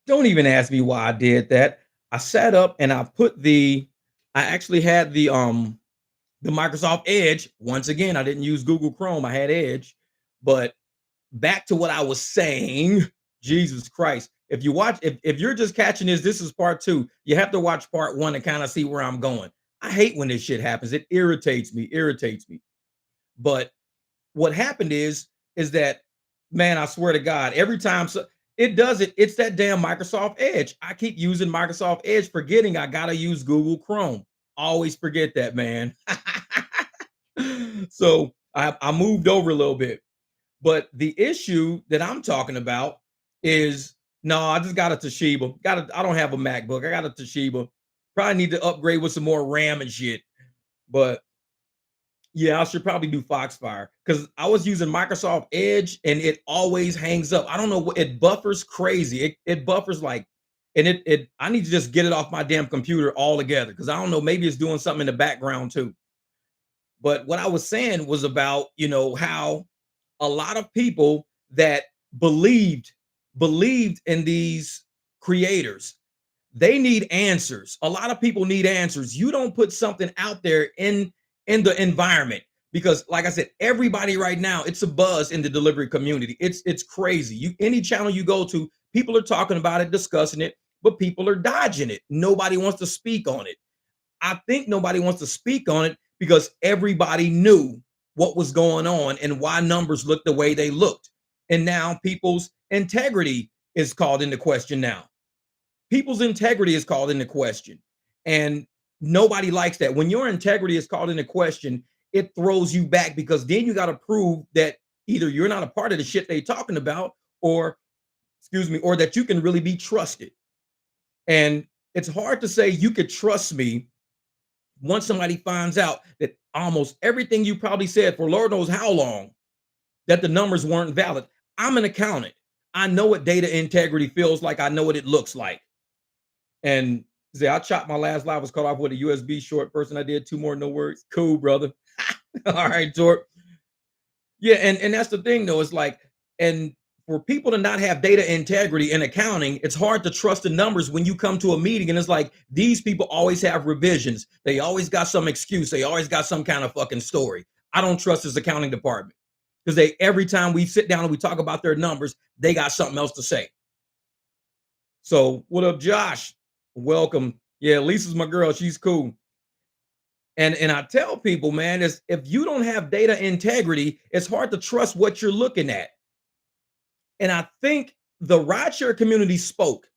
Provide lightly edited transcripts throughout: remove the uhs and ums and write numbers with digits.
Don't even ask me why I did that. I sat up and I actually had the Microsoft Edge. Once again, I didn't use Google Chrome. I had Edge. But back to what I was saying, Jesus Christ. If you're just catching this is part two. You have to watch part one and kind of see where I'm going. I hate when this shit happens. It irritates me. But what happened is that, man, I swear to God, every time it does it, it's that damn Microsoft Edge. I keep using Microsoft Edge, forgetting I gotta use Google Chrome. Always forget that, man. So I moved over a little bit. But the issue that I'm talking about is no, I just got a Toshiba. I don't have a MacBook. I got a Toshiba. Probably need to upgrade with some more RAM and shit. But yeah, I should probably do Foxfire because I was using Microsoft Edge and it always hangs up. I don't know what it buffers crazy. It buffers like, and it I need to just get it off my damn computer altogether because I don't know, maybe it's doing something in the background too. But what I was saying was about, how a lot of people that believed in these creators, they need answers. A lot of people need answers. You don't put something out there in the environment because, like I said, everybody right now, it's a buzz in the delivery community. It's crazy. Any channel you go to, people are talking about it, discussing it, but people are dodging it. Nobody wants to speak on it. I think nobody wants to speak on it because everybody knew what was going on and why numbers looked the way they looked. And now people's integrity is called into question now. People's integrity is called into question. And nobody likes that. When your integrity is called into question, it throws you back because then you got to prove that either you're not a part of the shit they talking about or, excuse me, or that you can really be trusted. And it's hard to say you could trust me once somebody finds out that almost everything you probably said for Lord knows how long, that the numbers weren't valid. I'm an accountant. I know what data integrity feels like. I know what it looks like. And say I chopped my last live was cut off with a USB short person. I did 2 more, no words. Cool, brother. All right, Tor. Yeah, and that's the thing though. It's like, and for people to not have data integrity in accounting, it's hard to trust the numbers when you come to a meeting and it's like these people always have revisions. They always got some excuse. They always got some kind of fucking story. I don't trust this accounting department because every time we sit down and we talk about their numbers, they got something else to say. So what up, Josh? Welcome. Yeah, Lisa's my girl. She's cool. And I tell people, man, is if you don't have data integrity, it's hard to trust what you're looking at. And I think the rideshare community spoke.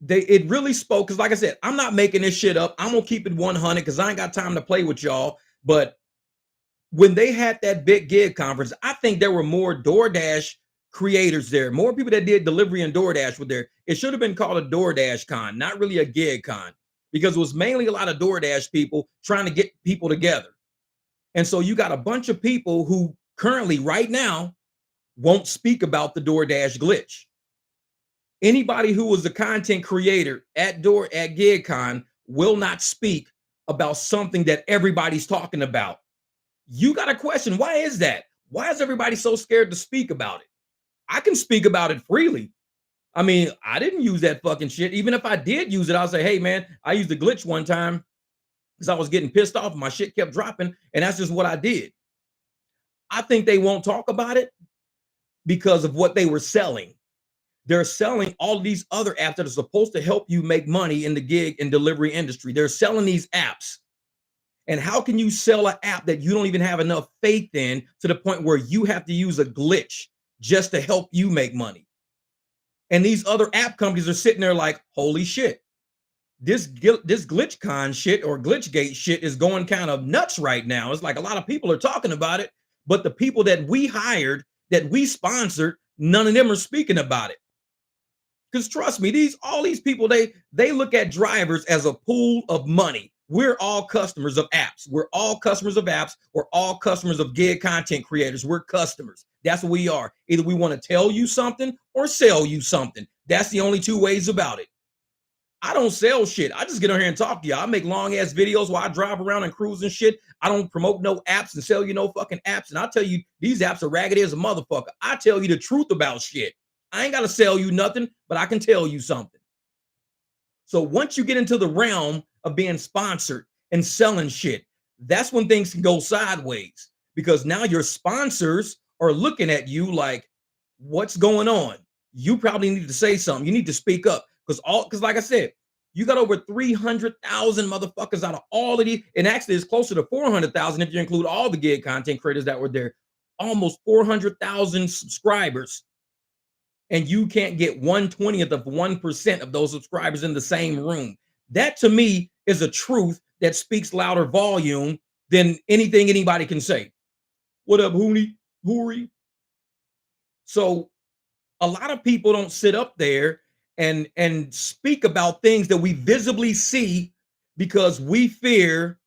It really spoke because, like I said, I'm not making this shit up. I'm gonna keep it 100 because I ain't got time to play with y'all. But when they had that big gig conference, I think there were more DoorDash creators there, more people that did delivery and DoorDash were there. It should have been called a DoorDash con, not really a gig con, because it was mainly a lot of DoorDash people trying to get people together. And so you got a bunch of people who currently, right now, won't speak about the DoorDash glitch. Anybody who was a content creator at GigCon will not speak about something that everybody's talking about. You got a question. Why is that? Why is everybody so scared to speak about it? I can speak about it freely. I mean, I didn't use that fucking shit. Even if I did use it, I'll say, hey, man, I used the glitch one time because I was getting pissed off and my shit kept dropping. And that's just what I did. I think they won't talk about it because of what they were selling. They're selling all these other apps that are supposed to help you make money in the gig and delivery industry. They're selling these apps. And how can you sell an app that you don't even have enough faith in to the point where you have to use a glitch just to help you make money? And these other app companies are sitting there like, holy shit, this GlitchCon shit or GlitchGate shit is going kind of nuts right now. It's like a lot of people are talking about it, but the people that we hired, that we sponsored, none of them are speaking about it. Because trust me, all these people, they look at drivers as a pool of money. We're all customers of apps. We're all customers of apps. We're all customers of gig content creators. We're customers. That's what we are. Either we want to tell you something or sell you something. That's the only two ways about it. I don't sell shit. I just get on here and talk to you. I make long ass videos while I drive around and cruise and shit. I don't promote no apps and sell you no fucking apps. And I tell you, these apps are raggedy as a motherfucker. I tell you the truth about shit. I ain't got to sell you nothing, but I can tell you something. So once you get into the realm of being sponsored and selling shit, that's when things can go sideways because now your sponsors are looking at you like, what's going on? You probably need to say something. You need to speak up because like I said, you got over 300,000 motherfuckers out of all of these, and actually it's closer to 400,000 if you include all the gig content creators that were there. Almost 400,000 subscribers, and you can't get 1/20th of 1% of those subscribers in the same room. That to me is a truth that speaks louder volume than anything anybody can say. What up, Hoorie? So a lot of people don't sit up there and speak about things that we visibly see because we fear,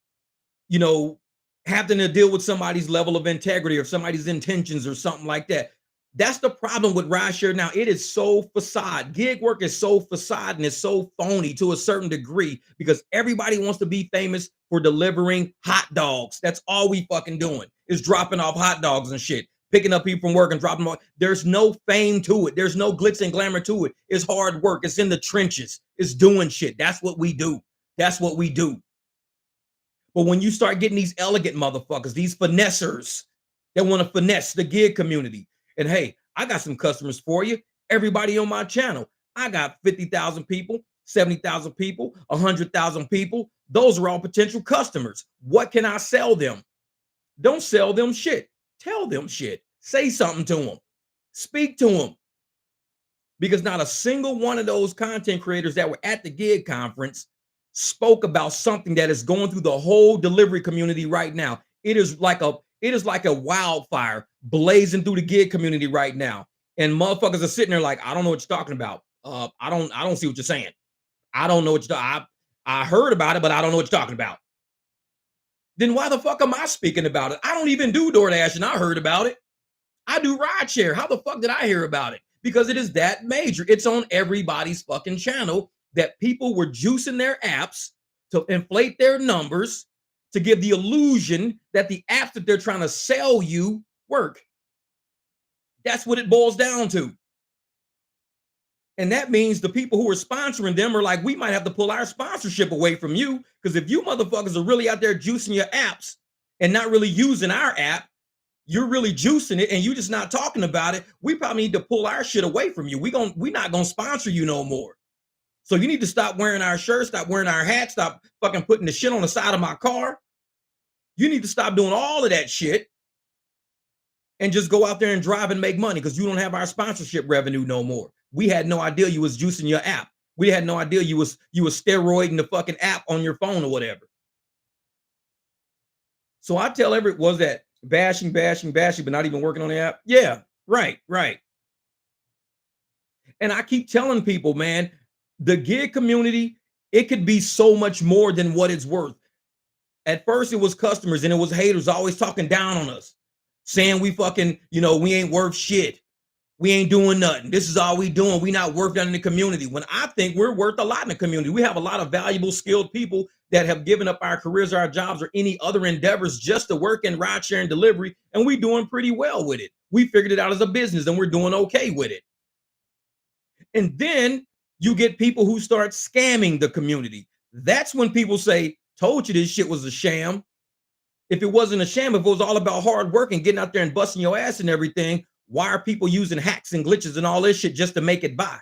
you know, having to deal with somebody's level of integrity or somebody's intentions or something like that. That's the problem with rideshare now. It is so facade. Gig work is so facade and it's so phony to a certain degree because everybody wants to be famous for delivering hot dogs. That's all we fucking doing is dropping off hot dogs and shit, picking up people from work and dropping them off. There's no fame to it. There's no glitz and glamour to it. It's hard work. It's in the trenches. It's doing shit. That's what we do. That's what we do. But when you start getting these elegant motherfuckers, these finessers that want to finesse the gig community, and hey, I got some customers for you. Everybody on my channel, I got 50,000 people, 70,000 people, 100,000 people. Those are all potential customers. What can I sell them? Don't sell them shit. Tell them shit. Say something to them. Speak to them. Because not a single one of those content creators that were at the gig conference spoke about something that is going through the whole delivery community right now. It is like a wildfire blazing through the gig community right now. And motherfuckers are sitting there like, I don't know what you're talking about. I don't see what you're saying. I don't know what you're I heard about it, but I don't know what you're talking about. Then why the fuck am I speaking about it? I don't even do DoorDash and I heard about it. I do rideshare. How the fuck did I hear about it? Because it is that major. It's on everybody's fucking channel that people were juicing their apps to inflate their numbers to give the illusion that the apps that they're trying to sell you work. That's what it boils down to. And that means the people who are sponsoring them are like, we might have to pull our sponsorship away from you because if you motherfuckers are really out there juicing your apps and not really using our app, you're really juicing it and you just not talking about it. We probably need to pull our shit away from you. We're not gonna sponsor you no more. So you need to stop wearing our shirts, stop wearing our hats, stop fucking putting the shit on the side of my car. You need to stop doing all of that shit and just go out there and drive and make money because you don't have our sponsorship revenue no more. We had no idea you was juicing your app. We had no idea you was steroiding the fucking app on your phone or whatever. So I tell was that bashing, but not even working on the app? Yeah, right. And I keep telling people, man, the gig community, it could be so much more than what it's worth. At first, it was customers and it was haters always talking down on us, saying we fucking, we ain't worth shit. We ain't doing nothing. This is all we doing. We not worth nothing in the community. When I think we're worth a lot in the community. We have a lot of valuable, skilled people that have given up our careers, our jobs, or any other endeavors just to work in ride sharing delivery, and we doing pretty well with it. We figured it out as a business and we're doing okay with it. And then you get people who start scamming the community. That's when people say, told you this shit was a sham. If it wasn't a sham, if it was all about hard work and getting out there and busting your ass and everything, why are people using hacks and glitches and all this shit just to make it by?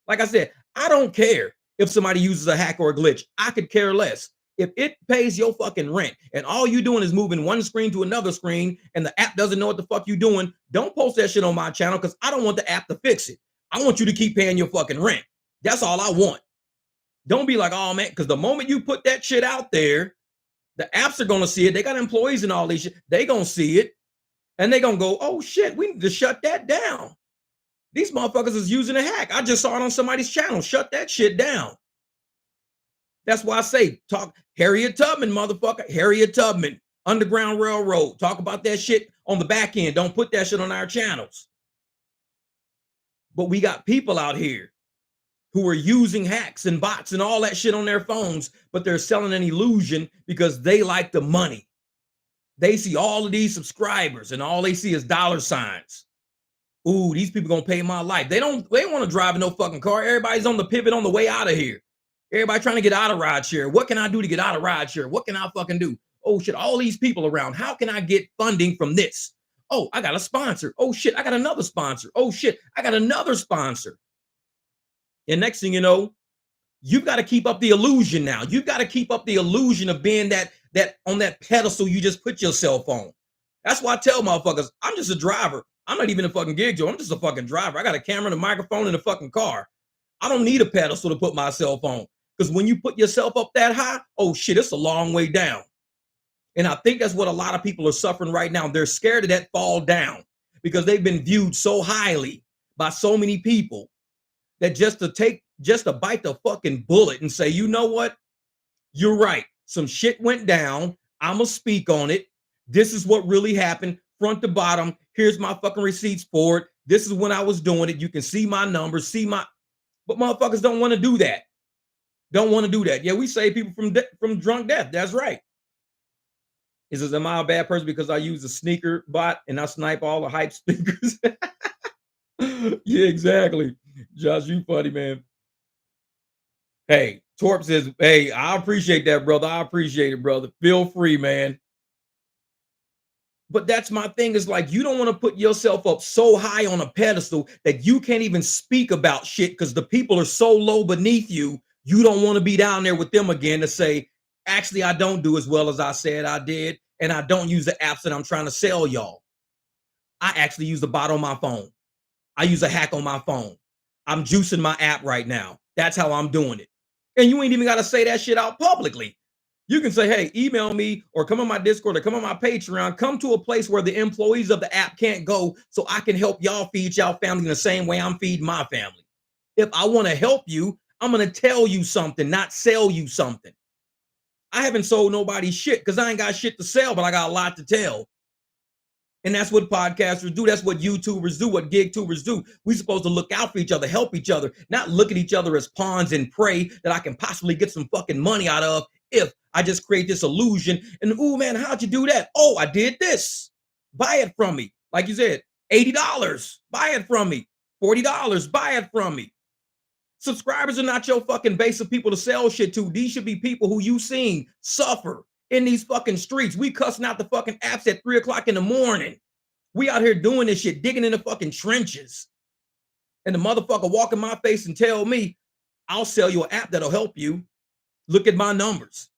Like I said, I don't care if somebody uses a hack or a glitch. I could care less. If it pays your fucking rent and all you doing is moving one screen to another screen and the app doesn't know what the fuck you doing, don't post that shit on my channel because I don't want the app to fix it. I want you to keep paying your fucking rent. That's all I want. Don't be like, oh man, because the moment you put that shit out there, the apps are going to see it. They got employees and all this shit. They going to see it. And they're going to go, oh shit, we need to shut that down. These motherfuckers is using a hack. I just saw it on somebody's channel. Shut that shit down. That's why I say, talk Harriet Tubman, motherfucker. Harriet Tubman, Underground Railroad. Talk about that shit on the back end. Don't put that shit on our channels. But we got people out here who are using hacks and bots and all that shit on their phones, but they're selling an illusion because they like the money. They see all of these subscribers and all they see is dollar signs. Ooh, these people gonna pay my life. They want to drive in no fucking car. Everybody's on the pivot on the way out of here. Everybody trying to get out of rideshare. What can I do to get out of rideshare? What can I fucking do? Oh shit, all these people around. How can I get funding from this? Oh, I got a sponsor. Oh shit, I got another sponsor. Oh shit, I got another sponsor. And next thing you know, you've got to keep up the illusion now. You've got to keep up the illusion of being that on that pedestal you just put yourself on. That's why I tell motherfuckers, I'm just a driver. I'm not even a fucking gig job. I'm just a fucking driver. I got a camera and a microphone in a fucking car. I don't need a pedestal to put myself on. Because when you put yourself up that high, oh shit, it's a long way down. And I think that's what a lot of people are suffering right now. They're scared of that fall down because they've been viewed so highly by so many people that just to bite the fucking bullet and say, you know what? You're right. Some shit went down. I'm going to speak on it. This is what really happened, front to bottom. Here's my fucking receipts for it. This is when I was doing it. You can see my numbers, but motherfuckers don't want to do that. Don't want to do that. Yeah, we save people from drunk death. That's right. Am I a bad person because I use a sneaker bot and I snipe all the hype speakers? Yeah, exactly. Josh, you funny, man. Hey, Torp says, hey, I appreciate that, brother. I appreciate it, brother. Feel free, man. But that's my thing is like, you don't want to put yourself up so high on a pedestal that you can't even speak about shit because the people are so low beneath you. You don't want to be down there with them again to say, actually, I don't do as well as I said I did. And I don't use the apps that I'm trying to sell y'all. I actually use the bot on my phone. I use a hack on my phone. I'm juicing my app right now. That's how I'm doing it. And you ain't even got to say that shit out publicly. You can say, hey, email me or come on my Discord or come on my Patreon. Come to a place where the employees of the app can't go so I can help y'all feed y'all family in the same way I'm feeding my family. If I want to help you, I'm going to tell you something, not sell you something. I haven't sold nobody shit because I ain't got shit to sell, but I got a lot to tell. And that's what podcasters do. That's what YouTubers do, what GigTubers do. We're supposed to look out for each other, help each other, not look at each other as pawns and prey that I can possibly get some fucking money out of if I just create this illusion. And, oh, man, how'd you do that? Oh, I did this. Buy it from me. Like you said, $80. Buy it from me. $40. Buy it from me. Subscribers are not your fucking base of people to sell shit to. These should be people who you seen suffer in these fucking streets. We cussing out the fucking apps at 3 o'clock in the morning. We out here doing this shit, digging in the fucking trenches. And the motherfucker walk in my face and tell me, I'll sell you an app that'll help you. Look at my numbers.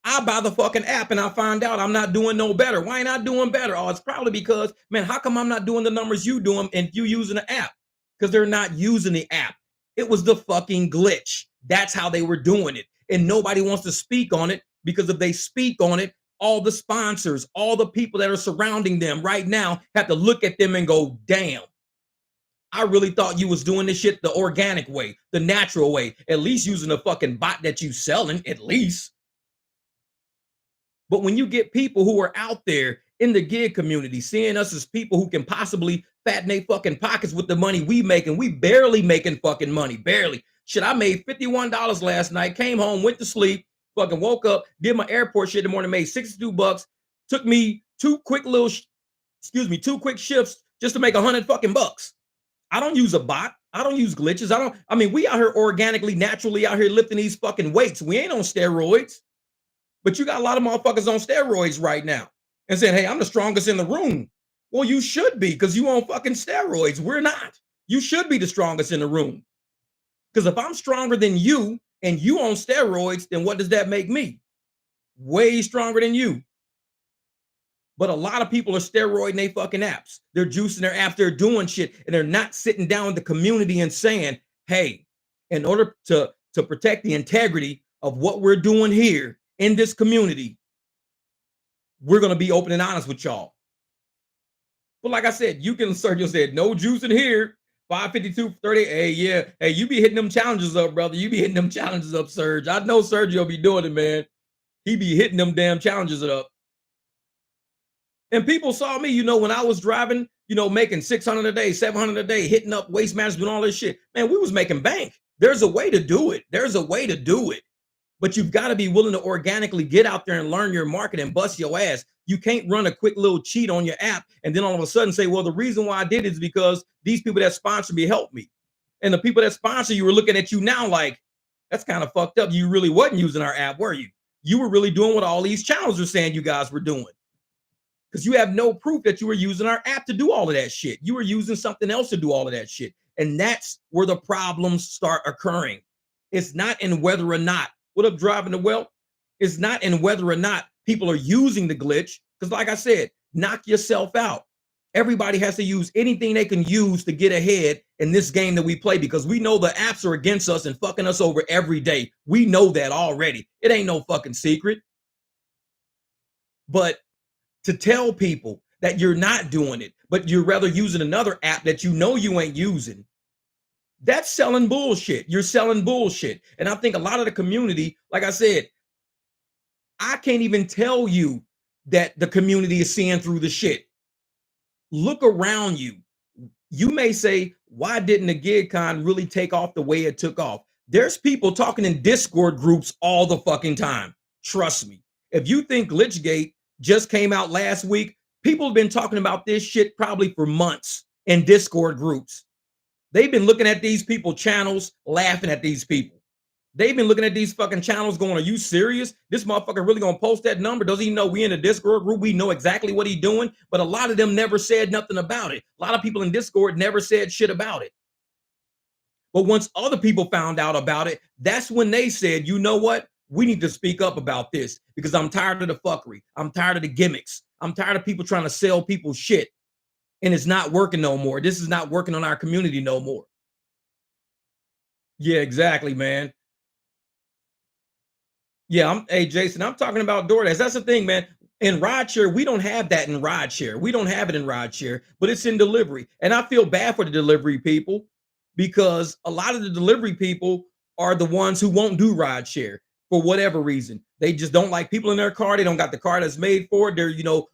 I buy the fucking app and I find out I'm not doing no better. Why ain't I doing better? Oh, it's probably because, man, how come I'm not doing the numbers you doing and you using the app? Because they're not using the app. It was the fucking glitch. That's how they were doing it. And nobody wants to speak on it because if they speak on it, all the sponsors, all the people that are surrounding them right now have to look at them and go, damn, I really thought you was doing this shit the organic way, the natural way, at least using a fucking bot that you selling, at least. But when you get people who are out there in the gig community, seeing us as people who can possibly fatten their fucking pockets with the money we make, and we barely making fucking money, barely. Shit, I made $51 last night, came home, went to sleep, fucking woke up, did my airport shit in the morning, made $62. Took me two quick shifts just to make 100 fucking bucks. I don't use a bot. I don't use glitches. We out here organically, naturally out here lifting these fucking weights. We ain't on steroids. But you got a lot of motherfuckers on steroids right now and saying, hey, I'm the strongest in the room. Well, you should be because you on fucking steroids. We're not. You should be the strongest in the room. Because if I'm stronger than you and you on steroids, then what does that make me? Way stronger than you. But a lot of people are steroiding their fucking apps. They're juicing their apps. They're doing shit. And they're not sitting down with the community and saying, hey, in order to protect the integrity of what we're doing here in this community, we're going to be open and honest with y'all. But like I said, you can search, you said, no juice in here, 552.30. Hey, yeah. Hey, you be hitting them challenges up, brother. You be hitting them challenges up, Serge. I know Sergio be doing it, man. He be hitting them damn challenges up. And people saw me, when I was driving, making 600 a day, 700 a day, hitting up Waste Management, all this shit. Man, we was making bank. There's a way to do it. There's a way to do it. But you've got to be willing to organically get out there and learn your market and bust your ass. You can't run a quick little cheat on your app and then all of a sudden say, well, the reason why I did it is because these people that sponsor me helped me. And the people that sponsor you are looking at you now like, that's kind of fucked up. You really wasn't using our app, were you? You were really doing what all these channels are saying you guys were doing. Because you have no proof that you were using our app to do all of that shit. You were using something else to do all of that shit. And that's where the problems start occurring. It's not in whether or not, what up, driving the well? It's not in whether or not people are using the glitch. Because like I said, knock yourself out. Everybody has to use anything they can use to get ahead in this game that we play, because we know the apps are against us and fucking us over every day. We know that already. It ain't no fucking secret. But to tell people that you're not doing it, but you're rather using another app that you know you ain't using, that's selling bullshit. You're selling bullshit. And I think a lot of the community, like I said, I can't even tell you that the community is seeing through the shit. Look around you. You may say, why didn't the GigCon really take off the way it took off? There's people talking in Discord groups all the fucking time. Trust me. If you think Glitchgate just came out last week, people have been talking about this shit probably for months in Discord groups. They've been looking at these people channels, laughing at these people. They've been looking at these fucking channels going, are you serious? This motherfucker really gonna post that number? Doesn't he know we in a Discord group? We know exactly what he's doing. But a lot of them never said nothing about it. A lot of people in Discord never said shit about it. But once other people found out about it, that's when they said, you know what? We need to speak up about this because I'm tired of the fuckery. I'm tired of the gimmicks. I'm tired of people trying to sell people shit. And it's not working no more. This is not working on our community no more. Yeah, exactly, man. Yeah, hey Jason, I'm talking about DoorDash. That's the thing, man. In rideshare, we don't have that in rideshare. We don't have it in rideshare, but it's in delivery. And I feel bad for the delivery people because a lot of the delivery people are the ones who won't do rideshare for whatever reason. They just don't like people in their car. They don't got the car that's made for it. They're,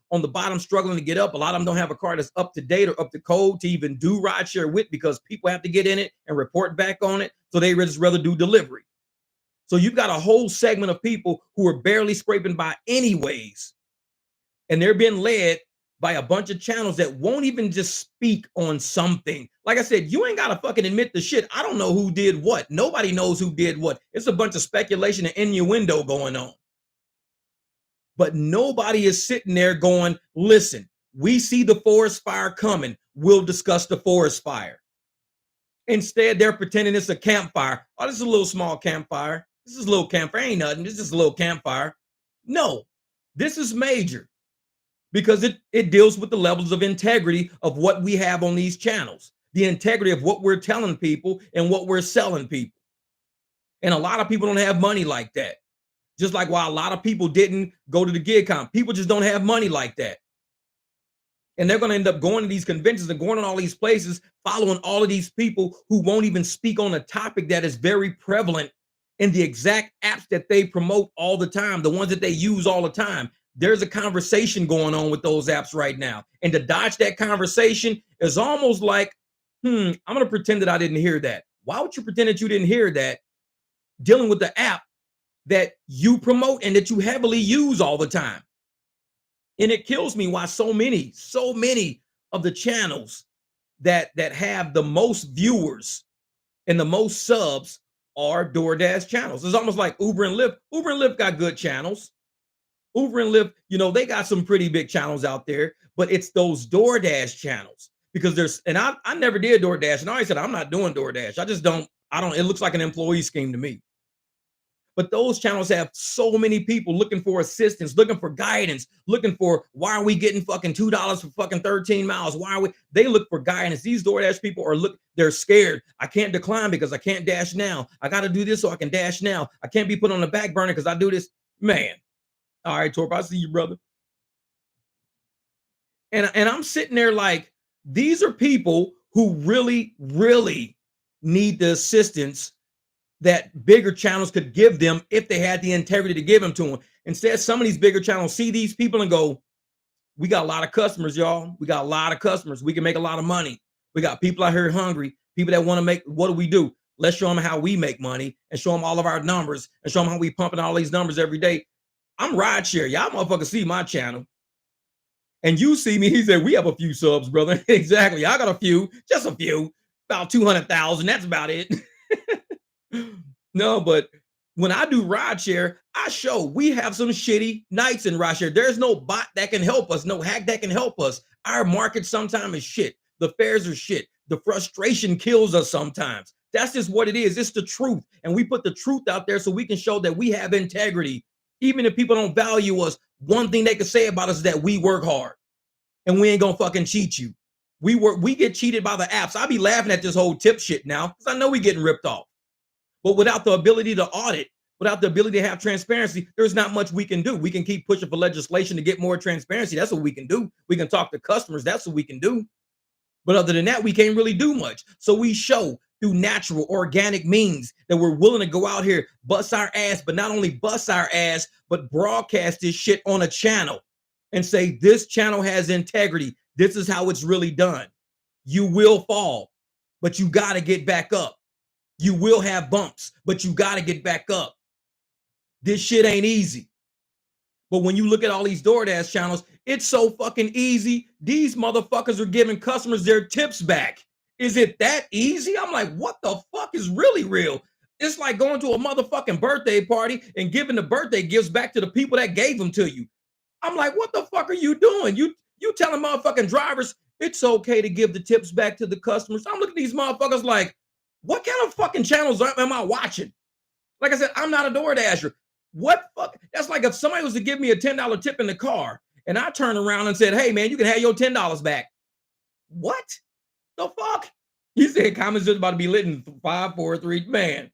on the bottom struggling to get up. A lot of them don't have a car that's up to date or up to code to even do rideshare with because people have to get in it and report back on it. So they just rather do delivery. So you've got a whole segment of people who are barely scraping by anyways. And they're being led by a bunch of channels that won't even just speak on something. Like I said, you ain't got to fucking admit the shit. I don't know who did what. Nobody knows who did what. It's a bunch of speculation and innuendo going on. But nobody is sitting there going, listen, we see the forest fire coming. We'll discuss the forest fire. Instead, they're pretending it's a campfire. Oh, this is a little small campfire. This is a little campfire. Ain't nothing. This is just a little campfire. No, this is major because it deals with the levels of integrity of what we have on these channels, the integrity of what we're telling people and what we're selling people. And a lot of people don't have money like that. Just like why a lot of people didn't go to the GigCon. People just don't have money like that. And they're going to end up going to these conventions and going to all these places, following all of these people who won't even speak on a topic that is very prevalent in the exact apps that they promote all the time, the ones that they use all the time. There's a conversation going on with those apps right now. And to dodge that conversation is almost like, I'm going to pretend that I didn't hear that. Why would you pretend that you didn't hear that dealing with the app that you promote and that you heavily use all the time? And it kills me why so many of the channels that have the most viewers and the most subs are DoorDash channels. It's almost like Uber and Lyft. Uber and Lyft got good channels. Uber and Lyft, they got some pretty big channels out there, but it's those DoorDash channels because I never did DoorDash. And I always said, I'm not doing DoorDash. It looks like an employee scheme to me. But those channels have so many people looking for assistance, looking for guidance, looking for why are we getting fucking $2 for fucking 13 miles? They look for guidance. These DoorDash people they're scared. I can't decline because I can't dash now. I got to do this so I can dash now. I can't be put on the back burner because I do this. Man. All right, Torp, I see you, brother. And I'm sitting there like, these are people who really, really need the assistance that bigger channels could give them if they had the integrity to give them to them. Instead, some of these bigger channels see these people and go, we got a lot of customers, y'all. We got a lot of customers. We can make a lot of money. We got people out here hungry, people that want to make, what do? Let's show them how we make money and show them all of our numbers and show them how we pumping all these numbers every day. I'm rideshare. Y'all motherfuckers see my channel. And you see me, he said, we have a few subs, brother. Exactly. I got a few, just a few, about 200,000. That's about it. No, but when I do rideshare, I show we have some shitty nights in rideshare. There's no bot that can help us, no hack that can help us. Our market sometimes is shit. The fares are shit. The frustration kills us sometimes. That's just what it is. It's the truth. And we put the truth out there so we can show that we have integrity. Even if people don't value us, one thing they can say about us is that we work hard and we ain't gonna fucking cheat you. We get cheated by the apps. I be laughing at this whole tip shit now because I know we getting ripped off. But without the ability to audit, without the ability to have transparency, there's not much we can do. We can keep pushing for legislation to get more transparency. That's what we can do. We can talk to customers. That's what we can do. But other than that, we can't really do much. So we show through natural, organic means that we're willing to go out here, bust our ass, but not only bust our ass, but broadcast this shit on a channel and say, this channel has integrity. This is how it's really done. You will fall, but you got to get back up. You will have bumps, but you got to get back up. This shit ain't easy. But when you look at all these DoorDash channels, it's so fucking easy. These motherfuckers are giving customers their tips back. Is it that easy? I'm like, what the fuck is really real? It's like going to a motherfucking birthday party and giving the birthday gifts back to the people that gave them to you. I'm like, what the fuck are you doing? You telling motherfucking drivers it's okay to give the tips back to the customers. I'm looking at these motherfuckers like, what kind of fucking channels am I watching? Like I said, I'm not a DoorDasher. What fuck? That's like if somebody was to give me a $10 tip in the car and I turned around and said, hey man, you can have your $10 back. What the fuck? You said comments just about to be lit in 5, 4, 3. Man.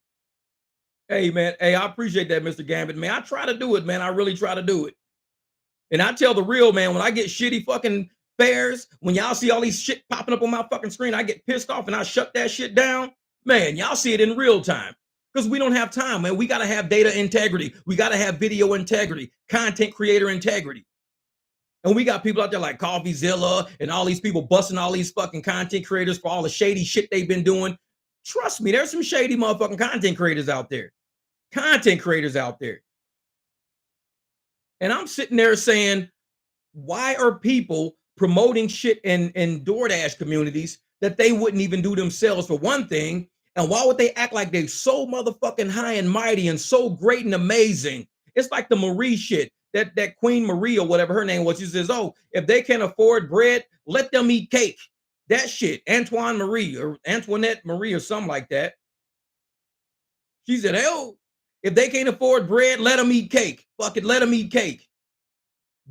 Hey man, hey, I appreciate that, Mr. Gambit. Man, I try to do it, man. I really try to do it. And I tell the real, man, when I get shitty fucking fares, when y'all see all these shit popping up on my fucking screen, I get pissed off and I shut that shit down. Man, y'all see it in real time because we don't have time, man. We got to have data integrity. We got to have video integrity, content creator integrity. And we got people out there like CoffeeZilla and all these people busting all these fucking content creators for all the shady shit they've been doing. Trust me, there's some shady motherfucking content creators out there. Content creators out there. And I'm sitting there saying, why are people promoting shit in DoorDash communities that they wouldn't even do themselves for one thing? And why would they act like they're so motherfucking high and mighty and so great and amazing? It's like the Marie shit, that Queen Marie or whatever her name was. She says, oh, if they can't afford bread, let them eat cake. That shit, Antoine Marie or Antoinette Marie or something like that. She said, hell, if they can't afford bread, let them eat cake. Fuck it, let them eat cake.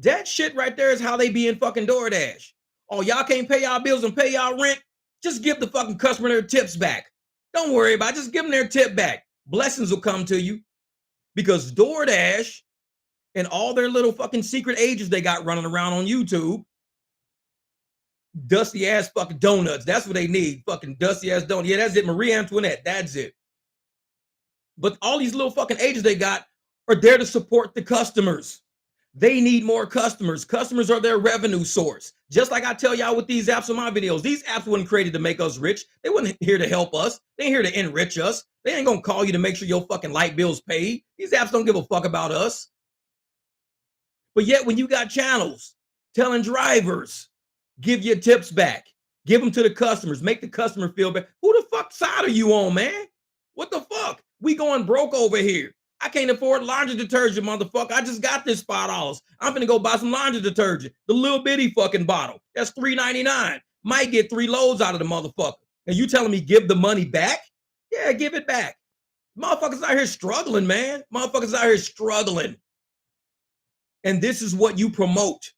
That shit right there is how they be in fucking DoorDash. Oh, y'all can't pay y'all bills and pay y'all rent? Just give the fucking customer their tips back. Don't worry about it. Just give them their tip back. Blessings will come to you. Because DoorDash and all their little fucking secret agents they got running around on YouTube, dusty ass fucking donuts. That's what they need. Fucking dusty ass donuts. Yeah, that's it. Marie Antoinette. That's it. But all these little fucking agents they got are there to support the customers. They need more customers. Customers are their revenue source. Just like I tell y'all with these apps in my videos, these apps weren't created to make us rich. They weren't here to help us. They ain't here to enrich us. They ain't gonna call you to make sure your fucking light bill's paid. These apps don't give a fuck about us. But yet when you got channels telling drivers, give your tips back, give them to the customers, make the customer feel better. Who the fuck side are you on, man? What the fuck? We going broke over here. I can't afford laundry detergent, motherfucker. I just got this $5. I'm gonna go buy some laundry detergent. The little bitty fucking bottle. That's $3.99. Might get 3 loads out of the motherfucker. And you telling me give the money back? Yeah, give it back. Motherfuckers out here struggling, man. Motherfuckers out here struggling. And this is what you promote.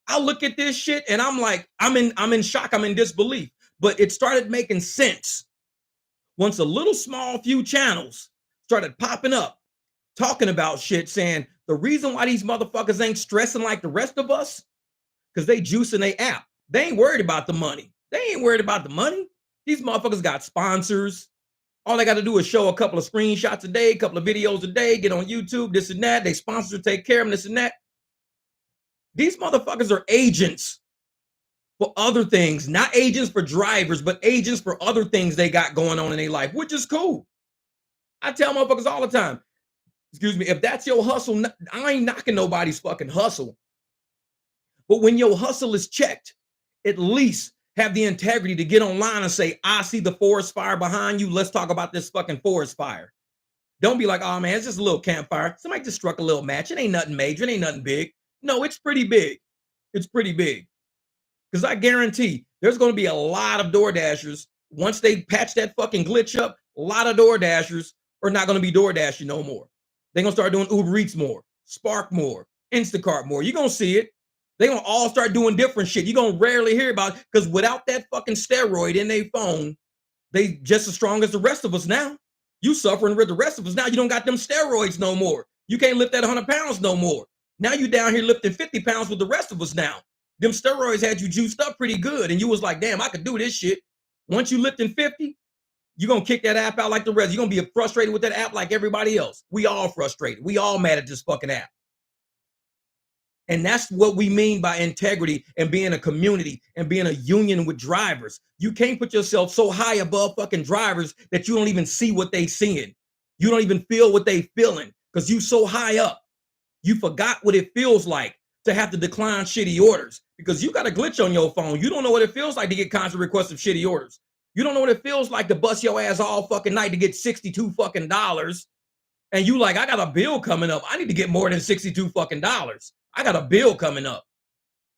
I look at this shit and I'm like, I'm in shock. I'm in disbelief. But it started making sense once a little small few channels started popping up, talking about shit, saying the reason why these motherfuckers ain't stressing like the rest of us, because they juicing their app. They ain't worried about the money. They ain't worried about the money. These motherfuckers got sponsors. All they got to do is show a couple of screenshots a day, a couple of videos a day, get on YouTube, this and that. They sponsors take care of them, this and that. These motherfuckers are agents. for other things, not agents for drivers, but agents for other things they got going on in their life, which is cool. I tell motherfuckers all the time, excuse me, if that's your hustle, I ain't knocking nobody's fucking hustle. But when your hustle is checked, at least have the integrity to get online and say, I see the forest fire behind you. Let's talk about this fucking forest fire. Don't be like, oh man, it's just a little campfire. Somebody just struck a little match. It ain't nothing major. It ain't nothing big. No, it's pretty big. It's pretty big. Because I guarantee there's going to be a lot of Door Dashers. Once they patch that fucking glitch up, a lot of Door Dashers are not going to be Door Dashing no more. They're going to start doing Uber Eats more, Spark more, Instacart more. You're going to see it. They're going to all start doing different shit. You're going to rarely hear about it because without that fucking steroid in their phone, they just as strong as the rest of us now. You suffering with the rest of us now. You don't got them steroids no more. You can't lift that 100 pounds no more. Now you down here lifting 50 pounds with the rest of us now. Them steroids had you juiced up pretty good. And you was like, damn, I could do this shit. Once you lifting 50, you're going to kick that app out like the rest. You're going to be frustrated with that app like everybody else. We all frustrated. We all mad at this fucking app. And that's what we mean by integrity and being a community and being a union with drivers. You can't put yourself so high above fucking drivers that you don't even see what they seeing. You don't even feel what they feeling because you so high up. You forgot what it feels like to have to decline shitty orders because you got a glitch on your phone. You don't know what it feels like to get constant requests of shitty orders. You don't know what it feels like to bust your ass all fucking night to get $62 fucking dollars. And you like, I got a bill coming up. I need to get more than $62 fucking dollars. I got a bill coming up.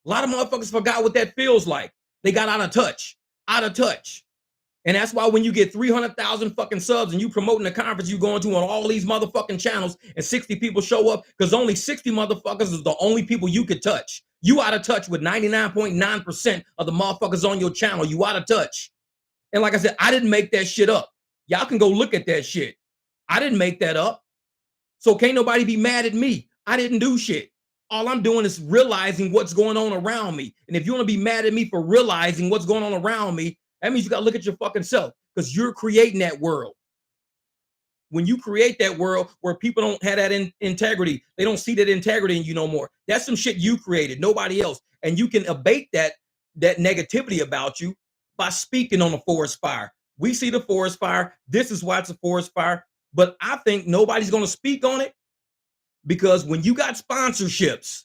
A lot of motherfuckers forgot what that feels like. They got out of touch. And that's why when you get 300,000 fucking subs and you promoting the conference you going to on all these motherfucking channels and 60 people show up because only 60 motherfuckers is the only people you could touch. You out of touch with 99.9% of the motherfuckers on your channel. You out of touch. And like I said, I didn't make that shit up. Y'all can go look at that shit. I didn't make that up. So can't nobody be mad at me. I didn't do shit. All I'm doing is realizing what's going on around me. And if you want to be mad at me for realizing what's going on around me, that means you got to look at your fucking self because you're creating that world. When you create that world where people don't have that integrity, they don't see that integrity in you no more. That's some shit you created, nobody else. And you can abate that negativity about you by speaking on the forest fire. We see the forest fire. This is why it's a forest fire. But I think nobody's going to speak on it because when you got sponsorships,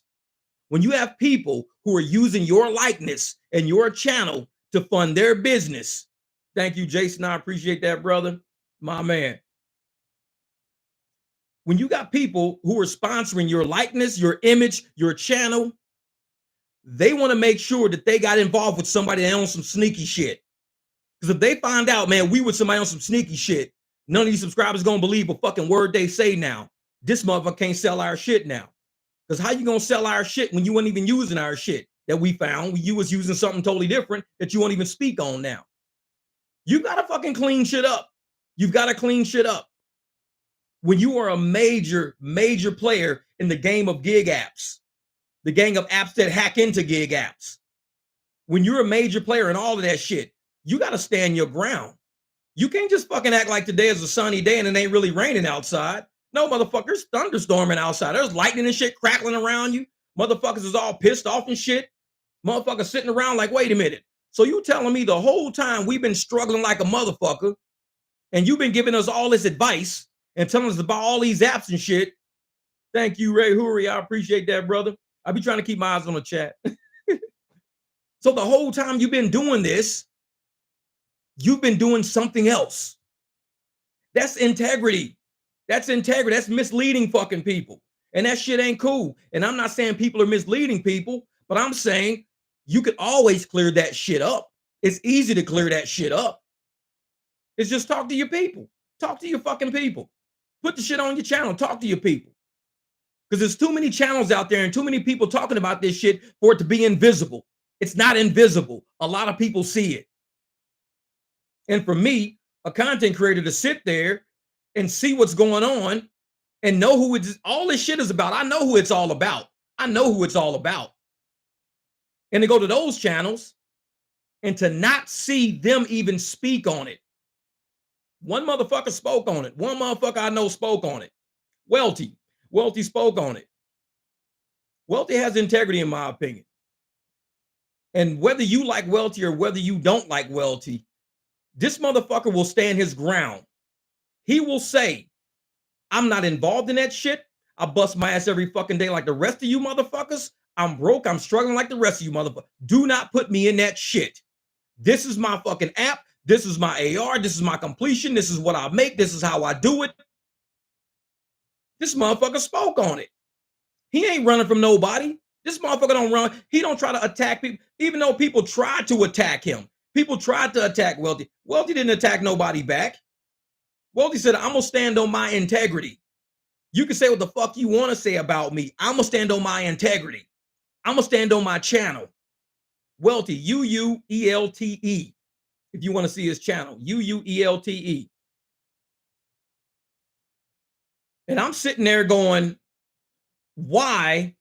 when you have people who are using your likeness and your channel to fund their business. Thank you, Jason. I appreciate that, brother. My man. When you got people who are sponsoring your likeness, your image, your channel, they want to make sure that they got involved with somebody that owns some sneaky shit. Because if they find out, man, we with somebody on some sneaky shit, none of these subscribers gonna believe a fucking word they say now. This motherfucker can't sell our shit now. Because how you gonna sell our shit when you weren't even using our shit that we found? You was using something totally different that you won't even speak on now. You gotta fucking clean shit up. You've got to clean shit up. When you are a major player in the game of gig apps, the gang of apps that hack into gig apps, when you're a major player in all of that shit, you got to stand your ground. You can't just fucking act like today is a sunny day and it ain't really raining outside. No, motherfuckers, thunderstorming outside. There's lightning and shit crackling around you. Motherfuckers is all pissed off and shit. Motherfuckers sitting around like, wait a minute. So you telling me the whole time we've been struggling like a motherfucker and you've been giving us all this advice and telling us about all these apps and shit. Thank you, Ray Hoorie. I appreciate that, brother. I be trying to keep my eyes on the chat. So the whole time you've been doing this, you've been doing something else. That's integrity. That's integrity. That's misleading fucking people. And that shit ain't cool. And I'm not saying people are misleading people, but I'm saying you could always clear that shit up. It's easy to clear that shit up. It's just talk to your people. Talk to your fucking people. Put the shit on your channel. Talk to your people. Because there's too many channels out there and too many people talking about this shit for it to be invisible. It's not invisible. A lot of people see it. And for me, a content creator, to sit there and see what's going on and know who all this shit is about. I know who it's all about. I know who it's all about. And to go to those channels and to not see them even speak on it. One motherfucker spoke on it. One motherfucker I know spoke on it. Welty spoke on it. Welty has integrity in my opinion. And whether you like Welty or whether you don't like Welty, this motherfucker will stand his ground. He will say, I'm not involved in that shit. I bust my ass every fucking day like the rest of you motherfuckers. I'm broke. I'm struggling like the rest of you motherfuckers. Do not put me in that shit. This is my fucking app. This is my AR. This is my completion. This is what I make. This is how I do it. This motherfucker spoke on it. He ain't running from nobody. This motherfucker don't run. He don't try to attack people, even though people tried to attack him. People tried to attack Welty. Welty didn't attack nobody back. Welty said, I'm going to stand on my integrity. You can say what the fuck you want to say about me. I'm going to stand on my integrity. I'm going to stand on my channel. Welty, U-U-E-L-T-E. If you want to see his channel, U-U-E-L-T-E. And I'm sitting there going, why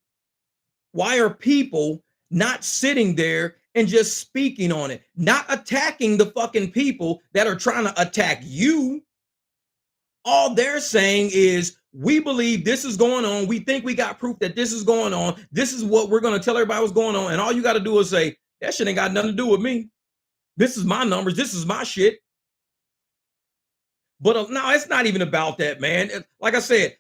are people not sitting there and just speaking on it, not attacking the fucking people that are trying to attack you? All they're saying is, we believe this is going on. We think we got proof that this is going on. This is what we're going to tell everybody what's going on. And all you got to do is say, that shit ain't got nothing to do with me. This is my numbers. This is my shit. But no, it's not even about that, man. Like I said,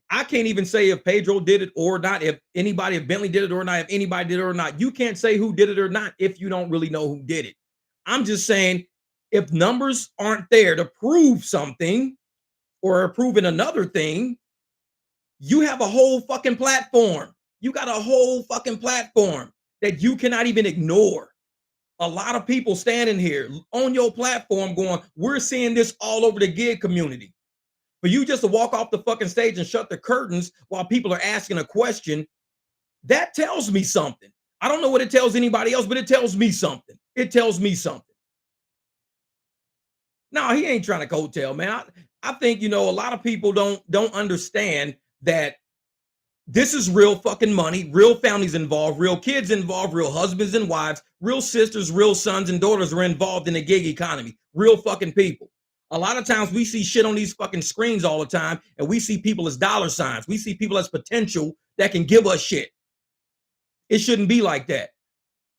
I can't even say if Pedro did it or not, if Bentley did it or not, if anybody did it or not. You can't say who did it or not if you don't really know who did it. I'm just saying, if numbers aren't there to prove something or proving another thing, you have a whole fucking platform. You got a whole fucking platform that you cannot even ignore. A lot of people standing here on your platform going, we're seeing this all over the gig community. For you just to walk off the fucking stage and shut the curtains while people are asking a question, that tells me something. I don't know what it tells anybody else, but it tells me something. It tells me something. No, he ain't trying to coattail, man. I think, a lot of people don't understand that this is real fucking money, real families involved, real kids involved, real husbands and wives, real sisters, real sons and daughters are involved in the gig economy, real fucking people. A lot of times we see shit on these fucking screens all the time, and we see people as dollar signs. We see people as potential that can give us shit. It shouldn't be like that.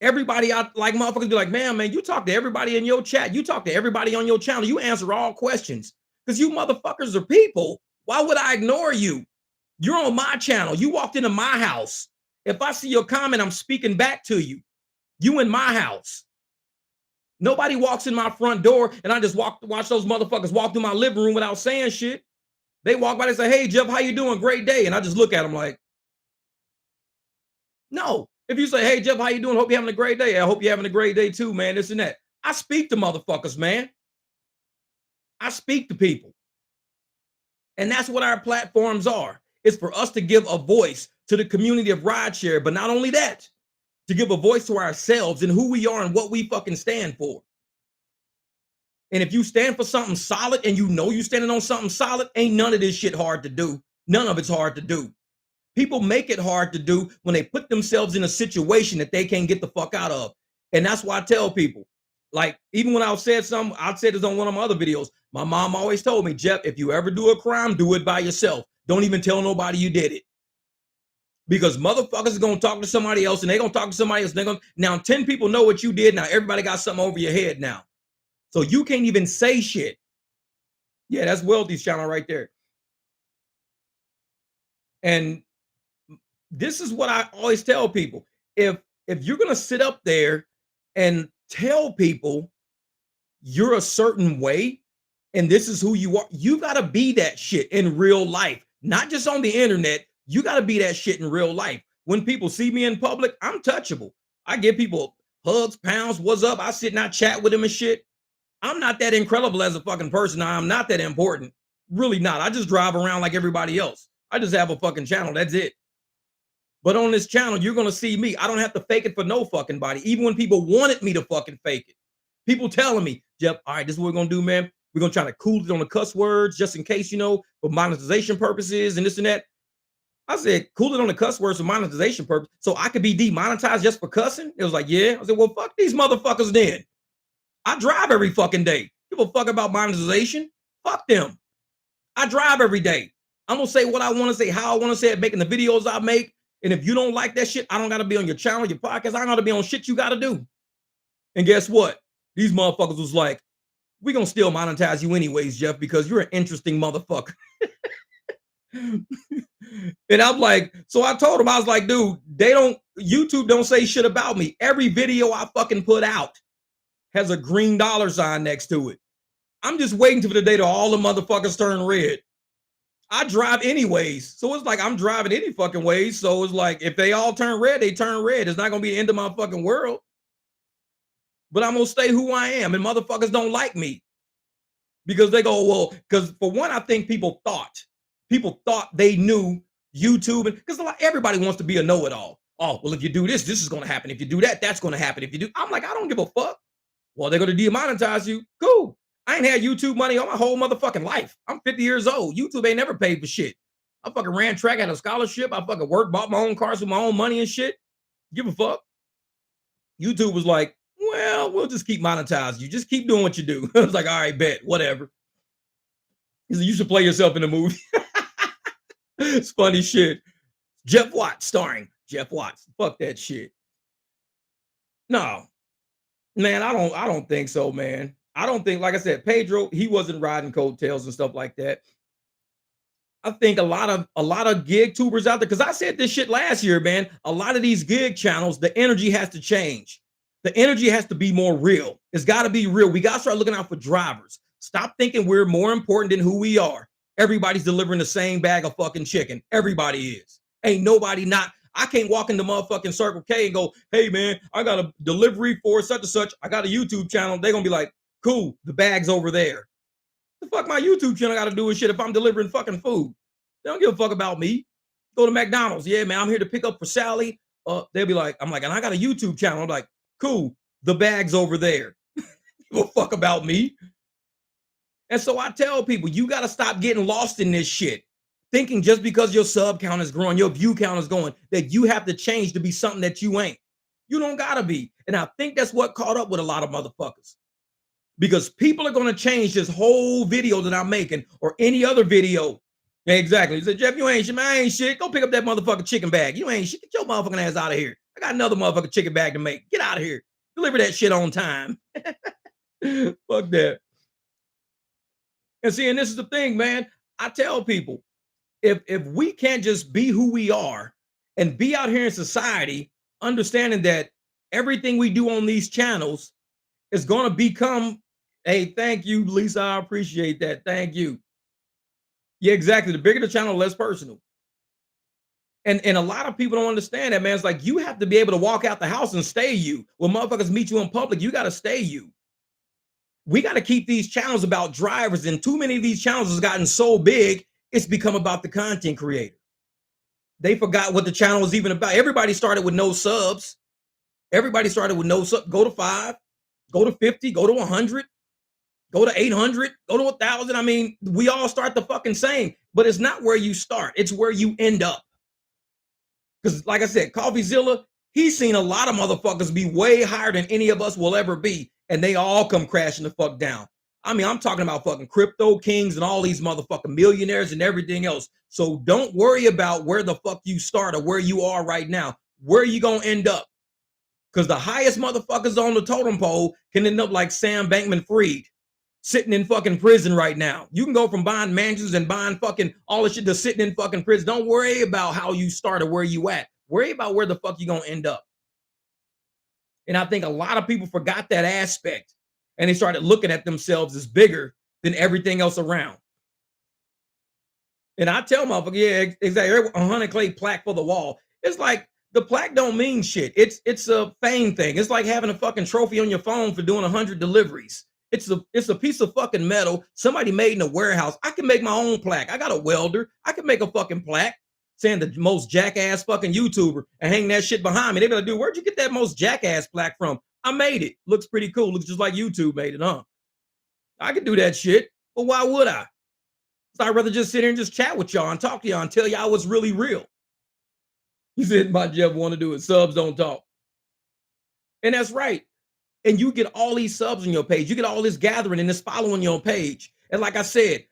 Everybody out, like motherfuckers be like, man, you talk to everybody in your chat. You talk to everybody on your channel. You answer all questions because you motherfuckers are people. Why would I ignore you? You're on my channel. You walked into my house. If I see your comment, I'm speaking back to you. You in my house. Nobody walks in my front door and I just watch those motherfuckers walk through my living room without saying shit. They walk by and say, hey, Jeff, how you doing? Great day. And I just look at them like, no. If you say, hey, Jeff, how you doing? Hope you're having a great day. I hope you're having a great day too, man. This and that. I speak to motherfuckers, man. I speak to people. And that's what our platforms are. It's for us to give a voice to the community of rideshare. But not only that, to give a voice to ourselves and who we are and what we fucking stand for. And if you stand for something solid and you know you're standing on something solid, ain't none of this shit hard to do. None of it's hard to do. People make it hard to do when they put themselves in a situation that they can't get the fuck out of. And that's why I tell people, like, even when I said something, I said this on one of my other videos. My mom always told me, Jeff, if you ever do a crime, do it by yourself. Don't even tell nobody you did it. Because motherfuckers are going to talk to somebody else and they're going to talk to somebody else. Now 10 people know what you did. Now everybody got something over your head now. So you can't even say shit. Yeah, that's Welty's channel right there. And this is what I always tell people. If you're going to sit up there and tell people you're a certain way and this is who you are, you got to be that shit in real life, not just on the internet. You got to be that shit in real life. When people see me in public, I'm touchable. I give people hugs, pounds, what's up? I sit and I chat with them and shit. I'm not that incredible as a fucking person. I'm not that important. Really not. I just drive around like everybody else. I just have a fucking channel. That's it. But on this channel, you're going to see me. I don't have to fake it for no fucking body. Even when people wanted me to fucking fake it. People telling me, Jeff, all right, this is what we're going to do, man. We're going to try to cool it on the cuss words just in case, for monetization purposes and this and that. I said, cool it on the cuss words for monetization purpose. So I could be demonetized just for cussing? It was like, yeah. I said, well, fuck these motherfuckers then. I drive every fucking day. People fuck about monetization. Fuck them. I drive every day. I'm going to say what I want to say, how I want to say it, making the videos I make. And if you don't like that shit, I don't gotta be on your channel, your podcast. I don't gotta be on shit you gotta do. And guess what? These motherfuckers was like, we gonna still monetize you anyways, Jeff, because you're an interesting motherfucker. And I'm like, so I told him, I was like, dude, YouTube don't say shit about me. Every video I fucking put out has a green dollar sign next to it. I'm just waiting for the day that all the motherfuckers turn red. I drive anyways. So it's like I'm driving any fucking ways. So it's like if they all turn red, they turn red. It's not gonna be the end of my fucking world. But I'm gonna stay who I am, and motherfuckers don't like me. Because they go, well, because for one, I think people thought they knew YouTube, and because everybody wants to be a know-it-all. Oh, well, if you do this, this is going to happen. If you do that, that's going to happen. If you do, I'm like, I don't give a fuck. Well, they're going to demonetize you. Cool. I ain't had YouTube money all my whole motherfucking life. I'm 50 years old. YouTube ain't never paid for shit. I fucking ran track, had a scholarship. I fucking worked, bought my own cars with my own money and shit. Give a fuck. YouTube was like, well, we'll just keep monetizing you. Just keep doing what you do. I was like, all right, bet, whatever. He said, you should play yourself in a movie. It's funny shit. Jeff Watts starring Jeff Watts. Fuck that shit. No, man, I don't think so, man. I don't think, like I said, Pedro, he wasn't riding coattails and stuff like that. I think a lot of gig tubers out there, because I said this shit last year, man. A lot of these gig channels, the energy has to change. The energy has to be more real. It's got to be real. We got to start looking out for drivers. Stop thinking we're more important than who we are. Everybody's delivering the same bag of fucking chicken. Everybody is. Ain't nobody not. I can't walk into motherfucking Circle K and go, hey, man, I got a delivery for such and such. I got a YouTube channel. They're going to be like, cool, the bag's over there. The fuck my YouTube channel got to do with shit if I'm delivering fucking food? They don't give a fuck about me. Go to McDonald's. Yeah, man, I'm here to pick up for Sally. They'll be like, I'm like, and I got a YouTube channel. I'm like, cool, the bag's over there. Give a fuck about me. And so I tell people, you got to stop getting lost in this shit. Thinking just because your sub count is growing, your view count is going, that you have to change to be something that you ain't. You don't got to be. And I think that's what caught up with a lot of motherfuckers. Because people are going to change this whole video that I'm making or any other video. Yeah, exactly. He said, Jeff, you ain't shit, man. I ain't shit. Go pick up that motherfucking chicken bag. You ain't shit. Get your motherfucking ass out of here. I got another motherfucking chicken bag to make. Get out of here. Deliver that shit on time. Fuck that. And see, and this is the thing, man. I tell people, if we can't just be who we are and be out here in society, understanding that everything we do on these channels is going to become, hey, thank you, Lisa. I appreciate that. Thank you. Yeah, exactly. The bigger the channel, less personal. And a lot of people don't understand that, man. It's like you have to be able to walk out the house and stay you. When motherfuckers meet you in public, you got to stay you. We got to keep these channels about drivers, and too many of these channels has gotten so big, it's become about the content creator. They forgot what the channel was even about. Everybody started with no subs. Everybody started with no subs. Go to 5, go to 50, go to 100, go to 800, go to 1,000. I mean, we all start the fucking same, but it's not where you start. It's where you end up. Because like I said, CoffeeZilla, he's seen a lot of motherfuckers be way higher than any of us will ever be. And they all come crashing the fuck down. I mean, I'm talking about fucking crypto kings and all these motherfucking millionaires and everything else. So don't worry about where the fuck you start or where you are right now. Where you gonna end up? Because the highest motherfuckers on the totem pole can end up like Sam Bankman-Fried, sitting in fucking prison right now. You can go from buying mansions and buying fucking all this shit to sitting in fucking prison. Don't worry about how you start or where you at. Worry about where the fuck you gonna end up. And I think a lot of people forgot that aspect, and they started looking at themselves as bigger than everything else around. And I tell motherfuckers, yeah, exactly. 100 clay plaque for the wall. It's like the plaque don't mean shit. It's a fame thing. It's like having a fucking trophy on your phone for doing 100 deliveries. It's a piece of fucking metal somebody made in a warehouse. I can make my own plaque. I got a welder. I can make a fucking plaque saying the most jackass fucking YouTuber and hang that shit behind me. They're gonna do, where'd you get that most jackass plaque from? I made it. Looks pretty cool. Looks just like YouTube made it, huh? I could do that shit, but why would I? So I'd rather just sit here and just chat with y'all and talk to y'all and tell y'all what's really real. You said my Jeff want to do it. Subs don't talk. And that's right. And you get all these subs on your page. You get all this gathering and this following your page. And like I said,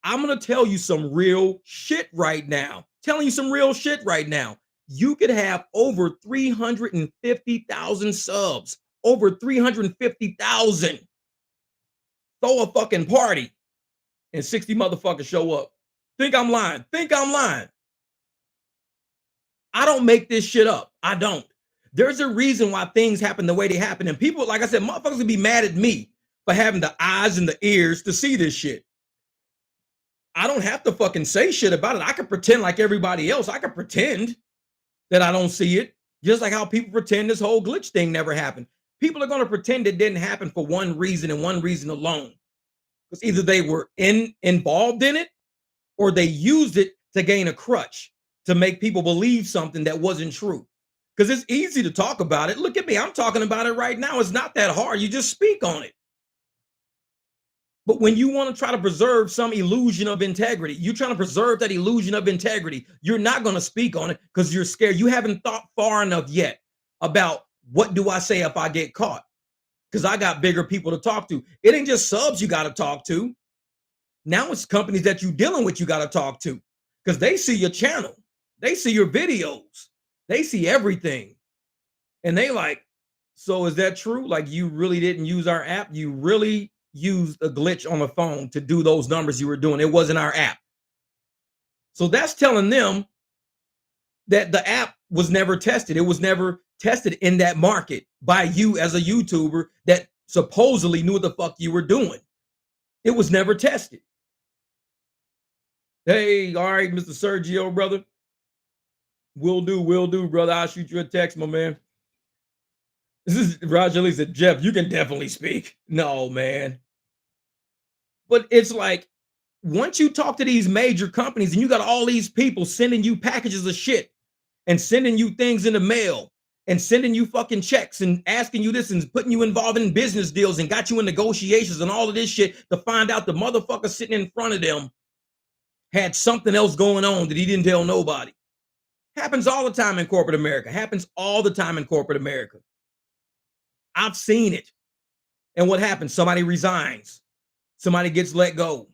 I'm going to tell you some real shit right now. Telling you some real shit right now. You could have over 350,000 subs, over 350,000. Throw a fucking party and 60 motherfuckers show up. Think I'm lying. Think I'm lying. I don't make this shit up. I don't. There's a reason why things happen the way they happen. And people, like I said, motherfuckers will be mad at me for having the eyes and the ears to see this shit. I don't have to fucking say shit about it. I can pretend like everybody else. I can pretend that I don't see it. Just like how people pretend this whole glitch thing never happened. People are going to pretend it didn't happen for one reason and one reason alone. Because either they were involved in it or they used it to gain a crutch to make people believe something that wasn't true. Because it's easy to talk about it. Look at me. I'm talking about it right now. It's not that hard. You just speak on it. But when you want to try to preserve some illusion of integrity, you're trying to preserve that illusion of integrity, you're not going to speak on it because you're scared. You haven't thought far enough yet about what do I say if I get caught? Because I got bigger people to talk to. It ain't just subs you got to talk to. Now it's companies that you're dealing with you got to talk to because they see your channel. They see your videos. They see everything. And they like, so is that true? Like you really didn't use our app? You really used a glitch on the phone to do those numbers you were doing. It wasn't our app. So that's telling them that the app was never tested. It was never tested in that market by you as a YouTuber that supposedly knew what the fuck you were doing. It was never tested. Hey, all right, Mr. Sergio, brother. Will do, brother. I'll shoot you a text, my man. This is Roger Lee said, Jeff, you can definitely speak. No, man. But it's like, once you talk to these major companies and you got all these people sending you packages of shit and sending you things in the mail and sending you fucking checks and asking you this and putting you involved in business deals and got you in negotiations and all of this shit to find out the motherfucker sitting in front of them had something else going on that he didn't tell nobody. Happens all the time in corporate America. Happens all the time in corporate America. I've seen it. And what happens? Somebody resigns. Somebody gets let go.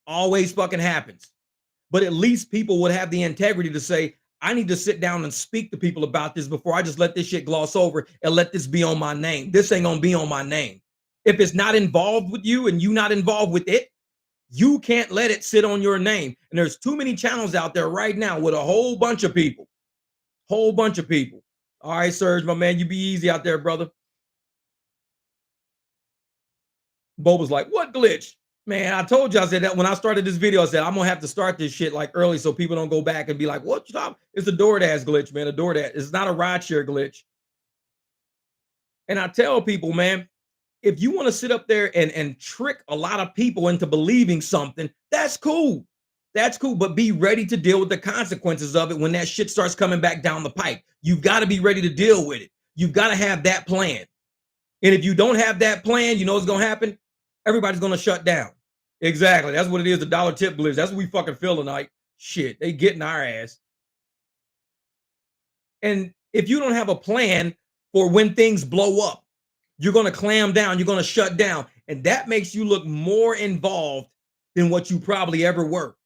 Always fucking happens. But at least people would have the integrity to say, I need to sit down and speak to people about this before I just let this shit gloss over and let this be on my name. This ain't gonna be on my name. If it's not involved with you and you not involved with it, you can't let it sit on your name. And there's too many channels out there right now with a whole bunch of people. Whole bunch of people. All right, Serge, my man, you be easy out there, brother. Bo was like, what glitch? Man, I told you, I said that when I started this video, I said, I'm going to have to start this shit like early so people don't go back and be like, what you talking? It's a DoorDash glitch, man, a DoorDash. It's not a rideshare glitch. And I tell people, man, if you want to sit up there and trick a lot of people into believing something, that's cool. That's cool. But be ready to deal with the consequences of it when that shit starts coming back down the pipe. You've got to be ready to deal with it. You've got to have that plan. And if you don't have that plan, you know what's going to happen? Everybody's going to shut down. Exactly. That's what it is. The dollar tip glitch. That's what we fucking feel tonight. Shit. They getting our ass. And if you don't have a plan for when things blow up, you're going to clam down. You're going to shut down. And that makes you look more involved than what you probably ever were.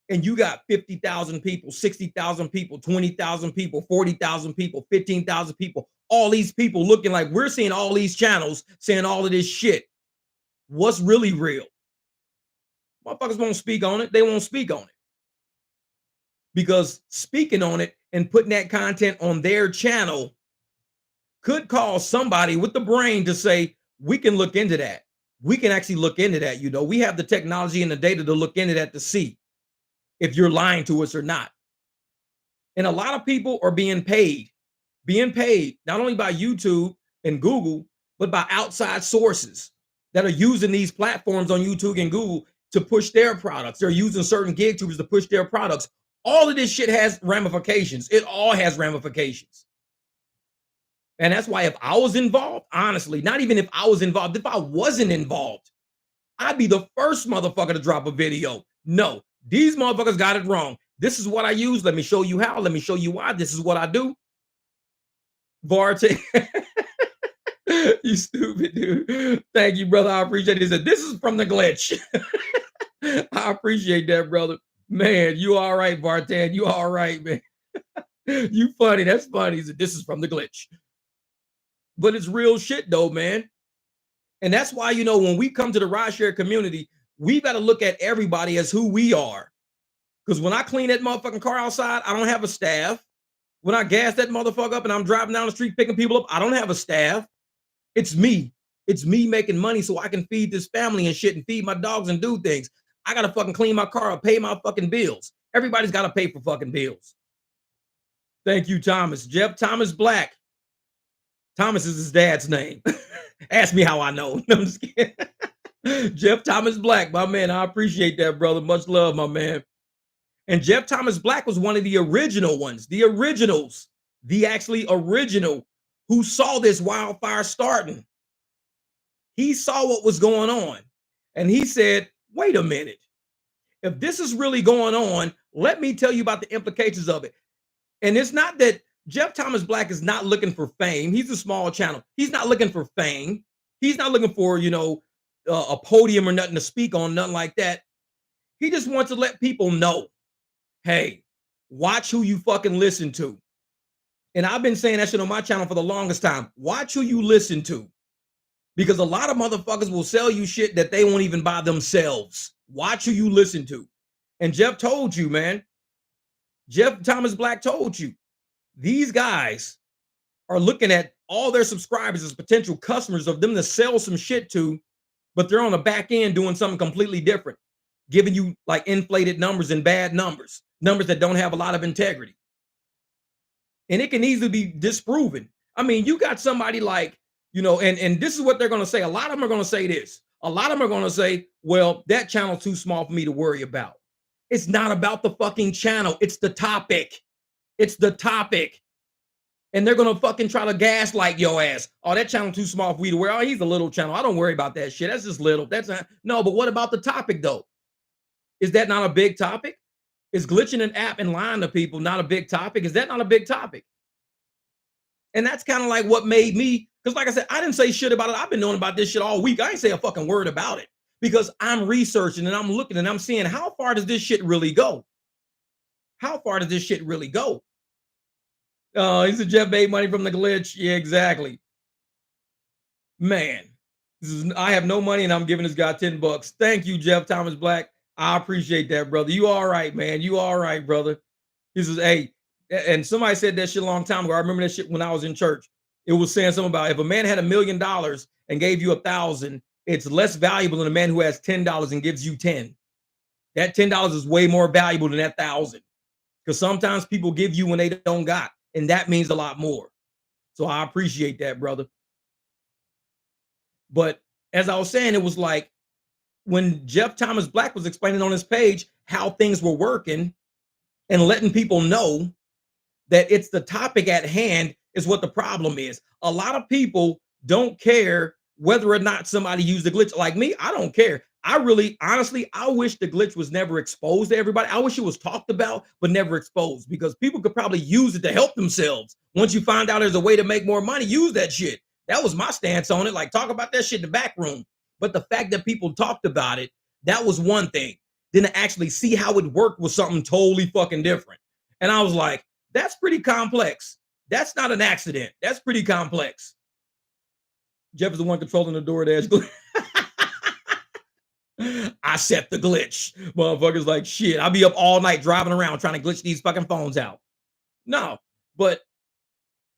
And you got 50,000 people, 60,000 people, 20,000 people, 40,000 people, 15,000 people, all these people looking like we're seeing all these channels saying all of this shit. What's really real? Motherfuckers won't speak on it. They won't speak on it. Because speaking on it and putting that content on their channel could cause somebody with the brain to say, we can look into that. We can actually look into that. You know, we have the technology and the data to look into that to see if you're lying to us or not. And a lot of people are being paid not only by YouTube and Google, but by outside sources that are using these platforms on YouTube and Google to push their products. They're using certain GigTubers to push their products. All of this shit has ramifications. It all has ramifications. And that's why if I was involved, honestly, not even if I was involved, if I wasn't involved, I'd be the first motherfucker to drop a video. No, these motherfuckers got it wrong. This is what I use. Let me show you how. Let me show you why. This is what I do. Varte. You stupid dude. Thank you, brother. I appreciate it. He said, this is from the glitch. I appreciate that, brother. Man, you all right, Vartan. You all right, man. You funny. That's funny. He said, this is from the glitch. But it's real shit though, man. And that's why, you know, when we come to the rideshare community, we got to look at everybody as who we are. Because when I clean that motherfucking car outside, I don't have a staff. When I gas that motherfucker up and I'm driving down the street picking people up, I don't have a staff. It's me. It's me making money so I can feed this family and shit and feed my dogs and do things. I got to fucking clean my car up, pay my fucking bills. Everybody's got to pay for fucking bills. Thank you, Thomas. Jeff Thomas Black. Thomas is his dad's name. Ask me how I know. No, I'm just kidding. Jeff Thomas Black, my man. I appreciate that, brother. Much love, my man. And Jeff Thomas Black was one of the original ones, the originals, the actually original who saw this wildfire starting. He saw what was going on and he said, wait a minute. If this is really going on, let me tell you about the implications of it. And it's not that Jeff Thomas Black is not looking for fame. He's a small channel. He's not looking for fame. He's not looking for, you know, a podium or nothing to speak on, nothing like that. He just wants to let people know, hey, watch who you fucking listen to. And I've been saying that shit on my channel for the longest time. Watch who you listen to. Because a lot of motherfuckers will sell you shit that they won't even buy themselves. Watch who you listen to. And Jeff told you, man. Jeff Thomas Black told you. These guys are looking at all their subscribers as potential customers of them to sell some shit to, but they're on the back end doing something completely different, giving you like inflated numbers and bad numbers, numbers that don't have a lot of integrity. And it can easily be disproven. I mean, you got somebody like, you know, and this is what they're going to say. A lot of them are going to say this. A lot of them are going to say, well, that channel's too small for me to worry about. It's not about the fucking channel. It's the topic. It's the topic. And they're going to fucking try to gaslight your ass. Oh, that channel too small for me to worry. Oh, he's a little channel. I don't worry about that shit. That's just little. That's not. No, but what about the topic though? Is that not a big topic? Is glitching an app and lying to people not a big topic? Is that not a big topic? And that's kind of like what made me, because like I said, I didn't say shit about it. I've been knowing about this shit all week. I ain't say a fucking word about it because I'm researching and I'm looking and I'm seeing how far does this shit really go? How far does this shit really go? He said Jeff made money from the glitch. Yeah, exactly. Man, I have no money and I'm giving this guy $10. Thank you, Jeff Thomas Black. I appreciate that, brother. You all right, man. You all right, brother. He says, hey, and somebody said that shit a long time ago. I remember that shit when I was in church. It was saying something about if a man had $1 million and gave you 1,000, it's less valuable than a man who has $10 and gives you 10. That $10 is way more valuable than that 1,000. Because sometimes people give you when they don't got, and that means a lot more. So I appreciate that, brother. But as I was saying, it was like when Jeff Thomas Black was explaining on his page how things were working and letting people know that it's the topic at hand is what the problem is. A lot of people don't care whether or not somebody used the glitch. Like me, I don't care. I really, honestly, I wish the glitch was never exposed to everybody. I wish it was talked about, but never exposed because people could probably use it to help themselves. Once you find out there's a way to make more money, use that shit. That was my stance on it. Like, talk about that shit in the back room. But the fact that people talked about it, that was one thing. Then to actually see how it worked was something totally fucking different. And I was like, that's pretty complex. That's not an accident. That's pretty complex. Jeff is the one controlling the DoorDash glitch. I set the glitch. Motherfuckers like, shit, I'll be up all night driving around trying to glitch these fucking phones out. No, but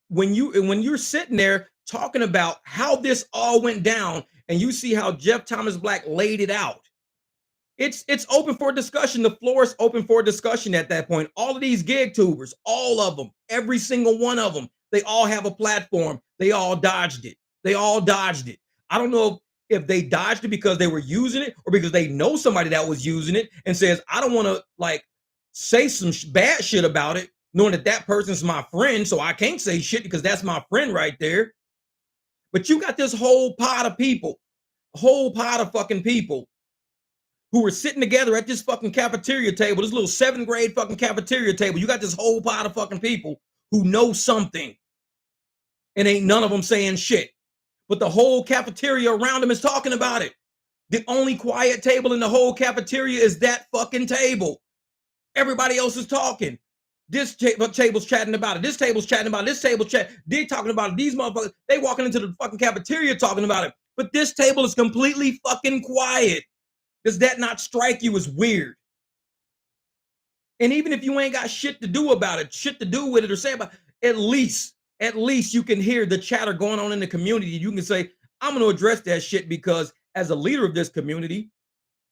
when you're sitting there talking about how this all went down and you see how Jeff Thomas Black laid it out, it's open for discussion. The floor is open for discussion at that point. All of these GigTubers, all of them, every single one of them, they all have a platform. They all dodged it. They all dodged it. I don't know if they dodged it because they were using it or because they know somebody that was using it and says, I don't want to like say some bad shit about it, knowing that that person's my friend. So I can't say shit because that's my friend right there. But you got this whole pot of people, a whole pot of fucking people who were sitting together at this fucking cafeteria table, this little 7th grade fucking cafeteria table. You got this whole pot of fucking people who know something and ain't none of them saying shit. But the whole cafeteria around them is talking about it. The only quiet table in the whole cafeteria is that fucking table. Everybody else is talking. This table's chatting about it. This table's chatting about it. This table's chat. They talking about it. These motherfuckers, they walking into the fucking cafeteria talking about it. But this table is completely fucking quiet. Does that not strike you as weird? And even if you ain't got shit to do about it, shit to do with it or say about it, at least you can hear the chatter going on in the community. You can say, I'm going to address that shit because as a leader of this community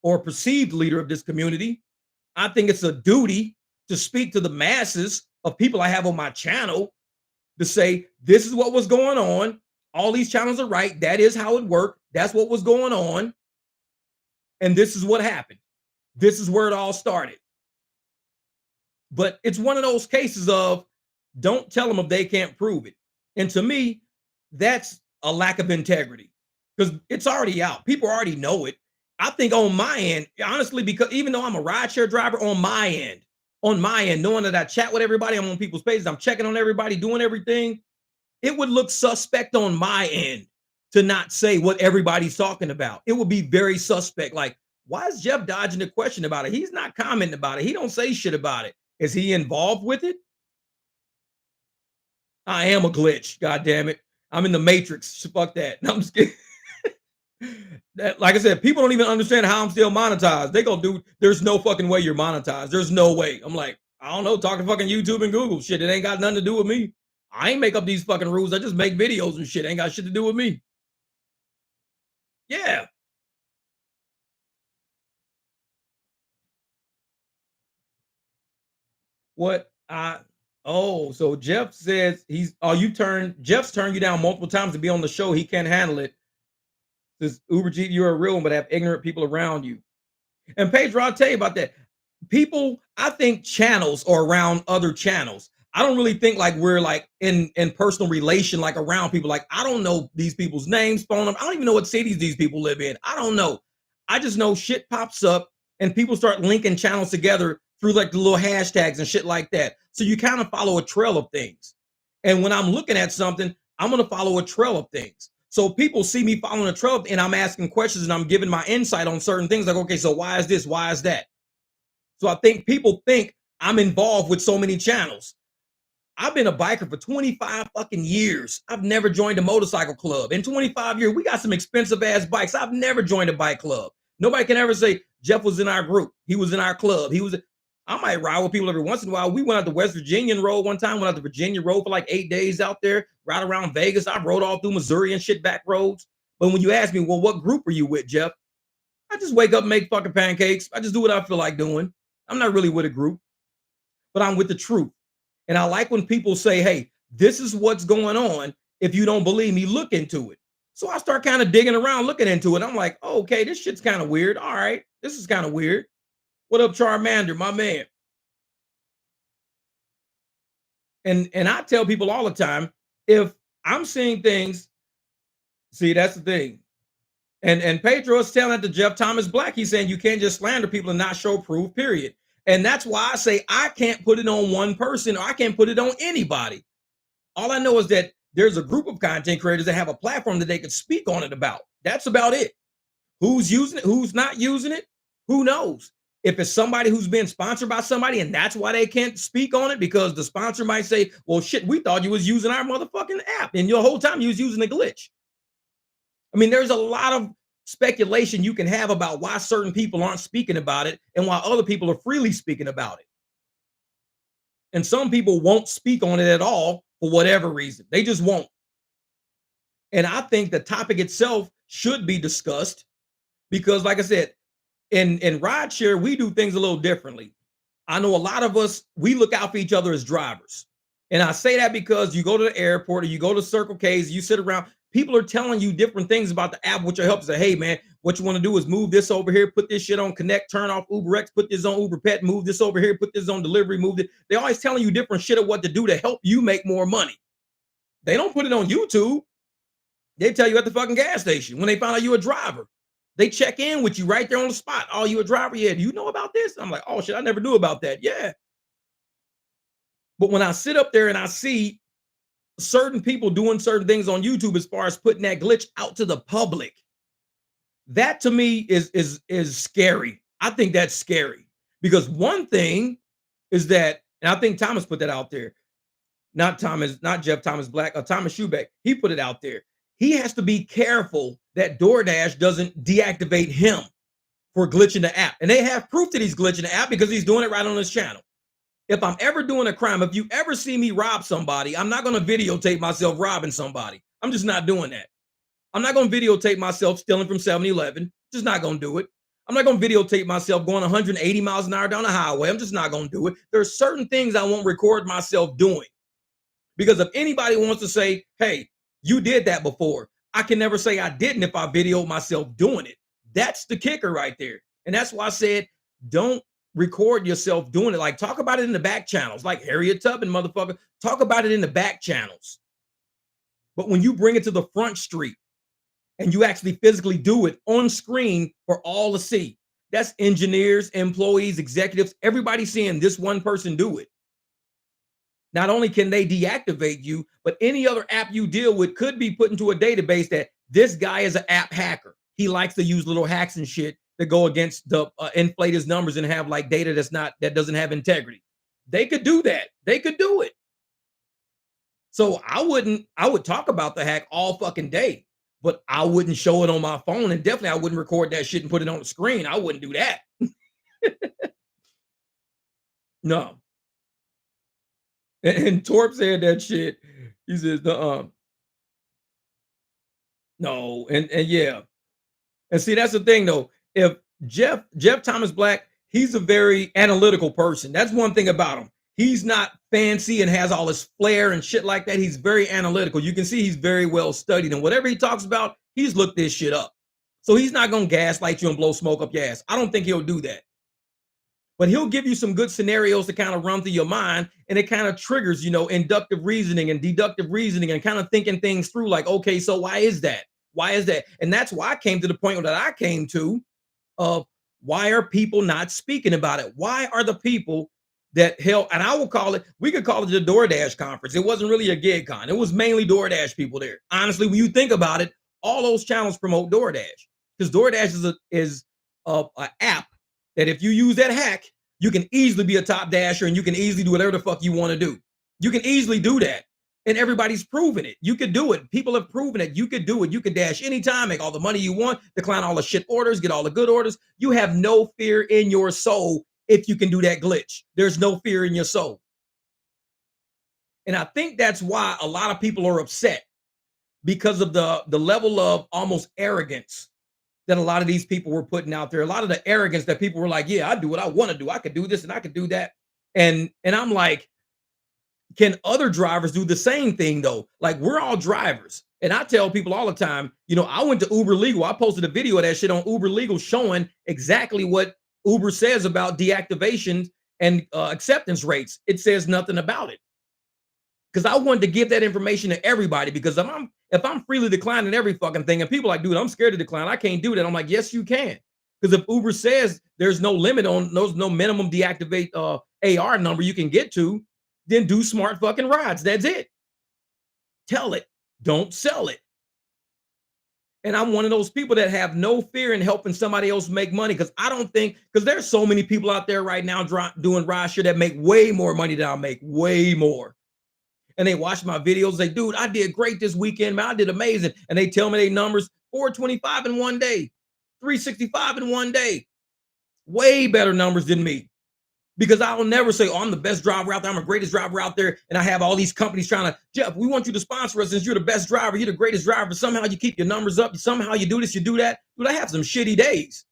or perceived leader of this community, I think it's a duty to speak to the masses of people I have on my channel to say, this is what was going on. All these channels are right. That is how it worked. That's what was going on. And this is what happened. This is where it all started. But it's one of those cases of don't tell them if they can't prove it. And to me, that's a lack of integrity because it's already out. People already know it. I think on my end, honestly, because even though I'm a rideshare driver on my end, knowing that I chat with everybody, I'm on people's pages, I'm checking on everybody, doing everything, it would look suspect on my end to not say what everybody's talking about. It would be very suspect. Like, why is Jeff dodging the question about it? He's not commenting about it. He don't say shit about it. Is he involved with it? I am a glitch. God damn it. I'm in the matrix. Fuck that. No, I'm just kidding. Like I said, people don't even understand how I'm still monetized. They go, dude, there's no fucking way you're monetized. There's no way. I'm like, I don't know, talking fucking YouTube and Google. Shit, it ain't got nothing to do with me. I ain't make up these fucking rules. I just make videos and shit. Ain't got shit to do with me. Yeah. What I so Jeff says Jeff's turned you down multiple times to be on the show. He can't handle it. Says Uber G, you're a real one, but have ignorant people around you. And Pedro, I'll tell you about that. People, I think channels are around other channels. I don't really think like we're like in personal relation, like around people. Like I don't know these people's names, phone numbers. I don't even know what cities these people live in. I don't know. I just know shit pops up and people start linking channels together through like the little hashtags and shit like that. So you kind of follow a trail of things. And when I'm looking at something, I'm going to follow a trail of things. So people see me following a trail and I'm asking questions and I'm giving my insight on certain things like, okay, so why is this? Why is that? So I think people think I'm involved with so many channels. I've been a biker for 25 fucking years. I've never joined a motorcycle club. In 25 years, we got some expensive ass bikes. I've never joined a bike club. Nobody can ever say Jeff was in our group. He was in our club. I might ride with people every once in a while. We went out to West Virginia and rode one time, went out to Virginia, rode for like 8 days out there, ride around Vegas. I rode all through Missouri and shit back roads. But when you ask me, well, what group are you with, Jeff? I just wake up and make fucking pancakes. I just do what I feel like doing. I'm not really with a group, but I'm with the truth. And I like when people say, hey, this is what's going on. If you don't believe me, look into it. So I start kind of digging around, looking into it. I'm like, oh, okay, this shit's kind of weird. All right, this is kind of weird. What up, Charmander, my man? And I tell people all the time, if I'm seeing things, see, that's the thing. And Pedro is telling it to Jeff Thomas Black. He's saying you can't just slander people and not show proof, period. And that's why I say I can't put it on one person or I can't put it on anybody. All I know is that there's a group of content creators that have a platform that they can speak on it about. That's about it. Who's using it? Who's not using it? Who knows? If it's somebody who's been sponsored by somebody and that's why they can't speak on it because the sponsor might say, well, shit, we thought you was using our motherfucking app and the whole time you was using a glitch. I mean, there's a lot of speculation you can have about why certain people aren't speaking about it and why other people are freely speaking about it. And some people won't speak on it at all for whatever reason. They just won't. And I think the topic itself should be discussed because, like I said, in rideshare, we do things a little differently. I know a lot of us, we look out for each other as drivers. And I say that because you go to the airport or you go to Circle K's, you sit around, people are telling you different things about the app, which will help. Say, hey, man, what you want to do is move this over here, put this shit on Connect, turn off UberX, put this on Uber Pet, move this over here, put this on delivery, move it. They're always telling you different shit of what to do to help you make more money. They don't put it on YouTube. They tell you at the fucking gas station when they find out you're a driver. They check in with you right there on the spot. Oh, you a driver? Yeah. Do you know about this? I'm like, oh shit, I never knew about that. Yeah. But when I sit up there and I see certain people doing certain things on YouTube as far as putting that glitch out to the public, that to me is scary. I think that's scary because one thing is that And I think Thomas put that out there. Not Thomas, not Jeff Thomas Black, Thomas Schubeck. He put it out there. He has to be careful that DoorDash doesn't deactivate him for glitching the app. And they have proof that he's glitching the app because he's doing it right on his channel. If I'm ever doing a crime, if you ever see me rob somebody, I'm not going to videotape myself robbing somebody. I'm just not doing that. I'm not going to videotape myself stealing from 7-Eleven. Just not going to do it. I'm not going to videotape myself going 180 miles an hour down the highway. I'm just not going to do it. There's certain things I won't record myself doing. Because if anybody wants to say, hey, you did that before, I can never say I didn't if I videoed myself doing it. That's the kicker right there. And that's why I said, don't record yourself doing it. Like, talk about it in the back channels, like Harriet Tubman, motherfucker. Talk about it in the back channels. But when you bring it to the front street and you actually physically do it on screen for all to see, that's engineers, employees, executives, everybody seeing this one person do it. Not only can they deactivate you, but any other app you deal with could be put into a database that this guy is an app hacker. He likes to use little hacks and shit that go against the inflate his numbers and have like data that doesn't have integrity. They could do that. They could do it. So I would talk about the hack all fucking day, but I wouldn't show it on my phone, and definitely I wouldn't record that shit and put it on the screen. I wouldn't do that. No. And Torp said that shit. He says no, and yeah. And see, that's the thing though. If Jeff Thomas Black, he's a very analytical person. That's one thing about him. He's not fancy and has all this flair and shit like that. He's very analytical. You can see he's very well studied, and whatever he talks about, he's looked this shit up. So he's not gonna gaslight you and blow smoke up your ass. I don't think he'll do that. But he'll give you some good scenarios to kind of run through your mind, and it kind of triggers, inductive reasoning and deductive reasoning and kind of thinking things through like, okay, so why is that? Why is that? And that's why I came to the point that I came to of why are people not speaking about it? Why are the people that held, and we could call it the DoorDash conference. It wasn't really a gig con. It was mainly DoorDash people there. Honestly, when you think about it, all those channels promote DoorDash because DoorDash is a app that if you use that hack, you can easily be a top dasher and you can easily do whatever the fuck you want to do. You can easily do that. And everybody's proven it. You could do it. People have proven it. You could do it. You could dash anytime, make all the money you want, decline all the shit orders, get all the good orders. You have no fear in your soul if you can do that glitch. There's no fear in your soul. And I think that's why a lot of people are upset because of the level of almost arrogance that a lot of these people were putting out there. A lot of the arrogance that people were like, yeah, I do what I want to do. I could do this and I could do that. And I'm like, can other drivers do the same thing though? Like, we're all drivers. And I tell people all the time, I went to Uber Legal. I posted a video of that shit on Uber Legal showing exactly what Uber says about deactivation and acceptance rates. It says nothing about it. Because I wanted to give that information to everybody, because if I'm freely declining every fucking thing and people are like, dude, I'm scared to decline, I can't do that. I'm like, yes, you can. Because if Uber says there's no limit on no minimum deactivate AR number you can get to, then do smart fucking rides. That's it. Tell it. Don't sell it. And I'm one of those people that have no fear in helping somebody else make money, because there's so many people out there right now doing rideshare that make way more money than I make, way more. And they watch my videos, they, dude, I did great this weekend, man. I did amazing. And they tell me their numbers, 425 in one day, 365 in one day. Way better numbers than me. Because I will never say, oh, I'm the best driver out there. I'm the greatest driver out there. And I have all these companies trying to, Jeff, we want you to sponsor us since you're the best driver. You're the greatest driver. Somehow you keep your numbers up. Somehow you do this, you do that. Dude, I have some shitty days.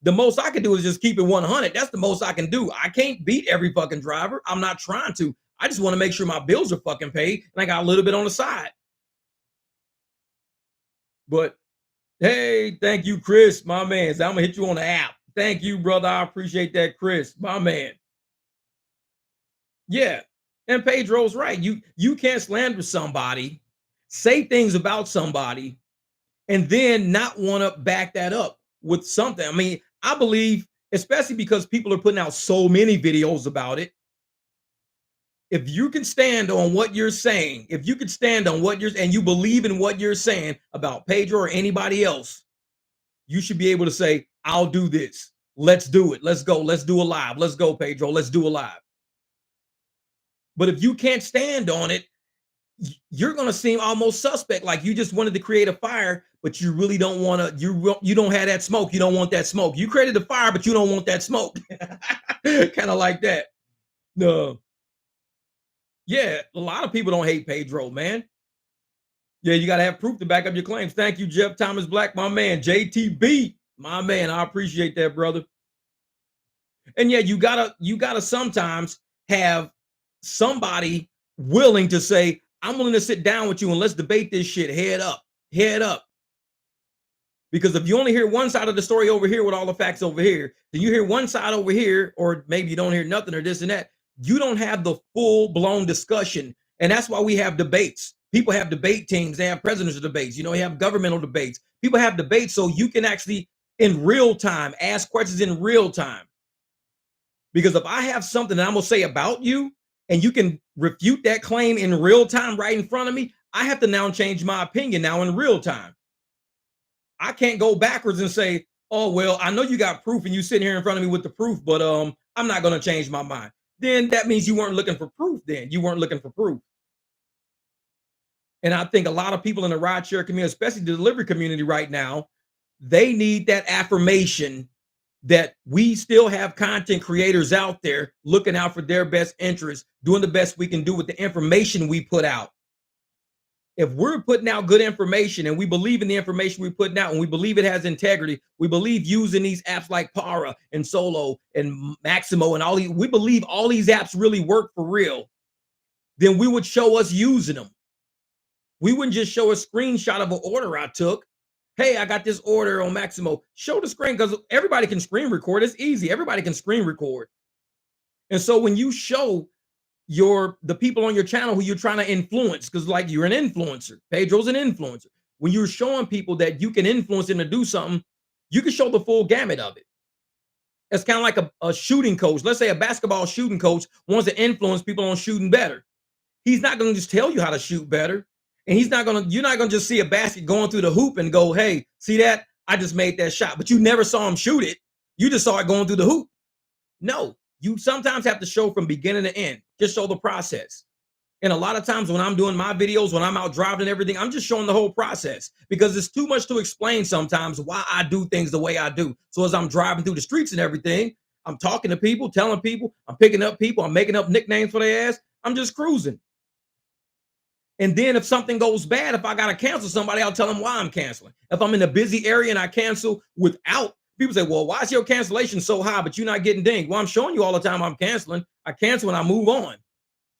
The most I can do is just keep it 100. That's the most I can do. I can't beat every fucking driver. I'm not trying to. I just want to make sure my bills are fucking paid and I got a little bit on the side. But hey, thank you, Chris, my man. So I'm gonna hit you on the app. Thank you, brother. I appreciate that, Chris, my man. Yeah, and Pedro's right. You can't slander somebody, say things about somebody, and then not want to back that up with something. I mean, I believe, especially because people are putting out so many videos about it. If you can stand on what you're saying, if you can stand on what and you believe in what you're saying about Pedro or anybody else, you should be able to say, I'll do this. Let's do it. Let's go. Let's do a live. Let's go, Pedro. Let's do a live. But if you can't stand on it, you're going to seem almost suspect, like you just wanted to create a fire, but you really don't want to. You don't have that smoke. You don't want that smoke. You created the fire, but you don't want that smoke. Kind of like that. No, yeah, a lot of people don't hate Pedro, man. Yeah, you got to have proof to back up your claims. Thank you, Jeff Thomas Black, my man. JTB, my man. I appreciate that, brother. And yeah, you gotta sometimes have somebody willing to say, I'm willing to sit down with you and let's debate this shit head up, head up. Because if you only hear one side of the story over here with all the facts over here, then you hear one side over here, or maybe you don't hear nothing or this and that. You don't have the full blown discussion. And that's why we have debates. People have debate teams, they have presidential debates, they have governmental debates. People have debates so you can actually in real time ask questions in real time. Because if I have something that I'm gonna say about you and you can refute that claim in real time right in front of me, I have to now change my opinion now in real time. I can't go backwards and say, oh, well, I know you got proof and you sitting here in front of me with the proof, but I'm not gonna change my mind. Then that means you weren't looking for proof then. You weren't looking for proof. And I think a lot of people in the rideshare community, especially the delivery community right now, they need that affirmation that we still have content creators out there looking out for their best interests, doing the best we can do with the information we put out. If we're putting out good information and we believe in the information we're putting out and we believe it has integrity, we believe using these apps like Para and Solo and Maximo and all these, we believe all these apps really work for real, then we would show us using them. We wouldn't just show a screenshot of an order I took. Hey, I got this order on Maximo. Show the screen because everybody can screen record. It's easy. Everybody can screen record. And so when you show the people on your channel who you're trying to influence, because like you're an influencer, Pedro's an influencer. When you're showing people that you can influence them to do something, you can show the full gamut of it. It's kind of like a shooting coach. Let's say a basketball shooting coach wants to influence people on shooting better. He's not going to just tell you how to shoot better. And you're not going to just see a basket going through the hoop and go, hey, see that? I just made that shot. But you never saw him shoot it. You just saw it going through the hoop. No, you sometimes have to show from beginning to end. Just show the process. And a lot of times when I'm doing my videos, when I'm out driving and everything, I'm just showing the whole process because it's too much to explain sometimes why I do things the way I do. So as I'm driving through the streets and everything, I'm talking to people, telling people, I'm picking up people, I'm making up nicknames for their ass. I'm just cruising. And then if something goes bad, if I got to cancel somebody, I'll tell them why I'm canceling. If I'm in a busy area and I cancel without, people say, well, why is your cancellation so high, but you're not getting dinged? Well, I'm showing you all the time I'm canceling. I cancel and I move on.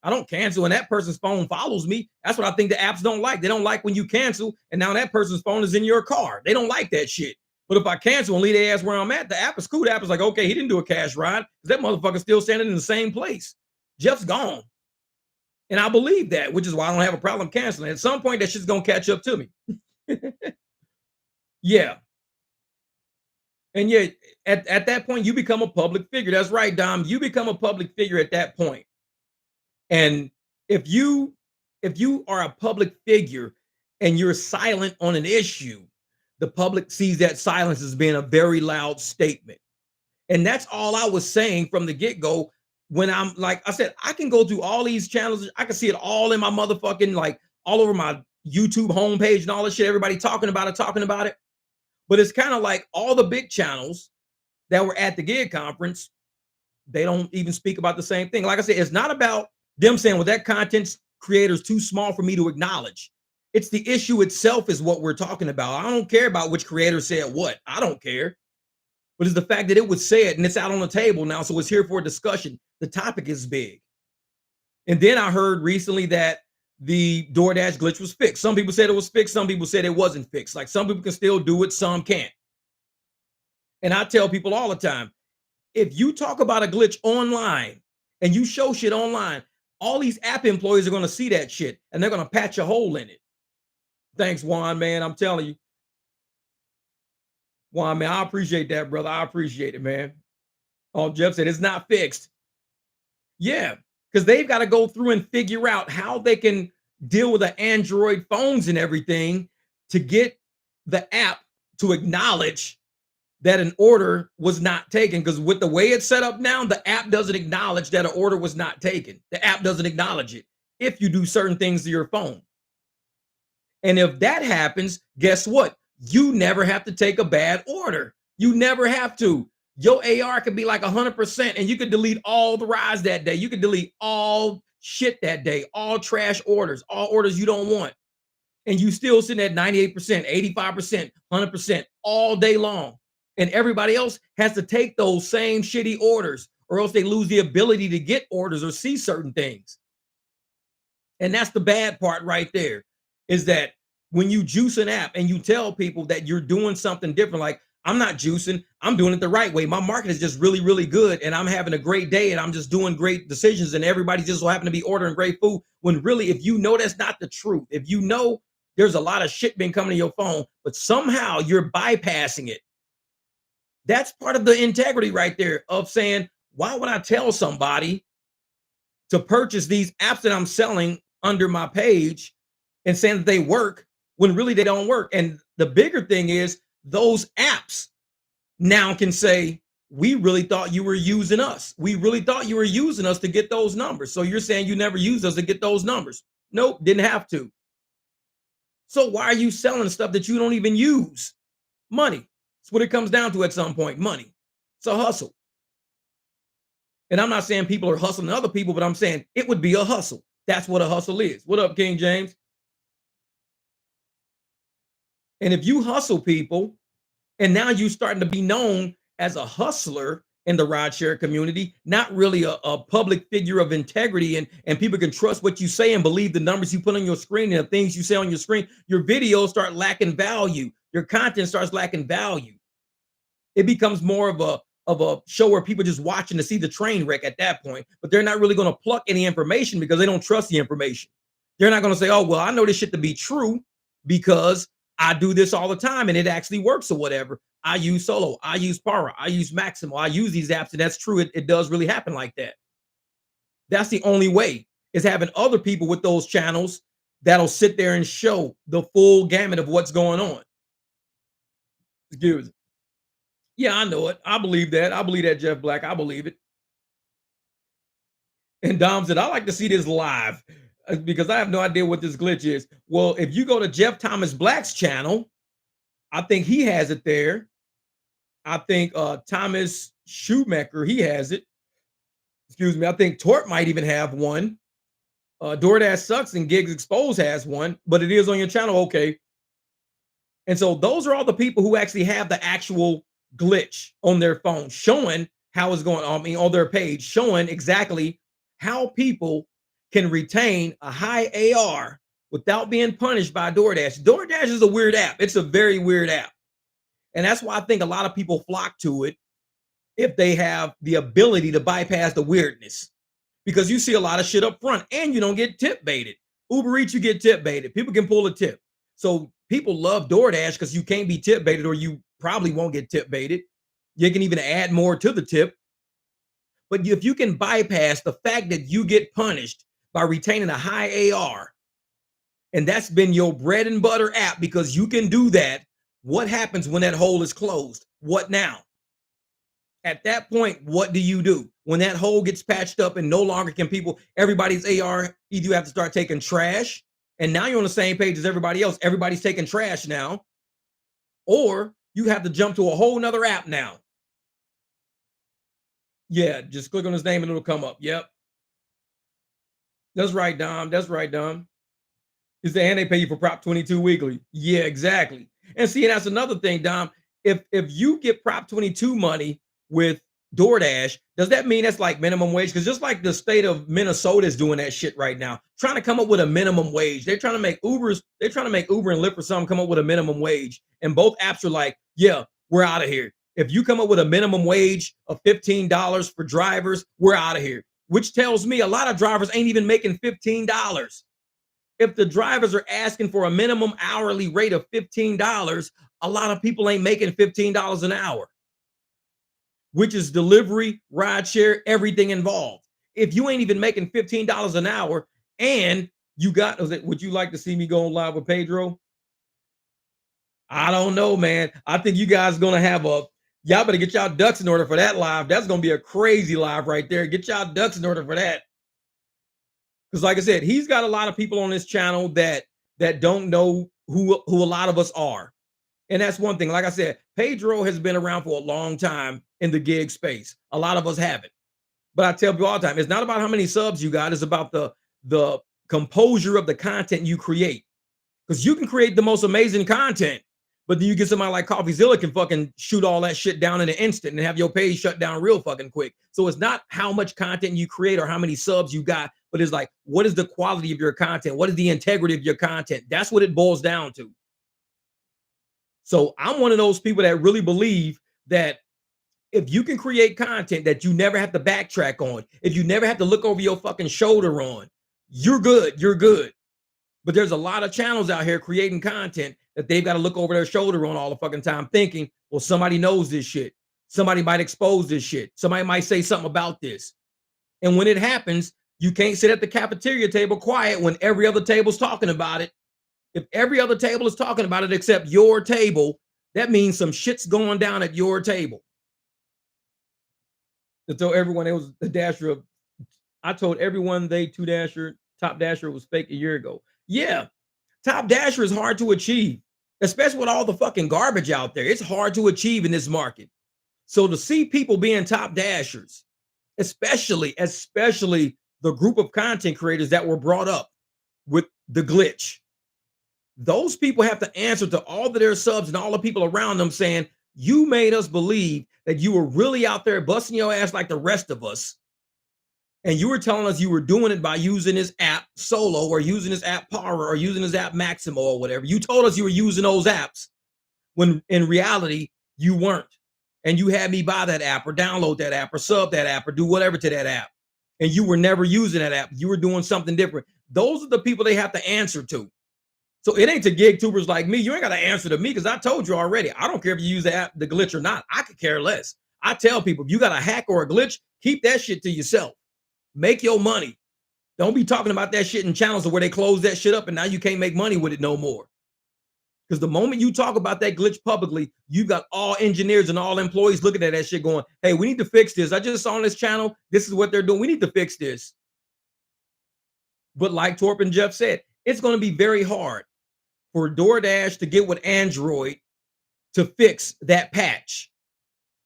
I don't cancel and that person's phone follows me. That's what I think the apps don't like. They don't like when you cancel and now that person's phone is in your car. They don't like that shit. But if I cancel and leave their ass where I'm at, the app is cool. The app is like, okay, he didn't do a cash ride because that motherfucker's still standing in the same place. Jeff's gone. And I believe that, which is why I don't have a problem canceling. At some point, that shit's going to catch up to me. Yeah. And yeah, at that point, you become a public figure. That's right, Dom. You become a public figure at that point. And if you are a public figure and you're silent on an issue, the public sees that silence as being a very loud statement. And that's all I was saying from the get-go. When I'm like I said, I can go through all these channels. I can see it all in my motherfucking, like all over my YouTube homepage and all this shit. Everybody talking about it. But it's kind of like all the big channels that were at the gig conference, they don't even speak about the same thing. Like I said, it's not about them saying, well, that content creator's too small for me to acknowledge. It's the issue itself is what we're talking about. I don't care about which creator said what. I don't care. But it's the fact that it was said and it's out on the table now. So it's here for a discussion. The topic is big. And then I heard recently that the DoorDash glitch was fixed. Some people said it was fixed. Some people said it wasn't fixed. Like some people can still do it. Some can't. And I tell people all the time, if you talk about a glitch online and you show shit online, all these app employees are going to see that shit and they're going to patch a hole in it. Thanks, Juan, man. I'm telling you. Juan, man, I appreciate that, brother. I appreciate it, man. Oh, Jeff said it's not fixed. Yeah, because they've got to go through and figure out how they can deal with the Android phones and everything to get the app to acknowledge that an order was not taken, because with the way it's set up now, the app doesn't acknowledge that an order was not taken. The app doesn't acknowledge it if you do certain things to your phone. And if that happens, guess what? You never have to take a bad order. You never have to. Your AR could be like 100%, and you could delete all the rides that day. You could delete all shit that day, all trash orders, all orders you don't want. And you still sitting at 98%, 85%, 100% all day long. And everybody else has to take those same shitty orders, or else they lose the ability to get orders or see certain things. And that's the bad part right there, is that when you juice an app and you tell people that you're doing something different, like, I'm not juicing, I'm doing it the right way. My market is just really, really good, and I'm having a great day, and I'm just doing great decisions, and everybody just so happen to be ordering great food. When really, if you know that's not the truth, if you know there's a lot of shit been coming to your phone, but somehow you're bypassing it, that's part of the integrity right there of saying, why would I tell somebody to purchase these apps that I'm selling under my page and saying that they work when really they don't work? And the bigger thing is, those apps now can say, we really thought you were using us. We really thought you were using us to get those numbers. So you're saying you never used us to get those numbers? Nope, didn't have to. So why are you selling stuff that you don't even use? Money. That's what it comes down to at some point, money. It's a hustle. And I'm not saying people are hustling other people, but I'm saying it would be a hustle. That's what a hustle is. What up, King James? And if you hustle people, and now you're starting to be known as a hustler in the rideshare community, not really a public figure of integrity, and people can trust what you say and believe the numbers you put on your screen and the things you say on your screen, your videos start lacking value. Your content starts lacking value. It becomes more of a show where people just watching to see the train wreck at that point, but they're not really going to pluck any information because they don't trust the information. They're not going to say, oh, well, I know this shit to be true because I do this all the time and it actually works or whatever. I use Solo, I use Para, I use Maximo, I use these apps, and that's true. It does really happen like that. That's the only way, is having other people with those channels that'll sit there and show the full gamut of what's going on. Excuse me. Yeah, I know it. I believe that. I believe that, Jeff Black. I believe it. And Dom said, I like to see this live because I have no idea what this glitch is. Well, if you go to Jeff Thomas Black's channel, I think he has it there. I think Thomas Shoemaker, he has it. Excuse me. I think Tort might even have one. DoorDash Sucks and Gigs Exposed has one, but it is on your channel. Okay. And so those are all the people who actually have the actual glitch on their phone showing how it's going on, on their page, showing exactly how people can retain a high AR without being punished by DoorDash. DoorDash is a weird app. It's a very weird app. And that's why I think a lot of people flock to it if they have the ability to bypass the weirdness. Because you see a lot of shit up front and you don't get tip baited. Uber Eats, you get tip baited. People can pull a tip. So people love DoorDash because you can't be tip baited, or you probably won't get tip baited. You can even add more to the tip. But if you can bypass the fact that you get punished by retaining a high AR, and that's been your bread and butter app because you can do that, what happens when that hole is closed? What now? At that point, what do you do? When that hole gets patched up and no longer can people, everybody's AR, either you have to start taking trash, and now you're on the same page as everybody else. Everybody's taking trash now. Or you have to jump to a whole nother app now. Yeah, just click on his name and it'll come up. Yep. That's right, Dom. That's right, Dom. Is the and they pay you for Prop 22 weekly. Yeah, exactly. And see, and that's another thing, Dom. If you get Prop 22 money with DoorDash, does that mean that's like minimum wage? Because just like the state of Minnesota is doing that shit right now, trying to come up with a minimum wage. They're trying to make Uber and Lyft or something come up with a minimum wage. And both apps are like, yeah, we're out of here. If you come up with a minimum wage of $15 for drivers, we're out of here. Which tells me a lot of drivers ain't even making $15. If the drivers are asking for a minimum hourly rate of $15, a lot of people ain't making $15 an hour, which is delivery, rideshare, everything involved. If you ain't even making $15 an hour and you got, would you like to see me go live with Pedro? I don't know, man. I think you guys are going to have Y'all better get y'all ducks in order for that live. That's gonna be a crazy live right there. Get y'all ducks in order for that. Because, like I said, he's got a lot of people on his channel that don't know who a lot of us are. And that's one thing. Like I said, Pedro has been around for a long time in the gig space. A lot of us haven't. But I tell people all the time, it's not about how many subs you got, it's about the composure of the content you create. Because you can create the most amazing content, but then you get somebody like CoffeeZilla can fucking shoot all that shit down in an instant and have your page shut down real fucking quick. So it's not how much content you create or how many subs you got, but it's like, what is the quality of your content? What is the integrity of your content? That's what it boils down to. So I'm one of those people that really believe that if you can create content that you never have to backtrack on, if you never have to look over your fucking shoulder on, you're good. You're good. But there's a lot of channels out here creating content that they've got to look over their shoulder on all the fucking time, thinking, well, somebody knows this shit. Somebody might expose this shit. Somebody might say something about this. And when it happens, you can't sit at the cafeteria table quiet when every other table's talking about it. If every other table is talking about it except your table, that means some shit's going down at your table. To tell everyone it was the dasher of, I told everyone they top dasher was fake a year ago. Yeah, top dasher is hard to achieve, especially with all the fucking garbage out there. It's hard to achieve in this market. So to see people being top dashers, especially the group of content creators that were brought up with the glitch, those people have to answer to all of their subs and all the people around them saying, you made us believe that you were really out there busting your ass like the rest of us. And you were telling us you were doing it by using this app Solo or using this app Power or using this app Maximo or whatever. You told us you were using those apps when in reality you weren't. And you had me buy that app or download that app or sub that app or do whatever to that app. And you were never using that app. You were doing something different. Those are the people they have to answer to. So it ain't to gig tubers like me. You ain't got to answer to me because I told you already. I don't care if you use the app, the glitch or not. I could care less. I tell people, if you got a hack or a glitch, keep that shit to yourself. Make your money. Don't be talking about that shit in channels where they close that shit up and now you can't make money with it no more. Because the moment you talk about that glitch publicly, you got all engineers and all employees looking at that shit going, hey, we need to fix this. I just saw on this channel, this is what they're doing. We need to fix this. But like Torp and Jeff said, it's going to be very hard for DoorDash to get with Android to fix that patch.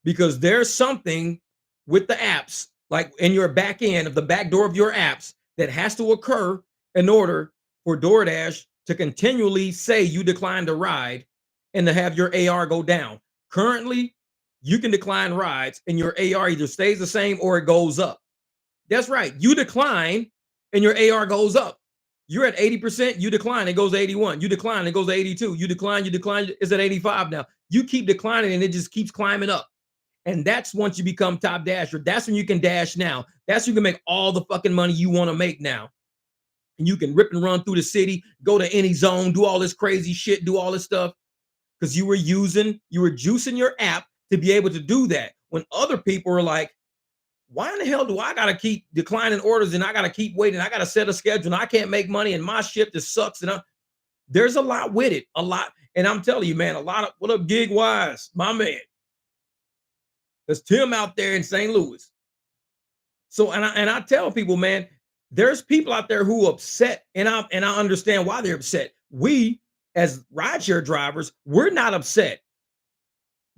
Because there's something with the apps, like in your back end of the back door of your apps, that has to occur in order for DoorDash to continually say you declined a ride and to have your AR go down. Currently, you can decline rides and your AR either stays the same or it goes up. That's right. You decline and your AR goes up. You're at 80%, you decline, it goes to 81. You decline, it goes to 82. You decline, it's at 85 now. You keep declining and it just keeps climbing up. And that's once you become top dasher. That's when you can dash now. That's when you can make all the fucking money you want to make now. And you can rip and run through the city, go to any zone, do all this crazy shit, do all this stuff. Because you were juicing your app to be able to do that. When other people are like, why in the hell do I gotta keep declining orders and I gotta keep waiting? I gotta set a schedule and I can't make money and my ship just sucks. And there's a lot with it, a lot. And I'm telling you, man, a lot of what up, Gig Wise, my man. There's Tim out there in St. Louis. So and I tell people, man, there's people out there who are upset, and I understand why they're upset. We as rideshare drivers, we're not upset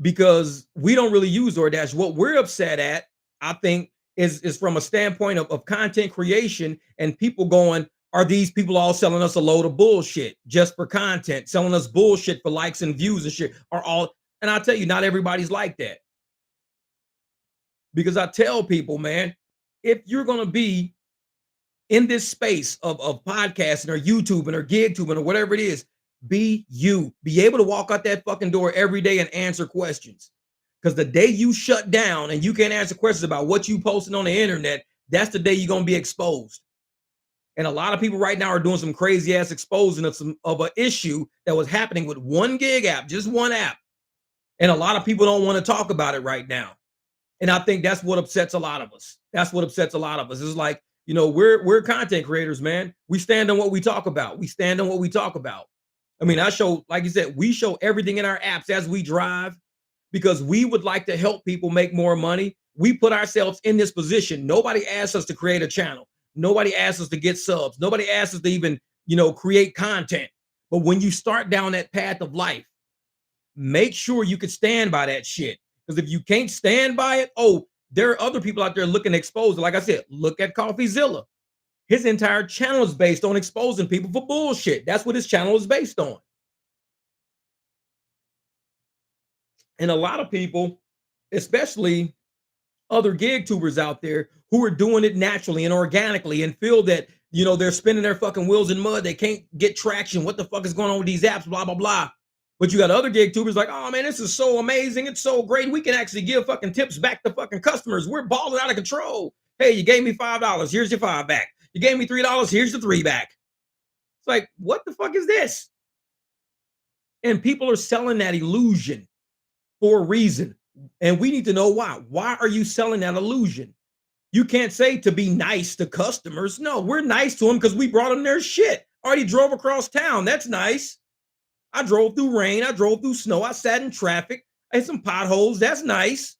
because we don't really use DoorDash. What we're upset at, I think, is from a standpoint of content creation and people going, are these people all selling us a load of bullshit just for content, selling us bullshit for likes and views and shit? And I tell you, not everybody's like that. Because I tell people, man, if you're going to be in this space of podcasting or YouTubing or GigTubing or whatever it is, be you. Be able to walk out that fucking door every day and answer questions. Because the day you shut down and you can't answer questions about what you posting on the internet, that's the day you're going to be exposed. And a lot of people right now are doing some crazy ass exposing of an issue that was happening with one gig app, just one app. And a lot of people don't want to talk about it right now. And I think that's what upsets a lot of us. That's what upsets a lot of us. It's like, you know, we're content creators, man. We stand on what we talk about. We stand on what we talk about. I mean, I show, like you said, we show everything in our apps as we drive, because we would like to help people make more money. We put ourselves in this position. Nobody asked us to create a channel. Nobody asked us to get subs. Nobody asked us to even, create content. But when you start down that path of life, make sure you can stand by that shit. Because if you can't stand by it, there are other people out there looking to expose it. Like I said, look at CoffeeZilla. His entire channel is based on exposing people for bullshit. That's what his channel is based on. And a lot of people, especially other gig tubers out there who are doing it naturally and organically and feel that, they're spinning their fucking wheels in mud. They can't get traction. What the fuck is going on with these apps? Blah, blah, blah. But you got other gig tubers like, oh man, this is so amazing. It's so great. We can actually give fucking tips back to fucking customers. We're balling out of control. Hey, you gave me $5. Here's your $5 back. You gave me $3. Here's the $3 back. It's like, what the fuck is this? And people are selling that illusion for a reason. And we need to know why. Why are you selling that illusion? You can't say to be nice to customers. No, we're nice to them because we brought them their shit. Already drove across town. That's nice. I drove through rain. I drove through snow. I sat in traffic. I hit some potholes. That's nice.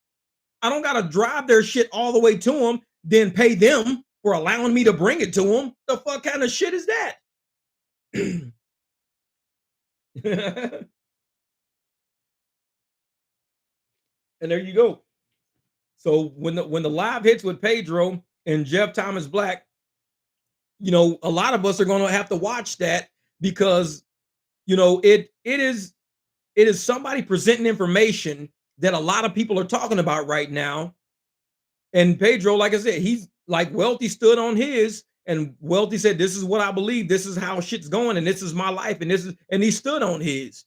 I don't got to drive their shit all the way to them, then pay them for allowing me to bring it to them. The fuck kind of shit is that? And there you go. So when the live hits with Pedro and Jeff Thomas Black, a lot of us are going to have to watch that because it is somebody presenting information that a lot of people are talking about right now. And Pedro, like I said, he's like Wealthy stood on his, and Wealthy said, "This is what I believe. This is how shit's going, and this is my life, and he stood on his."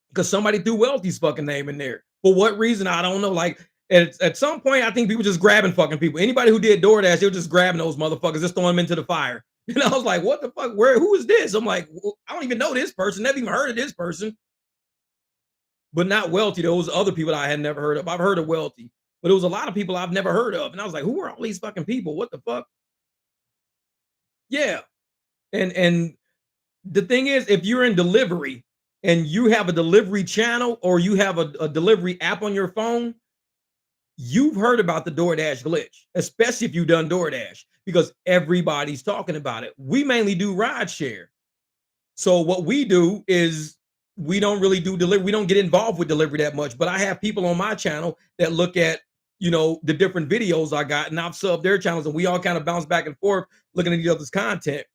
Because somebody threw Wealthy's fucking name in there. For what reason? I don't know. Like at some point, I think people just grabbing fucking people. Anybody who did DoorDash, they were just grabbing those motherfuckers, just throwing them into the fire. And I was like, what the fuck? Who is this? I'm like, well, I don't even know this person. Never even heard of this person. But not Wealthy. Those other people I had never heard of. I've heard of Wealthy, but it was a lot of people I've never heard of. And I was like, who are all these fucking people? What the fuck? Yeah. And the thing is, if you're in delivery and you have a delivery channel or you have a delivery app on your phone, you've heard about the DoorDash glitch, especially if you've done DoorDash, because everybody's talking about it. We mainly do rideshare. So what we do is we don't really do delivery. We don't get involved with delivery that much, but I have people on my channel that look at, the different videos I got, and I've subbed their channels, and we all kind of bounce back and forth looking at each other's content,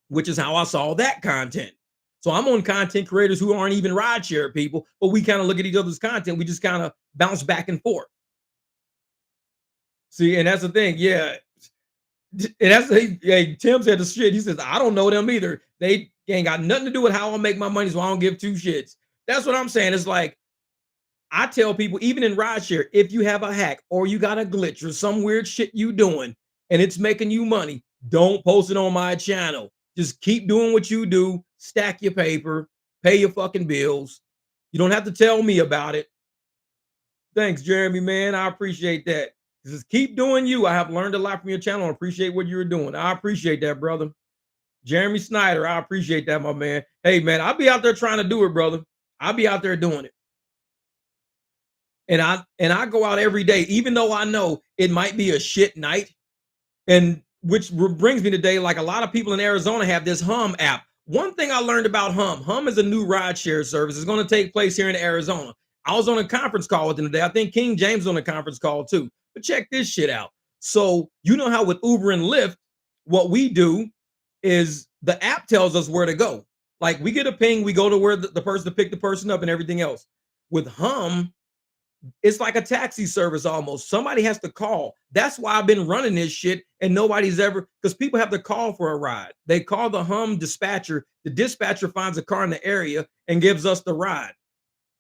which is how I saw that content. So I'm on content creators who aren't even rideshare people, but we kind of look at each other's content. We just kind of bounce back and forth. See, and that's the thing. Yeah. And that's Tim said the shit. He says, I don't know them either. They ain't got nothing to do with how I make my money, so I don't give two shits. That's what I'm saying. It's like, I tell people, even in rideshare, if you have a hack or you got a glitch or some weird shit you doing and it's making you money, don't post it on my channel. Just keep doing what you do, stack your paper, pay your fucking bills. You don't have to tell me about it. Thanks, Jeremy, man. I appreciate that. Just keep doing you. I have learned a lot from your channel and appreciate what you're doing. I appreciate that, brother. Jeremy Snyder, I appreciate that, my man. Hey, man, I'll be out there trying to do it, brother. I'll be out there doing it. And I go out every day, even though I know it might be a shit night. And which brings me today, like a lot of people in Arizona have this Hum app. One thing I learned about Hum is a new rideshare service. It's going to take place here in Arizona. I was on a conference call with them today. I think King James was on a conference call too. But check this shit out. So you know how with Uber and Lyft, what we do is the app tells us where to go. Like we get a ping, we go to where the person to pick the person up and everything else. With Hum, it's like a taxi service almost. Somebody has to call. That's why I've been running this shit and nobody's ever, because people have to call for a ride. They call the Hum dispatcher. The dispatcher finds a car in the area and gives us the ride.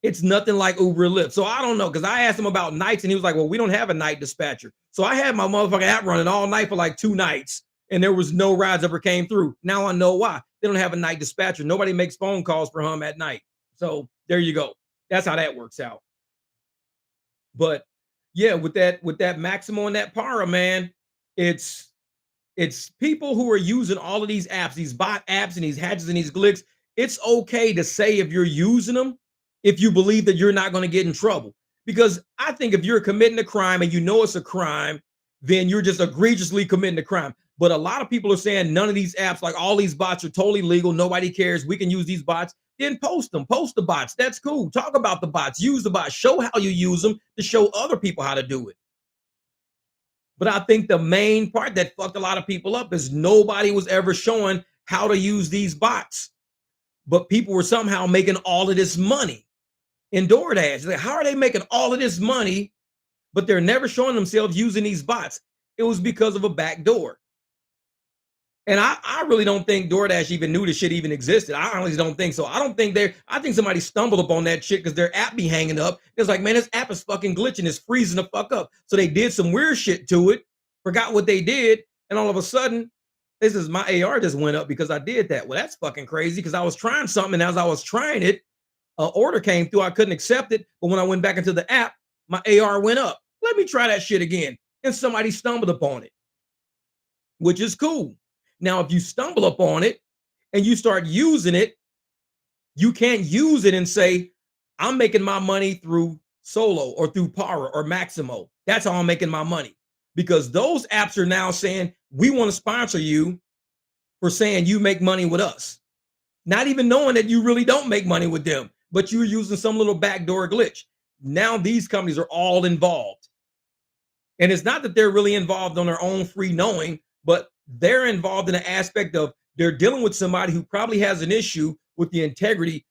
It's nothing like Uber or Lyft. So I don't know, because I asked him about nights and he was like, well, we don't have a night dispatcher. So I had my motherfucking app running all night for like 2 nights and there was no rides ever came through. Now I know why. They don't have a night dispatcher. Nobody makes phone calls for Hum at night. So there you go. That's how that works out. But yeah, with that Maximo and that Para, man, it's people who are using all of these apps, these bot apps and these hatches and these glicks. It's okay to say if you're using them, if you believe that you're not going to get in trouble. Because I think if you're committing a crime and you know it's a crime, then you're just egregiously committing a crime. But a lot of people are saying none of these apps, like all these bots, are totally legal. Nobody cares. We can use these bots. Then post them. Post the bots. That's cool. Talk about the bots. Use the bots. Show how you use them to show other people how to do it. But I think the main part that fucked a lot of people up is nobody was ever showing how to use these bots. But people were somehow making all of this money in DoorDash. Like, how are they making all of this money, but they're never showing themselves using these bots? It was because of a back door. And I really don't think DoorDash even knew this shit even existed. I honestly don't think so. I think somebody stumbled upon that shit because their app be hanging up. It's like, man, this app is fucking glitching. It's freezing the fuck up. So they did some weird shit to it, forgot what they did. And all of a sudden, this is my AR just went up because I did that. Well, that's fucking crazy because I was trying something. And as I was trying it, an order came through. I couldn't accept it. But when I went back into the app, my AR went up. Let me try that shit again. And somebody stumbled upon it, which is cool. Now, if you stumble upon it and you start using it, you can't use it and say, I'm making my money through Solo or through Para or Maximo. That's how I'm making my money. Because those apps are now saying, we want to sponsor you for saying you make money with us. Not even knowing that you really don't make money with them, but you're using some little backdoor glitch. Now these companies are all involved. And it's not that they're really involved on their own free knowing, but they're involved in an aspect of they're dealing with somebody who probably has an issue with the integrity,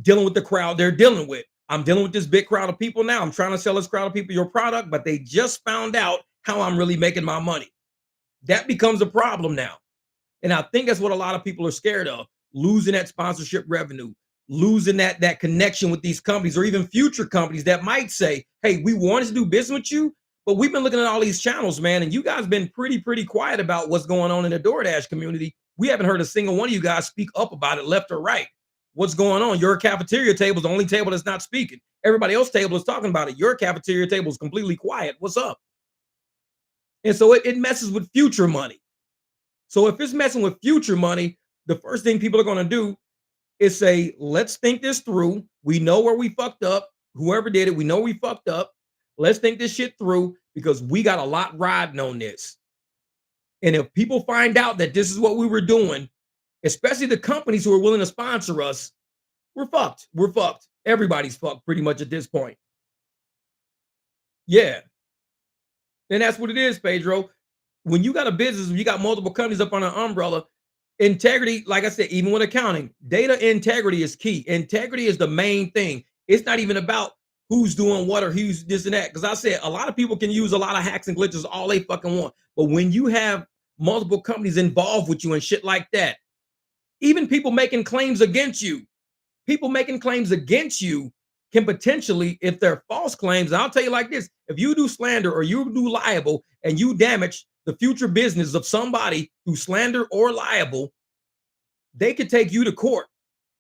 dealing with the crowd they're dealing with. I'm dealing with this big crowd of people now. I'm trying to sell this crowd of people your product, but they just found out how I'm really making my money. That becomes a problem now. And I think that's what a lot of people are scared of, losing that sponsorship revenue, losing that connection with these companies or even future companies that might say, hey, we wanted to do business with you, but we've been looking at all these channels, man, and you guys been pretty quiet about what's going on in the DoorDash community. We haven't heard a single one of you guys speak up about it, left or right. What's going on? Your cafeteria table is the only table that's not speaking. Everybody else's table is talking about it. Your cafeteria table is completely quiet. What's up? And so it messes with future money. So if it's messing with future money, the first thing people are going to do is say, let's think this through. We know where we fucked up. Whoever did it, we know we fucked up. Let's think this shit through because we got a lot riding on this. And if people find out that this is what we were doing, especially the companies who are willing to sponsor us, we're fucked. We're fucked. Everybody's fucked pretty much at this point. Yeah. And that's what it is, Pedro. When you got a business, when you got multiple companies up on an umbrella, integrity, like I said, even with accounting, data integrity is key. Integrity is the main thing. It's not even about who's doing what or who's this and that. Because I said a lot of people can use a lot of hacks and glitches all they fucking want. But when you have multiple companies involved with you and shit like that, even people making claims against you, can potentially, if they're false claims, and I'll tell you like this, if you do slander or you do liable and you damage the future business of somebody through slander or liable, they could take you to court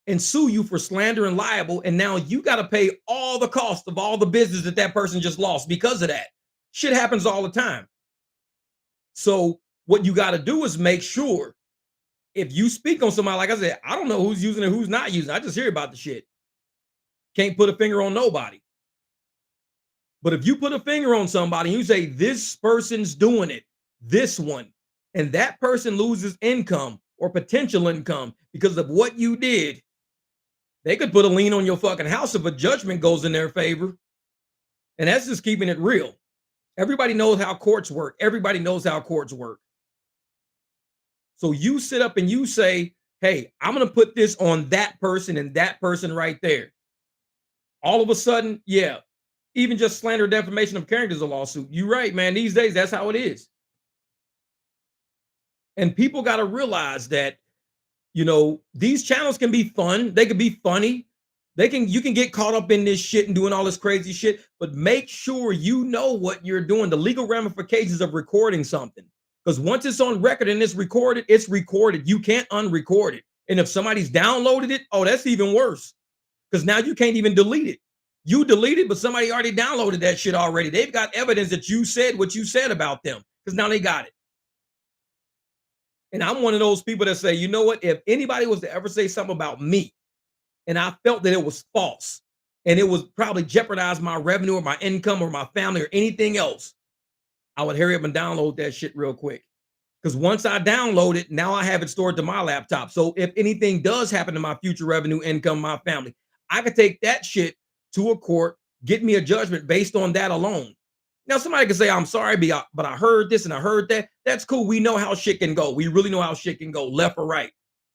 and sue you for slander and liable. And now you got to pay all the cost of all the business that person just lost because of that. Shit happens all the time. So what you got to do is make sure if you speak on somebody, like I said, I don't know who's using it, who's not using it. I just hear about the shit. Can't put a finger on nobody. But if you put a finger on somebody and you say, this person's doing it, this one, and that person loses income or potential income because of what you did, they could put a lien on your fucking house if a judgment goes in their favor. And that's just keeping it real. Everybody knows how courts work. Everybody knows how courts work. So you sit up and you say, hey, I'm going to put this on that person and that person right there. All of a sudden, yeah, even just slander, defamation of character is a lawsuit. You're right, man. These days, that's how it is. And people got to realize that, these channels can be fun. They can be funny. You can get caught up in this shit and doing all this crazy shit, but make sure you know what you're doing, the legal ramifications of recording something. Because once it's on record and it's recorded, it's recorded. You can't unrecord it. And if somebody's downloaded it, oh, that's even worse. Because now you can't even delete it. You delete it, but somebody already downloaded that shit already. They've got evidence that you said what you said about them because now they got it. And I'm one of those people that say, you know what? If anybody was to ever say something about me and I felt that it was false, and it was probably jeopardize my revenue or my income or my family or anything else, I would hurry up and download that shit real quick. Because once I download it, now I have it stored to my laptop. So if anything does happen to my future revenue, income, my family, I could take that shit to a court, get me a judgment based on that alone. Now, somebody could say, I'm sorry, but I heard this and I heard that. That's cool. We know how shit can go. We really know how shit can go, left or right.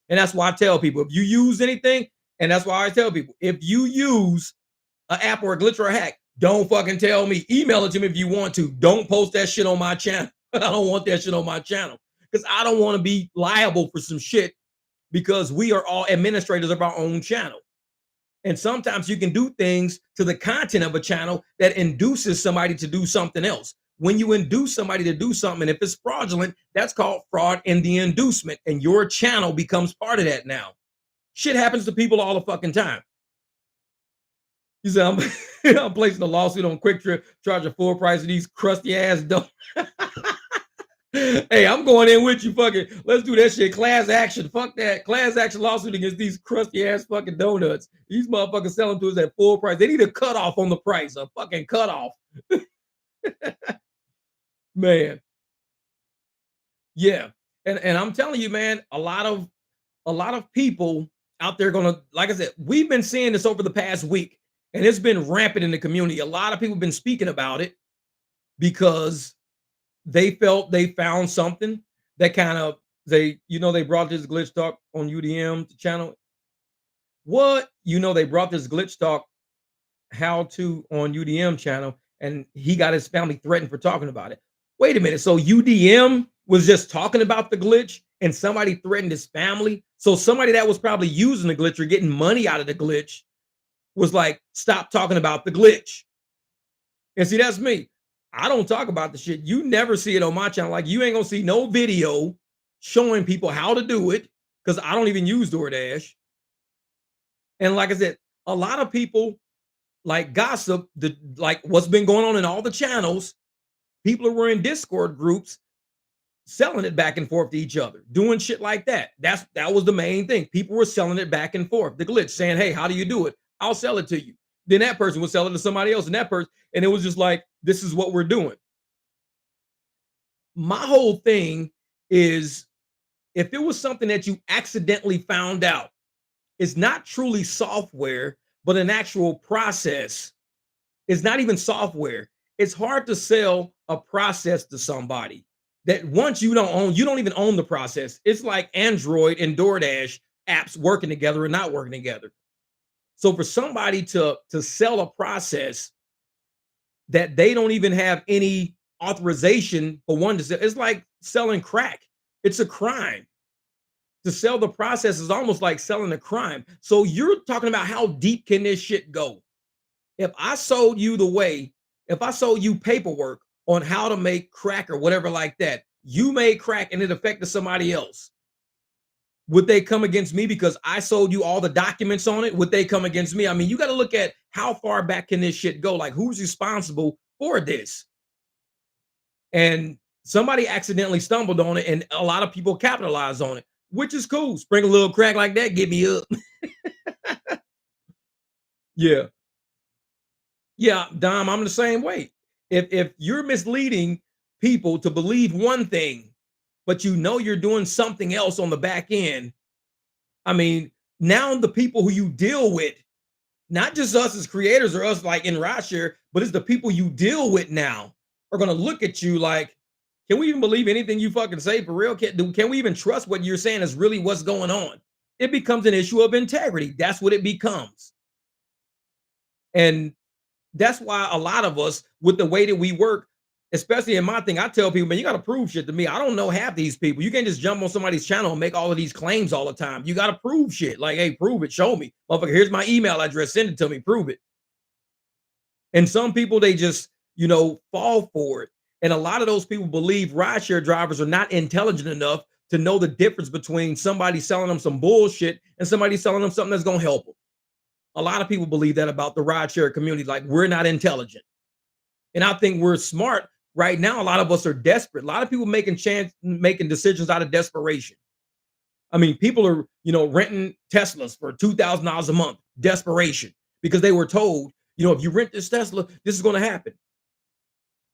And that's why I tell people, if you use anything, and that's why I tell people, if you use an app or a glitch or a hack, don't fucking tell me. Email it to me if you want to. Don't post that shit on my channel. I don't want that shit on my channel because I don't want to be liable for some shit because we are all administrators of our own channel. And sometimes you can do things to the content of a channel that induces somebody to do something else. When you induce somebody to do something, and if it's fraudulent, that's called fraud in the inducement. And your channel becomes part of that now. Shit happens to people all the fucking time. You say, I'm placing a lawsuit on Quick Trip, charging full price of these crusty ass donuts. Hey, I'm going in with you. Fucking, let's do that shit. Class action. Fuck that. Class action lawsuit against these crusty ass fucking donuts. These motherfuckers selling to us at full price. They need a cutoff on the price. A fucking cutoff. Man. Yeah. And I'm telling you, man, a lot of people out there gonna, like I said, we've been seeing this over the past week, and it's been rampant in the community. A lot of people have been speaking about it because they felt they found something that kind of they brought this glitch talk on UDM channel. What they brought this glitch talk how to on UDM channel, and he got his family threatened for talking about it. Wait a minute, so UDM was just talking about the glitch and somebody threatened his family? So somebody that was probably using the glitch or getting money out of the glitch was like, stop talking about the glitch. And see, that's me. I don't talk about the shit. You never see it on my channel. Like, you ain't gonna see no video showing people how to do it because I don't even use DoorDash. And like I said, a lot of people like gossip, like what's been going on in all the channels. People were in Discord groups selling it back and forth to each other, doing shit like that. That was the main thing. People were selling it back and forth. The glitch, saying, hey, how do you do it? I'll sell it to you. Then that person would sell it to somebody else, and that person, and it was just like, this is what we're doing. My whole thing is, if it was something that you accidentally found out, it's not truly software, but an actual process. It's not even software. It's hard to sell a process to somebody that once you don't even own the process. It's like Android and DoorDash apps working together and not working together. So for somebody to sell a process that they don't even have any authorization for one to sell, it's like selling crack. It's a crime. To sell the process is almost like selling a crime. So you're talking about how deep can this shit go? If I sold you paperwork on how to make crack or whatever like that, you made crack and it affected somebody else, would they come against me because I sold you all the documents on it? Would they come against me? I mean, you got to look at how far back can this shit go? Like, who's responsible for this? And somebody accidentally stumbled on it, and a lot of people capitalize on it, which is cool. Sprinkle a little crack like that, get me up. Yeah. Yeah, Dom, I'm the same way. If you're misleading people to believe one thing, but you're doing something else on the back end, I mean, now the people who you deal with, not just us as creators or us like in rideshare, but it's the people you deal with now are gonna look at you like, can we even believe anything you fucking say for real? Can we even trust what you're saying is really what's going on? It becomes an issue of integrity. That's what it becomes. And that's why a lot of us, with the way that we work, especially in my thing, I tell people, man, you got to prove shit to me. I don't know half these people. You can't just jump on somebody's channel and make all of these claims all the time. You got to prove shit. Like, hey, prove it. Show me. Motherfucker, here's my email address. Send it to me. Prove it. And some people, they just, fall for it. And a lot of those people believe rideshare drivers are not intelligent enough to know the difference between somebody selling them some bullshit and somebody selling them something that's going to help them. A lot of people believe that about the rideshare community, like we're not intelligent. And I think we're smart. Right now, a lot of us are desperate. A lot of people making decisions out of desperation. I mean, people are, renting Teslas for $2,000 a month. Desperation. because they were told, you know, if you rent this Tesla, this is going to happen.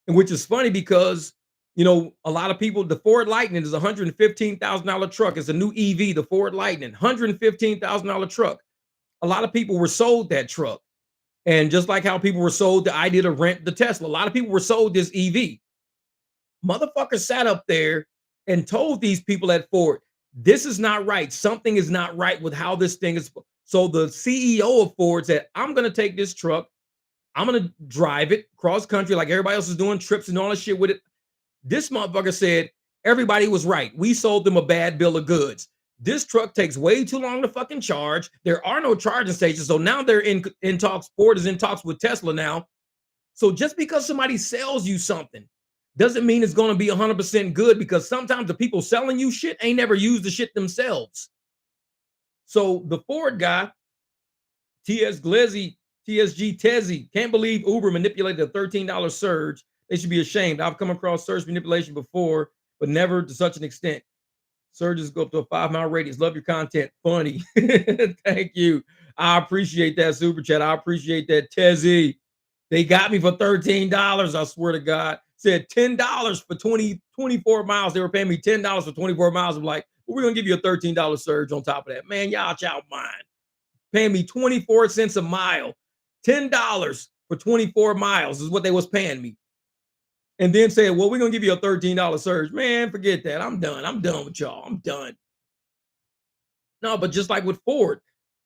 And which is funny because, you know, a lot of people, the Ford Lightning is a $115,000 truck. It's a new EV, the Ford Lightning, $115,000 truck. A lot of people were sold that truck. And just like how people were sold the idea to rent the Tesla, a lot of people were sold this EV. Motherfucker sat up there and told these people at Ford, this is not right. Something is not right with how this thing is. So the CEO of Ford said, I'm going to take this truck. I'm going to drive it cross country like everybody else is doing, trips and all that shit with it. This motherfucker said, everybody was right. We sold them a bad bill of goods. This truck takes way too long to fucking charge. There are no charging stations. So now they're in talks. Ford is in talks with Tesla now. So just because somebody sells you something doesn't mean it's going to be 100% good, because sometimes the people selling you shit ain't never used the shit themselves. So the Ford guy, TSG Tezzy, can't believe Uber manipulated a $13 surge. They should be ashamed. I've come across surge manipulation before, but never to such an extent. Surges go up to a 5-mile radius. Love your content. Funny. Thank you. I appreciate that super chat. I appreciate that, Tezzy. They got me for $13. I swear to God. Said $10 for 24 miles. They were paying me $10 for 24 miles. I'm like, well, we're going to give you a $13 surge on top of that. Man, y'all mind. Paying me 24 cents a mile. $10 for 24 miles is what they was paying me. And then say, well, we're going to give you a $13 surge. Man, forget that. I'm done. I'm done with y'all. I'm done. No, but just like with Ford,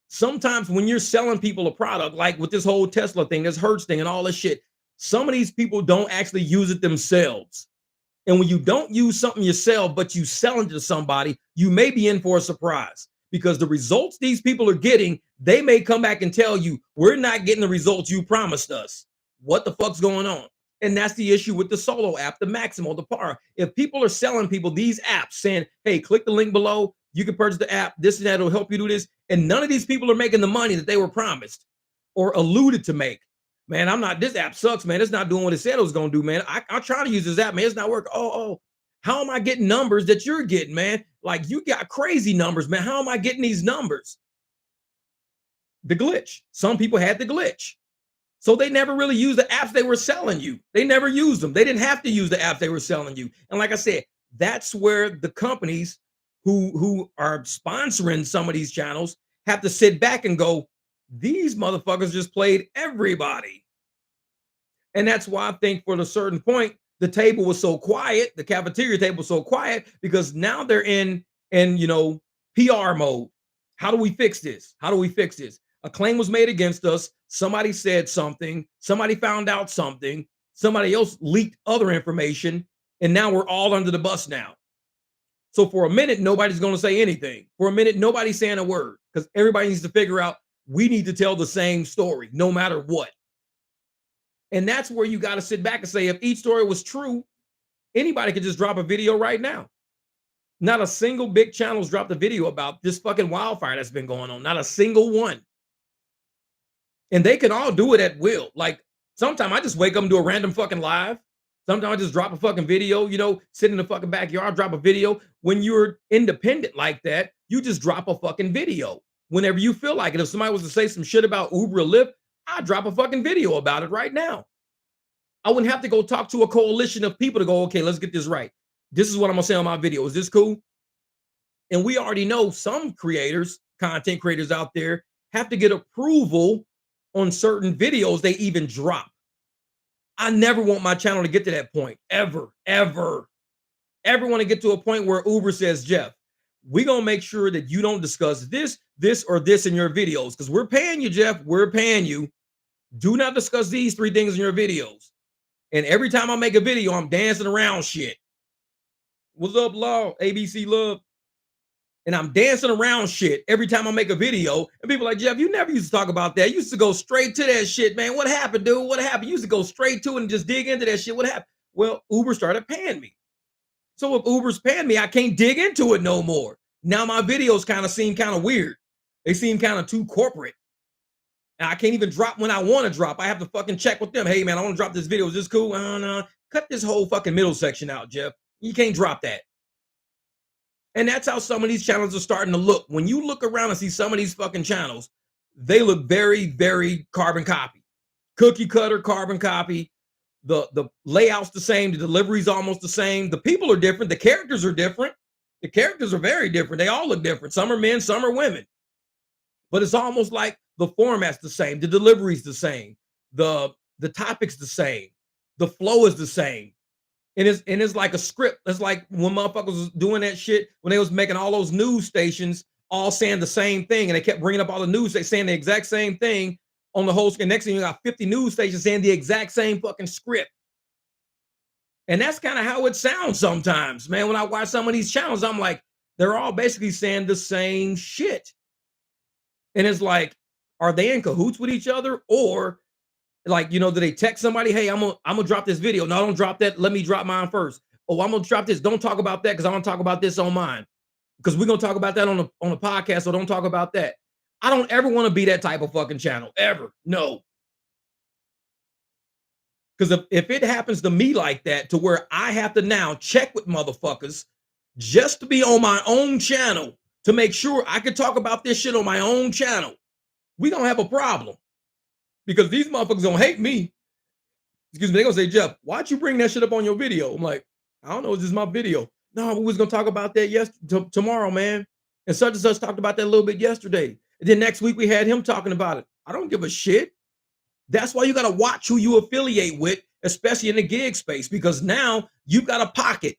sometimes when you're selling people a product, like with this whole Tesla thing, this Hertz thing and all this shit, some of these people don't actually use it themselves. And when you don't use something yourself, but you sell it to somebody, you may be in for a surprise, because the results these people are getting, they may come back and tell you, we're not getting the results you promised us. What the fuck's going on? And that's the issue with the Solo app, the Maximo, the Par. If people are selling people these apps saying, hey, click the link below, you can purchase the app, this and that will help you do this, and none of these people are making the money that they were promised or alluded to make. Man, I'm not, this app sucks, man. It's not doing what it said it was going to do, man. I'm trying to use this app, man. It's not working. How am I getting numbers that you're getting, man? Like, you got crazy numbers, man. How am I getting these numbers? The glitch. Some people had the glitch. So they never really used the apps they were selling you. They never used them. They didn't have to use the apps they were selling you. And like I said, that's where the companies who are sponsoring some of these channels have to sit back and go, these motherfuckers just played everybody. And that's why I think for a certain point, the table was so quiet, the cafeteria table was so quiet, because now they're in PR mode. How do we fix this? How do we fix this? A claim was made against us. Somebody said something. Somebody found out something. Somebody else leaked other information. And now we're all under the bus now. So for a minute, nobody's going to say anything. For a minute, nobody's saying a word, because everybody needs to figure out, we need to tell the same story no matter what. And that's where you got to sit back and say, if each story was true, anybody could just drop a video right now. Not a single big channel's dropped a video about this fucking wildfire that's been going on. Not a single one. And they can all do it at will. Like, sometimes I just wake up and do a random fucking live. Sometimes I just drop a fucking video, sit in the fucking backyard, drop a video. When you're independent like that, you just drop a fucking video whenever you feel like it. If somebody was to say some shit about Uber or Lyft, I'd drop a fucking video about it right now. I wouldn't have to go talk to a coalition of people to go, okay, let's get this right. This is what I'm going to say on my video. Is this cool? And we already know some creators, content creators out there, have to get approval on certain videos they even drop. I never want my channel to get to that point, ever want to get to a point where Uber says, Jeff, we're going to make sure that you don't discuss this, or this in your videos, because we're paying you, Jeff. We're paying you. Do not discuss these 3 things in your videos. And every time I make a video, I'm dancing around shit. What's up, Law? ABC Love. And I'm dancing around shit every time I make a video. And people are like, Jeff, you never used to talk about that. You used to go straight to that shit, man. What happened, dude? What happened? You used to go straight to it and just dig into that shit. What happened? Well, Uber started paying me. So if Uber's paying me, I can't dig into it no more. Now my videos kind of seem kind of weird. They seem kind of too corporate. And I can't even drop when I want to drop. I have to fucking check with them. Hey, man, I want to drop this video. Is this cool? No. Cut this whole fucking middle section out, Jeff. You can't drop that. And that's how some of these channels are starting to look. When you look around and see some of these fucking channels, they look very, very carbon copy, cookie cutter, carbon copy. The layout's the same, the delivery's almost the same. The people are different, the characters are different. The characters are very different. They all look different. Some are men, some are women. But it's almost like the format's the same, the delivery's the same, the topic's the same, the flow is the same. And it's like a script. It's like when motherfuckers was doing that shit when they was making all those news stations all saying the same thing, and they kept bringing up all the news, they saying the exact same thing on the whole screen. Next thing you got 50 news stations saying the exact same fucking script. And that's kind of how it sounds sometimes, man. When I watch some of these channels, I'm like, they're all basically saying the same shit. And it's like, are they in cahoots with each other? Or like, do they text somebody, hey, I'm gonna drop this video. No, don't drop that. Let me drop mine first. Oh, I'm gonna drop this. Don't talk about that because I'm gonna talk about this on mine. Because we're gonna talk about that on the podcast, so don't talk about that. I don't ever want to be that type of fucking channel. Ever. No. Because if it happens to me like that, to where I have to now check with motherfuckers just to be on my own channel to make sure I can talk about this shit on my own channel, we don't have a problem. Because these motherfuckers gonna hate me. Excuse me, they gonna say, Jeff, why'd you bring that shit up on your video? I'm like, I don't know, it's just my video. No, we was gonna talk about that tomorrow, man. And such talked about that a little bit yesterday. And then next week we had him talking about it. I don't give a shit. That's why you gotta watch who you affiliate with, especially in the gig space, because now you've got a pocket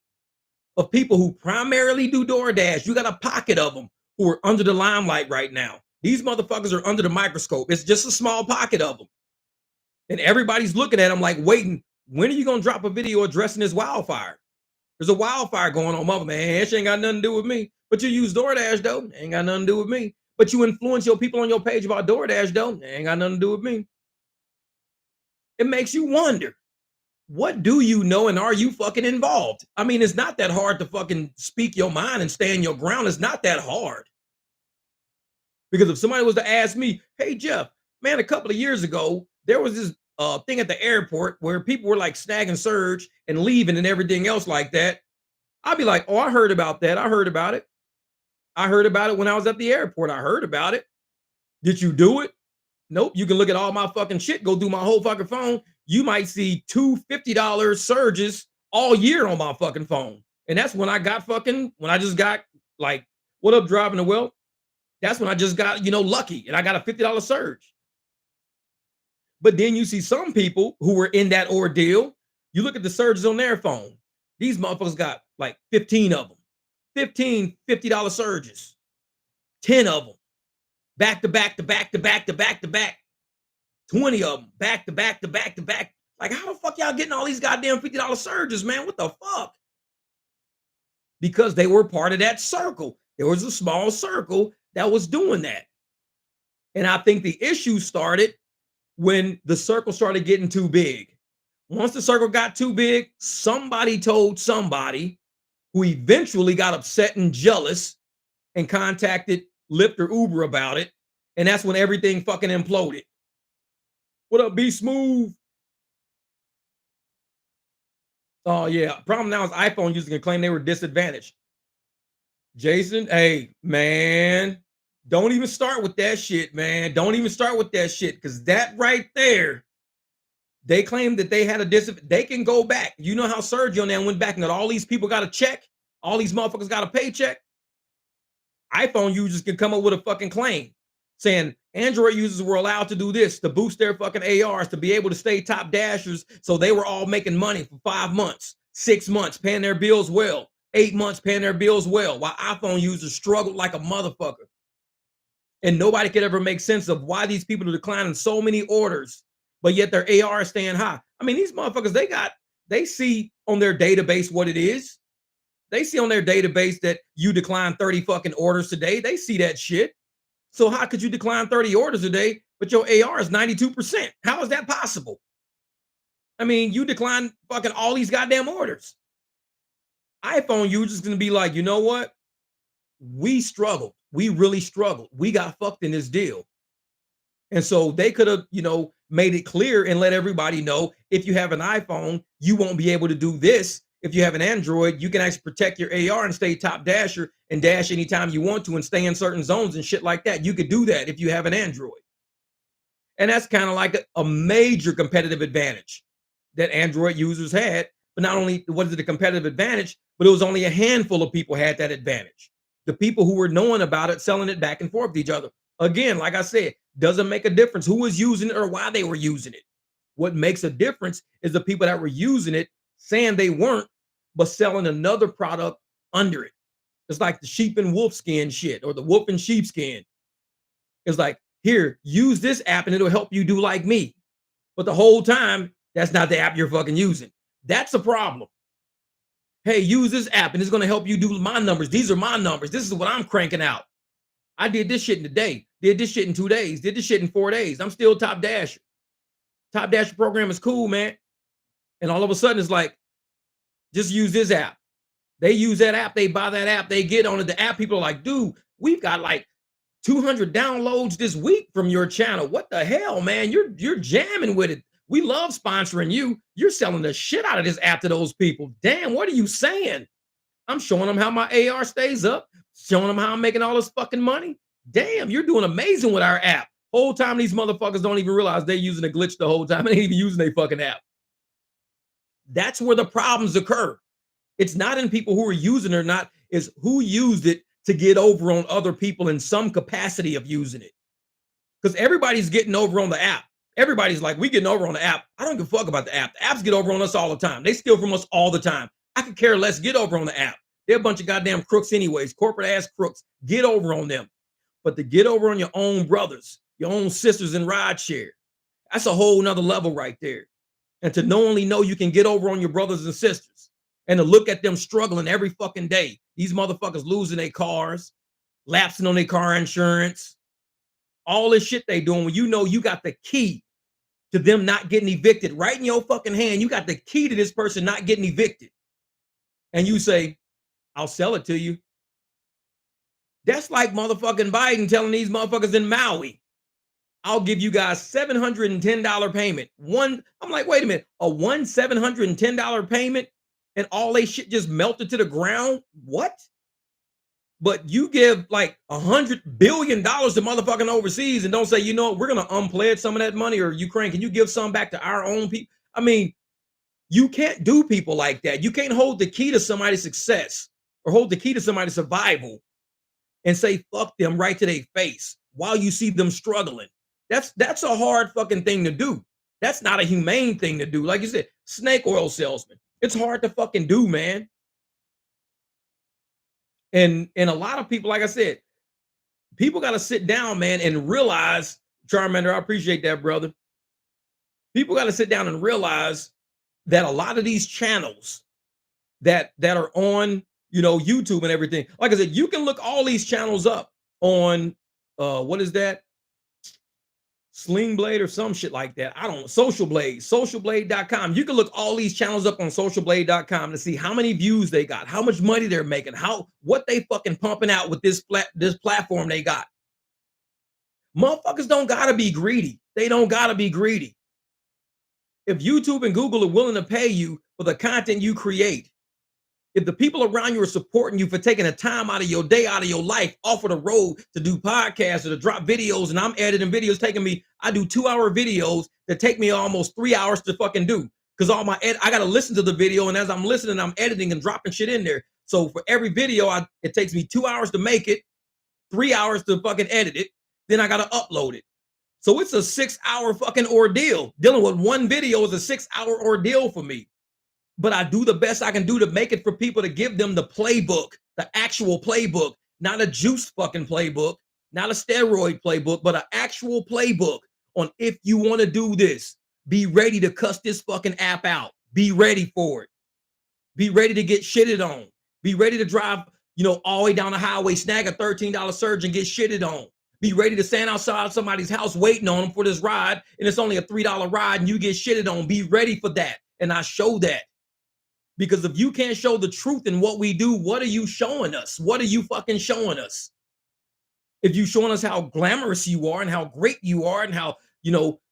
of people who primarily do DoorDash. You got a pocket of them who are under the limelight right now. These motherfuckers are under the microscope. It's just a small pocket of them. And everybody's looking at them like, waiting, when are you going to drop a video addressing this wildfire? There's a wildfire going on, mother man. That shit ain't got nothing to do with me. But you use DoorDash, though. Ain't got nothing to do with me. But you influence your people on your page about DoorDash, though. Ain't got nothing to do with me. It makes you wonder, what do you know and are you fucking involved? I mean, it's not that hard to fucking speak your mind and stand your ground. It's not that hard. Because if somebody was to ask me, hey, Jeff, man, a couple of years ago, there was this thing at the airport where people were like snagging surge and leaving and everything else like that. I'd be like, oh, I heard about that. I heard about it. I heard about it when I was at the airport. I heard about it. Did you do it? Nope. You can look at all my fucking shit, go through my whole fucking phone. You might see two $50 surges all year on my fucking phone. And that's when I just got like, what up, driving the well? That's when I just got, lucky and I got a $50 surge. But then you see some people who were in that ordeal. You look at the surges on their phone. These motherfuckers got like 15 of them. 15 $50 surges. 10 of them. Back to back to back to back to back to back. 20 of them. Back to back to back to back. Like, how the fuck y'all getting all these goddamn $50 surges, man? What the fuck? Because they were part of that circle. There was a small circle that was doing that. And I think the issue started when the circle started getting too big. Once the circle got too big, somebody told somebody who eventually got upset and jealous and contacted Lyft or Uber about it. And that's when everything fucking imploded. What up, B Smooth? Oh, yeah. Problem now is iPhone users can claim they were disadvantaged. Jason, hey, man, don't even start with that shit, man. Don't even start with that shit, because that right there, they claim that they had a disadvantage. They can go back. You know how Sergio on there went back and got all these people got a check? All these motherfuckers got a paycheck? iPhone users can come up with a fucking claim saying Android users were allowed to do this to boost their fucking ARs, to be able to stay top dashers. So they were all making money for 5 months, 6 months, paying their bills well, 8 months, paying their bills well, while iPhone users struggled like a motherfucker. And nobody could ever make sense of why these people are declining so many orders, but yet their AR is staying high. I mean, these motherfuckers, they see on their database what it is. They see on their database that you decline 30 fucking orders today. They see that shit. So how could you decline 30 orders a day, but your AR is 92%? How is that possible? I mean, you decline fucking all these goddamn orders. iPhone users going to be like, you know what? We struggled. We really struggled. We got fucked in this deal. And so they could have, made it clear and let everybody know, if you have an iPhone, you won't be able to do this. if you have an Android, you can actually protect your AR and stay top dasher and dash anytime you want to and stay in certain zones and shit like that. You could do that if you have an Android. And that's kind of like a major competitive advantage that Android users had. But not only was it a competitive advantage, but it was only a handful of people had that advantage. The people who were knowing about it, selling it back and forth to each other. Again, like I said, doesn't make a difference who was using it or why they were using it. What makes a difference is the people that were using it saying they weren't, but selling another product under it. It's like the sheep and wolf skin shit or the wolf and sheep skin. It's like, here, use this app and it'll help you do like me. But the whole time, that's not the app you're fucking using. That's a problem. Hey, use this app and it's going to help you do my numbers. These are my numbers. This is what I'm cranking out. I did this shit in a day, did this shit in 2 days, did this shit in 4 days. I'm still top dasher. Top dasher program is cool, man. And all of a sudden, it's like, just use this app. They use that app, they buy that app, they get on it. The app people are like, dude, we've got like 200 downloads this week from your channel. What the hell, man? You're jamming with it. We love sponsoring you. You're selling the shit out of this app to those people. Damn, what are you saying? I'm showing them how my AR stays up, showing them how I'm making all this fucking money. Damn, you're doing amazing with our app. Whole time these motherfuckers don't even realize they're using a glitch the whole time. They ain't even using their fucking app. That's where the problems occur. It's not in people who are using it or not, it's who used it to get over on other people in some capacity of using it. Because everybody's getting over on the app. Everybody's like, we getting over on the app. I don't give a fuck about the app. The apps get over on us all the time. They steal from us all the time. I could care less. Get over on the app. They're a bunch of goddamn crooks anyways, corporate ass crooks. Get over on them. But to get over on your own brothers, your own sisters in rideshare, that's a whole nother level right there. And to only know you can get over on your brothers and sisters and to look at them struggling every fucking day. These motherfuckers losing their cars, lapsing on their car insurance, all this shit they doing when you know you got the key to them not getting evicted right in your fucking hand. You got the key to this person not getting evicted. And you say, I'll sell it to you. That's like motherfucking Biden telling these motherfuckers in Maui, I'll give you guys $710 payment. I'm like, wait a minute, a $710 payment and all they shit just melted to the ground? What? But you give like $100 billion to motherfucking overseas and don't say, you know what, we're going to unpledge some of that money, or Ukraine, can you give some back to our own people? I mean, you can't do people like that. You can't hold the key to somebody's success or hold the key to somebody's survival and say, fuck them right to their face while you see them struggling. That's a hard fucking thing to do. That's not a humane thing to do. Like you said, snake oil salesman. It's hard to fucking do, man. And a lot of people, like I said, people got to sit down, man, and realize, Charmander, I appreciate that, brother. People got to sit down and realize that a lot of these channels that are on, YouTube and everything, like I said, you can look all these channels up on, what is that? Sling Blade or some shit like that. I don't know. Social Blade, socialblade.com. You can look all these channels up on socialblade.com to see how many views they got, how much money they're making, what they fucking pumping out with this platform they got. Motherfuckers don't gotta be greedy. They don't gotta be greedy. If YouTube and Google are willing to pay you for the content you create, if the people around you are supporting you for taking a time out of your day, out of your life, off of the road to do podcasts or to drop videos, and I'm editing videos I do 2-hour videos that take me almost 3 hours to fucking do. Because I got to listen to the video, and as I'm listening, I'm editing and dropping shit in there. So for every video, it takes me 2 hours to make it, 3 hours to fucking edit it. Then I got to upload it. So it's a 6-hour fucking ordeal. Dealing with one video is a 6-hour ordeal for me. But I do the best I can do to make it for people, to give them the playbook, the actual playbook, not a juice fucking playbook, not a steroid playbook, but an actual playbook on if you want to do this, be ready to cuss this fucking app out. Be ready for it. Be ready to get shitted on. Be ready to drive, all the way down the highway, snag a $13 surge and get shitted on. Be ready to stand outside somebody's house waiting on them for this ride, and it's only a $3 ride and you get shitted on. Be ready for that. And I show that. Because if you can't show the truth in what we do, what are you showing us? What are you fucking showing us? If you showing us how glamorous you are and how great you are and how,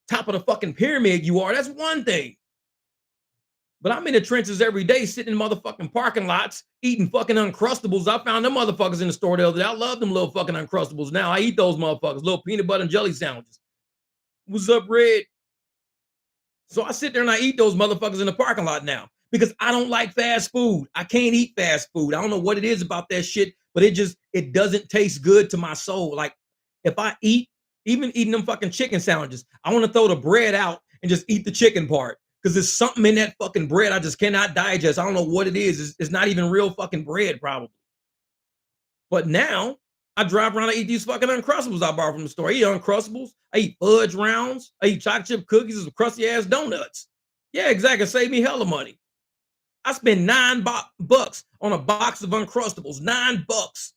top of the fucking pyramid you are, that's one thing. But I'm in the trenches every day, sitting in motherfucking parking lots, eating fucking Uncrustables. I found them motherfuckers in the store the other day. I love them little fucking Uncrustables. Now I eat those motherfuckers, little peanut butter and jelly sandwiches. What's up, Red? So I sit there and I eat those motherfuckers in the parking lot now because I don't like fast food. I can't eat fast food. I don't know what it is about that shit, but it doesn't taste good to my soul. Like if I eat, even eating them fucking chicken sandwiches, I want to throw the bread out and just eat the chicken part because there's something in that fucking bread I just cannot digest. I don't know what it is. It's not even real fucking bread, probably. But now I drive around and eat these fucking Uncrustables I borrow from the store. I eat Uncrustables. I eat fudge rounds. I eat chocolate chip cookies and some crusty ass donuts. Yeah, exactly. Save me hella money. I spend $9 on a box of Uncrustables. $9.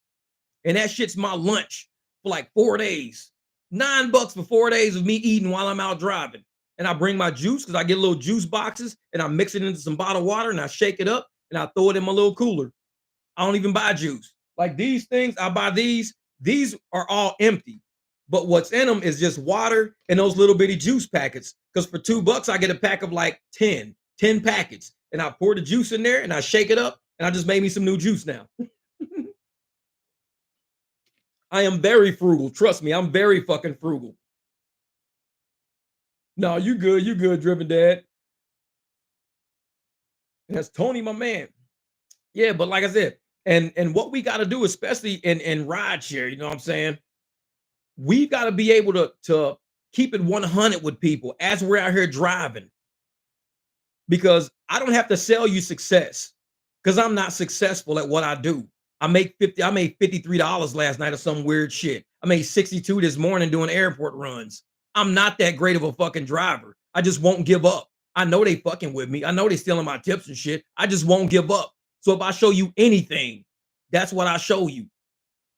And that shit's my lunch for like 4 days. $9 for 4 days of me eating while I'm out driving. And I bring my juice because I get little juice boxes and I mix it into some bottled water and I shake it up and I throw it in my little cooler. I don't even buy juice. Like these things, I buy these. These are all empty. But what's in them is just water and those little bitty juice packets. Because for $2, I get a pack of like 10 packets. And I pour the juice in there and I shake it up. And I just made me some new juice now. I am very frugal. Trust me, I'm very fucking frugal. No, you good, Driven Dad. And that's Tony, my man. Yeah, but like I said, and what we got to do, especially in ride share, you know what I'm saying? We got to be able to keep it 100 with people as we're out here driving. Because I don't have to sell you success because I'm not successful at what I do. I made $53 last night or some weird shit. I made 62 this morning doing airport runs. I'm not that great of a fucking driver. I just won't give up. I know they fucking with me. I know they stealing my tips and shit. I just won't give up. So if I show you anything, that's what I show you.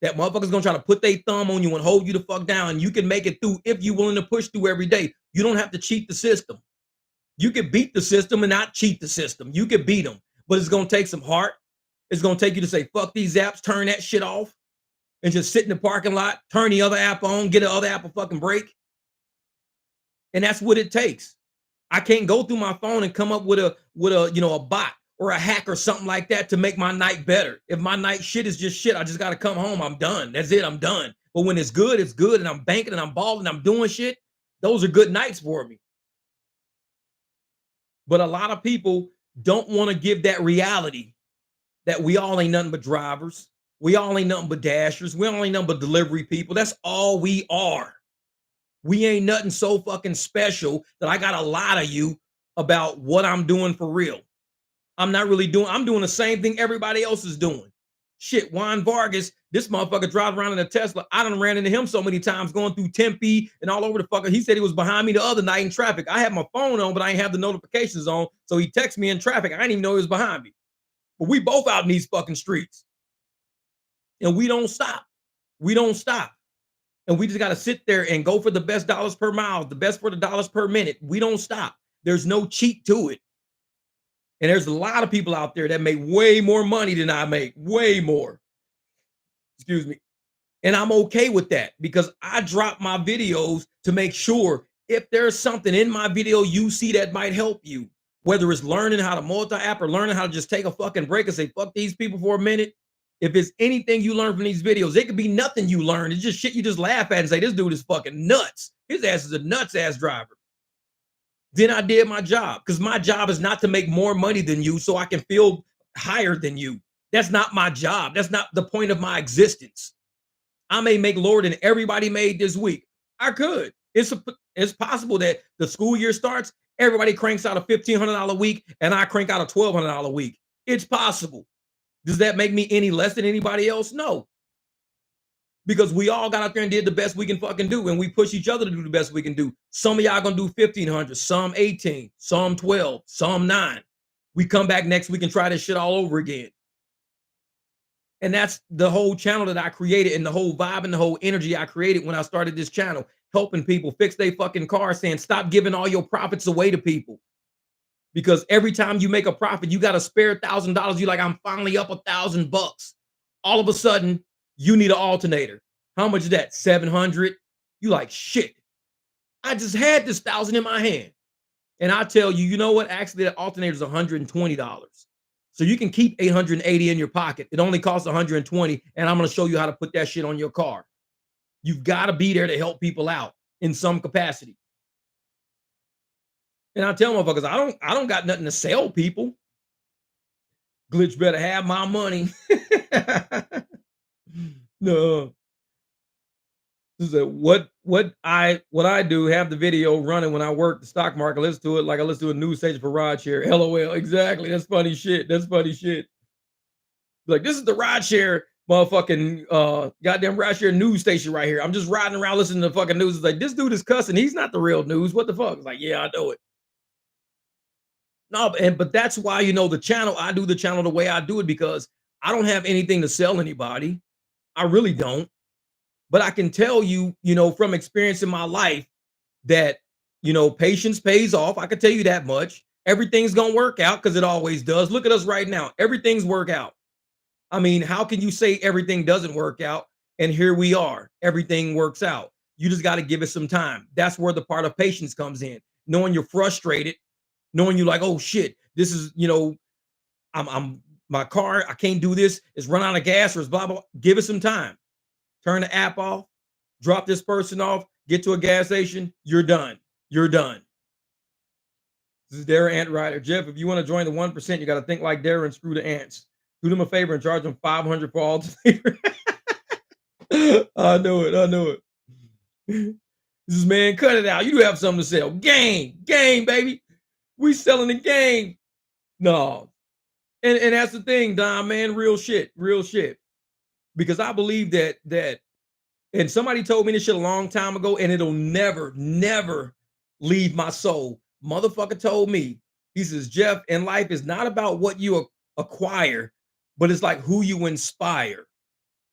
That motherfucker's gonna try to put their thumb on you and hold you the fuck down. And you can make it through if you're willing to push through every day. You don't have to cheat the system. You can beat the system and not cheat the system. You can beat them, but it's gonna take some heart. It's gonna take you to say, fuck these apps, turn that shit off, and just sit in the parking lot, turn the other app on, get the other app a fucking break. And that's what it takes. I can't go through my phone and come up with a a bot or a hack or something like that to make my night better. If my night shit is just shit, I just gotta come home. I'm done. That's it. I'm done. But when it's good, and I'm banking and I'm balling, and I'm doing shit. Those are good nights for me. But a lot of people don't want to give that reality that we all ain't nothing but drivers. We all ain't nothing but dashers. We all ain't nothing but delivery people. That's all we are. We ain't nothing so fucking special that I gotta lie to you about what I'm doing for real. I'm doing the same thing everybody else is doing. Shit, Juan Vargas, this motherfucker drives around in a Tesla. I done ran into him so many times going through Tempe and all over the fucker. He said he was behind me the other night in traffic. I had my phone on, but I ain't have the notifications on. So he texted me in traffic. I didn't even know he was behind me. But we both out in these fucking streets. And we don't stop. We don't stop. And we just got to sit there and go for the best dollars per mile, the best for the dollars per minute. We don't stop. There's no cheat to it. And there's a lot of people out there that make way more money than I make, way more. Excuse me. And I'm okay with that because I drop my videos to make sure if there's something in my video you see that might help you, whether it's learning how to multi-app or learning how to just take a fucking break and say, fuck these people for a minute. If it's anything you learn from these videos, it could be nothing you learn. It's just shit you just laugh at and say, this dude is fucking nuts. His ass is a nuts ass driver. Then I did my job because my job is not to make more money than you so I can feel higher than you. That's not my job. That's not the point of my existence. I may make lower than everybody made this week. I could. It's possible that the school year starts, everybody cranks out a $1,500 a week, and I crank out a $1,200 a week. It's possible. Does that make me any less than anybody else? No. Because we all got out there and did the best we can fucking do, and we push each other to do the best we can do. Some of y'all gonna do 1,500, some 18, some 12, some 9. We come back next week and try this shit all over again. And that's the whole channel that I created and the whole vibe and the whole energy I created when I started this channel, helping people fix their fucking car, saying stop giving all your profits away to people. Because every time you make a profit, you got a spare $1,000. You're like, I'm finally up $1,000. All of a sudden, you need an alternator. How much is that? 700. You like, shit. I just had this 1,000 in my hand. And I tell you, you know what? Actually, that alternator is $120. So you can keep 880 in your pocket. It only costs 120, and I'm going to show you how to put that shit on your car. You've got to be there to help people out in some capacity. And I tell motherfuckers, I don't got nothing to sell people. Glitch better have my money. No. This is what I do, have the video running when I work the stock market. Listen to it like I listen to a news station for rideshare. LOL. Exactly. That's funny shit. That's funny shit. Like, this is the rideshare motherfucking goddamn rideshare news station right here. I'm just riding around listening to the fucking news. It's like, this dude is cussing. He's not the real news. What the fuck? It's like, yeah, I know it. No, but that's why, the channel, I do the channel the way I do it, because I don't have anything to sell anybody. I really don't. But I can tell you, from experience in my life that, patience pays off. I can tell you that much. Everything's going to work out because it always does. Look at us right now. Everything's work out. I mean, how can you say everything doesn't work out? And here we are. Everything works out. You just got to give it some time. That's where the part of patience comes in. Knowing you're frustrated, knowing you're like, oh shit, this is, I'm my car, I can't do this. It's run out of gas or it's blah, blah. Give it some time. Turn the app off, drop this person off, get to a gas station. You're done. You're done. This is Dara Ant Rider. Jeff, if you want to join the 1%, you got to think like Dara and screw the ants. Do them a favor and charge them $500 for all the flavor. I know it. I know it. This is, man, cut it out. You do have something to sell. Game, baby. We selling the game. No. And that's the thing, Don, man. Real shit. Because I believe that, and somebody told me this shit a long time ago, and it'll never leave my soul. Motherfucker told me, he says, Jeff, in life is not about what you acquire, but it's like who you inspire.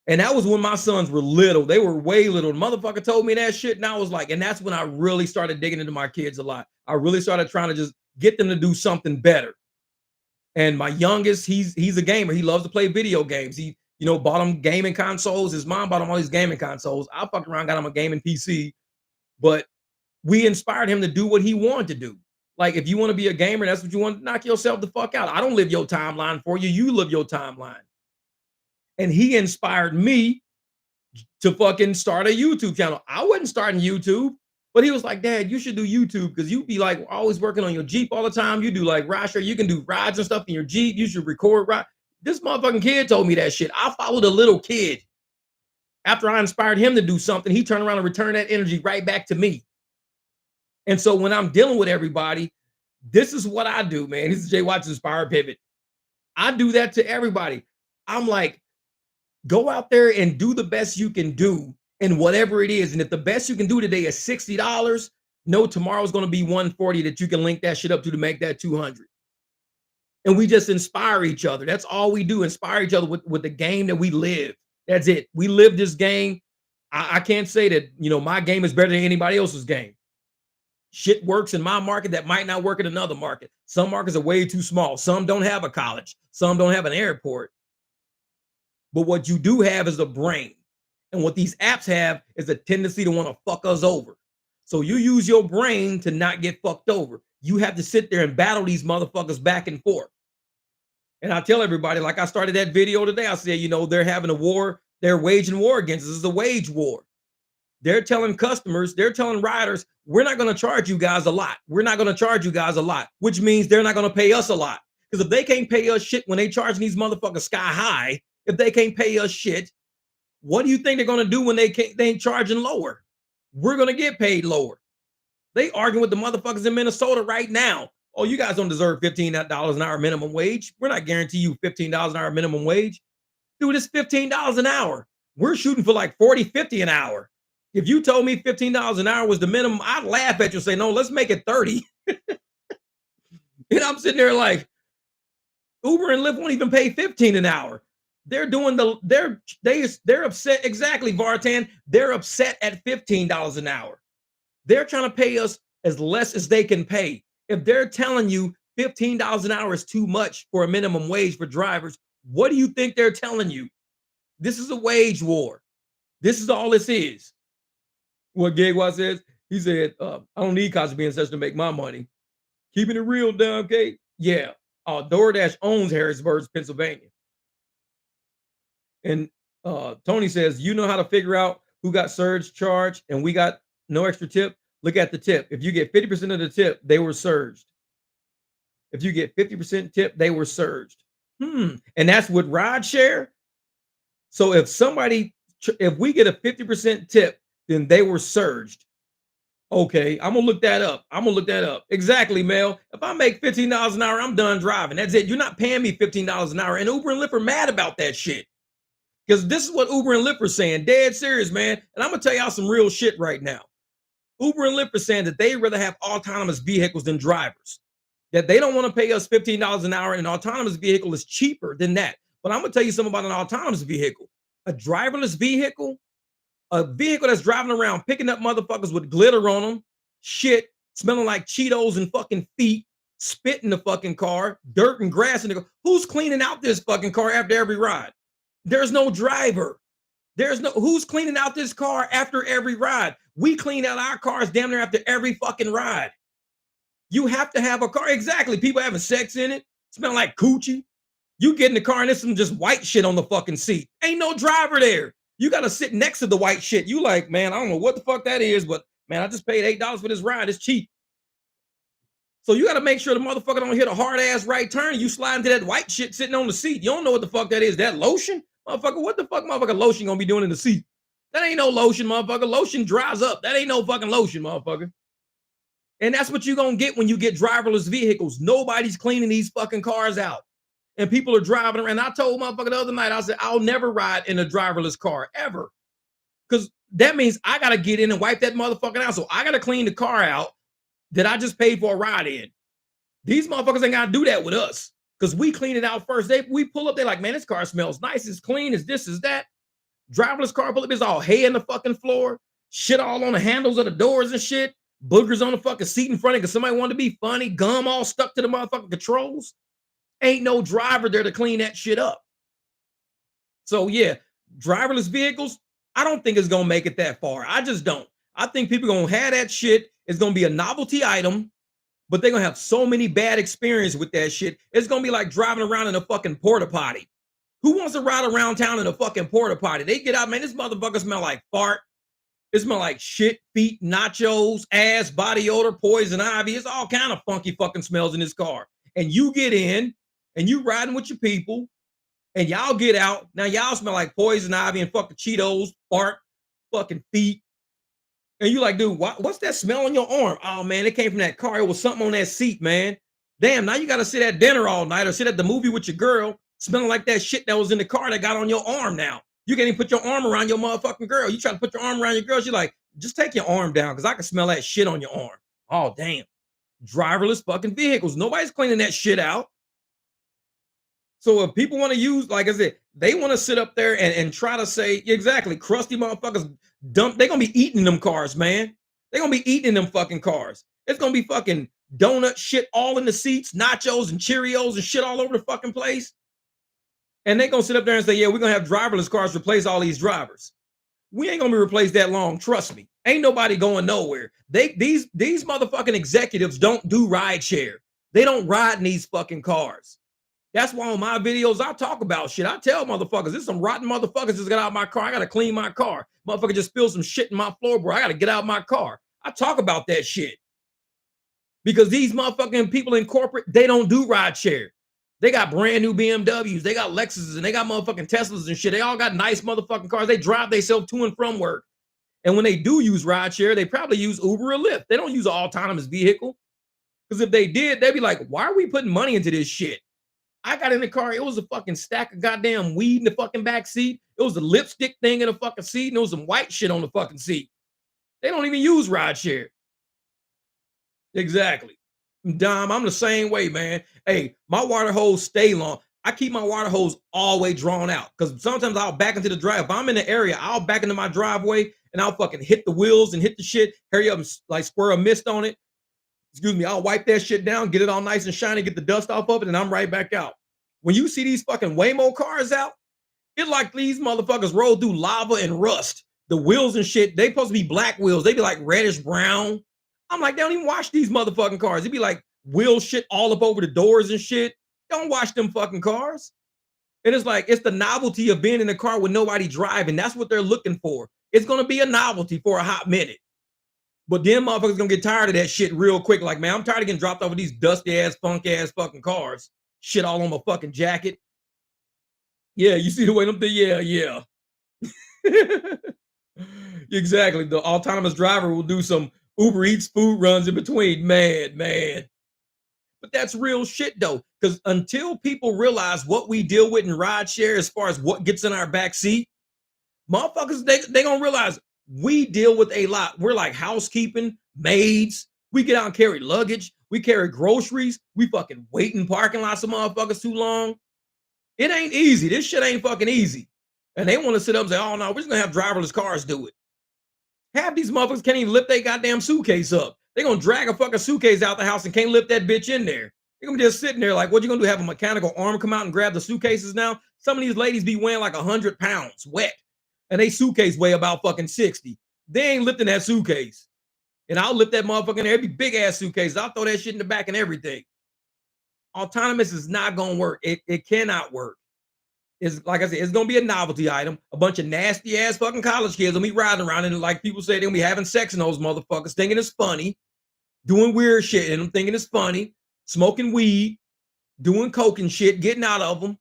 And that was when my sons were little. They were way little. The motherfucker told me that shit, and I was like, and that's when I really started digging into my kids a lot. I really started trying to just get them to do something better. And my youngest, he's a gamer. He loves to play video games. He, bought him gaming consoles. His mom bought him all these gaming consoles. I fucked around, got him a gaming PC. But we inspired him to do what he wanted to do. Like, if you want to be a gamer, that's what you want, knock yourself the fuck out. I don't live your timeline for you. You live your timeline. And he inspired me to fucking start a YouTube channel. I wasn't starting YouTube, but he was like, Dad, you should do YouTube because you be like always working on your Jeep all the time. You do like ride share. You can do rides and stuff in your Jeep. You should record ride. This motherfucking kid told me that shit. I followed a little kid. After I inspired him to do something, he turned around and returned that energy right back to me. And so when I'm dealing with everybody, this is what I do, man. This is Jay Watts Inspired Pivot. I do that to everybody. I'm like, go out there and do the best you can do in whatever it is. And if the best you can do today is $60, no, tomorrow's going to be $140 that you can link that shit up to make that $200. And we just inspire each other. That's all we do. Inspire each other with the game that we live. That's it. We live this game. I can't say that, my game is better than anybody else's game. Shit works in my market that might not work in another market. Some markets are way too small. Some don't have a college. Some don't have an airport. But what you do have is a brain. And what these apps have is a tendency to want to fuck us over. So you use your brain to not get fucked over. You have to sit there and battle these motherfuckers back and forth. And I tell everybody, like I started that video today, I said, they're having a war. They're waging war against us. This is a wage war. They're telling customers, they're telling riders, we're not going to charge you guys a lot. We're not going to charge you guys a lot, which means they're not going to pay us a lot. Because if they can't pay us shit when they charging these motherfuckers sky high, if they can't pay us shit, what do you think they're going to do when they ain't charging lower? We're going to get paid lower. They arguing with the motherfuckers in Minnesota right now. Oh, you guys don't deserve $15 an hour minimum wage. We're not guaranteeing you $15 an hour minimum wage. Dude, it's $15 an hour. We're shooting for like 40, 50 an hour. If you told me $15 an hour was the minimum, I'd laugh at you and say, no, let's make it 30. And I'm sitting there like, Uber and Lyft won't even pay 15 an hour. They're doing they're upset. Exactly, Vartan. They're upset at $15 an hour. They're trying to pay us as less as they can pay. If they're telling you $15 an hour is too much for a minimum wage for drivers, what do you think they're telling you? This is a wage war. This is all this is. What Gigwa says, he said, I don't need cost of being such to make my money. Keeping it real, Dom K. Yeah. DoorDash owns Harrisburg, Pennsylvania. And Tony says, you know how to figure out who got surge charge and we got no extra tip? Look at the tip. If you get 50% of the tip, they were surged. If you get 50% tip, they were surged. And that's with ride share. So if we get a 50% tip, then they were surged. Okay, I'm gonna look that up. Exactly, Mel. If I make $15 an hour, I'm done driving. That's it. You're not paying me $15 an hour. And Uber and Lyft are mad about that shit. Because this is what Uber and Lyft are saying. Dead serious, man. And I'm gonna tell y'all some real shit right now. Uber and Lyft are saying that they'd rather have autonomous vehicles than drivers. That they don't want to pay us $15 an hour, and an autonomous vehicle is cheaper than that. But I'm gonna tell you something about an autonomous vehicle. A driverless vehicle, a vehicle that's driving around picking up motherfuckers with glitter on them, shit, smelling like Cheetos and fucking feet, spit in the fucking car, dirt and grass in the car. Who's cleaning out this fucking car after every ride? There's no driver. Who's cleaning out this car after every ride? We clean out our cars damn near after every fucking ride. You have to have a car. Exactly. People having sex in it, smell like coochie. You get in the car and there's some just white shit on the fucking seat. Ain't no driver there. You got to sit next to the white shit. You like, man, I don't know what the fuck that is, but man, I just paid $8 for this ride. It's cheap. So you got to make sure the motherfucker don't hit a hard ass right turn. You slide into that white shit sitting on the seat. You don't know what the fuck that is. That lotion? Motherfucker, what the fuck motherfucker lotion gonna be doing in the seat? That ain't no lotion, motherfucker. Lotion dries up. That ain't no fucking lotion, motherfucker. And that's what you're gonna get when you get driverless vehicles. Nobody's cleaning these fucking cars out. And people are driving around. I told motherfucker the other night, I said, I'll never ride in a driverless car, ever. Because that means I gotta get in and wipe that motherfucker out. So I gotta clean the car out that I just paid for a ride in. These motherfuckers ain't gotta do that with us. Because we clean it out first. We pull up, they're like, man, this car smells nice, it's clean, it's this, is that. Driverless car pull up, it's all hay in the fucking floor, shit all on the handles of the doors and shit, boogers on the fucking seat in front of it because somebody wanted to be funny, gum all stuck to the motherfucking controls. Ain't no driver there to clean that shit up. So yeah, driverless vehicles, I don't think it's gonna make it that far. I just don't. I think people gonna have that shit. It's gonna be a novelty item, but they're gonna have so many bad experiences with that shit. It's gonna be like driving around in a fucking porta potty. Who wants to ride around town in a fucking porta potty? They get out, man, this motherfucker smell like fart. It smell like shit, feet, nachos, ass, body odor, poison ivy. It's all kind of funky fucking smells in this car. And you get in and you riding with your people and y'all get out. Now y'all smell like poison ivy and fucking Cheetos, fart, fucking feet. And you like, dude, what's that smell on your arm? Oh man, it came from that car. It was something on that seat, man. Damn, now you got to sit at dinner all night or sit at the movie with your girl smelling like that shit that was in the car that got on your arm now. You can't even put your arm around your motherfucking girl. You try to put your arm around your girl. She's like, just take your arm down because I can smell that shit on your arm. Oh, damn. Driverless fucking vehicles. Nobody's cleaning that shit out. So if people want to use, like I said, they want to sit up there and try to say, exactly, crusty motherfuckers dump. They're going to be eating them cars, man. They're going to be eating them fucking cars. It's going to be fucking donut shit all in the seats, nachos and Cheerios and shit all over the fucking place. And they're going to sit up there and say, yeah, we're going to have driverless cars replace all these drivers. We ain't going to be replaced that long. Trust me. Ain't nobody going nowhere. These motherfucking executives don't do ride share. They don't ride in these fucking cars. That's why on my videos, I talk about shit. I tell motherfuckers, there's some rotten motherfuckers just got out of my car. I got to clean my car. Motherfucker just spilled some shit in my floorboard. I got to get out of my car. I talk about that shit. Because these motherfucking people in corporate, they don't do ride share. They got brand new BMWs. They got Lexuses and they got motherfucking Teslas and shit. They all got nice motherfucking cars. They drive themselves to and from work. And when they do use ride share, they probably use Uber or Lyft. They don't use an autonomous vehicle. Because if they did, they'd be like, why are we putting money into this shit? I got in the car. It was a fucking stack of goddamn weed in the fucking back seat. It was a lipstick thing in the fucking seat. And there was some white shit on the fucking seat. They don't even use ride share. Exactly. Dom, I'm the same way, man. Hey, my water hose stay long. I keep my water hose all the way drawn out because sometimes I'll back into the drive. If I'm in the area, I'll back into my driveway and I'll fucking hit the wheels and hit the shit, hurry up and like square a mist on it. Excuse me, I'll wipe that shit down, get it all nice and shiny, get the dust off of it, and I'm right back out. When you see these fucking Waymo cars out, it's like these motherfuckers roll through lava and rust. The wheels and shit, they supposed to be black wheels. They be like reddish brown. I'm like, they don't even wash these motherfucking cars. It'd be like wheel shit all up over the doors and shit. Don't wash them fucking cars. And it's like, it's the novelty of being in a car with nobody driving. That's what they're looking for. It's gonna be a novelty for a hot minute. But then motherfuckers gonna get tired of that shit real quick. Like, man, I'm tired of getting dropped off of these dusty ass, funk ass fucking cars. Shit all on my fucking jacket. Yeah, you see the way them things? Yeah, yeah. Exactly. The autonomous driver will do some Uber Eats food runs in between. Man, man. But that's real shit though. Because until people realize what we deal with in rideshare as far as what gets in our back seat, motherfuckers, they gonna realize we deal with a lot. We're like housekeeping, maids. We get out and carry luggage. We carry groceries. We fucking wait in parking lots of motherfuckers too long. It ain't easy. This shit ain't fucking easy. And they want to sit up and say, oh no, we're just gonna have driverless cars do it. Half these motherfuckers can't even lift their goddamn suitcase up. They're gonna drag a fucking suitcase out the house and can't lift that bitch in there. They're gonna be just sitting there like, what you gonna do? Have a mechanical arm come out and grab the suitcases now? Some of these ladies be weighing like 100 pounds wet, and they suitcase weigh about fucking 60. They ain't lifting that suitcase. And I'll lift that motherfucker in there. It'd be big ass suitcase. I'll throw that shit in the back and everything. Autonomous is not gonna work. It cannot work. It's like I said, it's gonna be a novelty item. A bunch of nasty ass fucking college kids will be riding around and like people say they're gonna be having sex in those motherfuckers, thinking it's funny, doing weird shit and them thinking it's funny, smoking weed, doing coke and shit, getting out of them.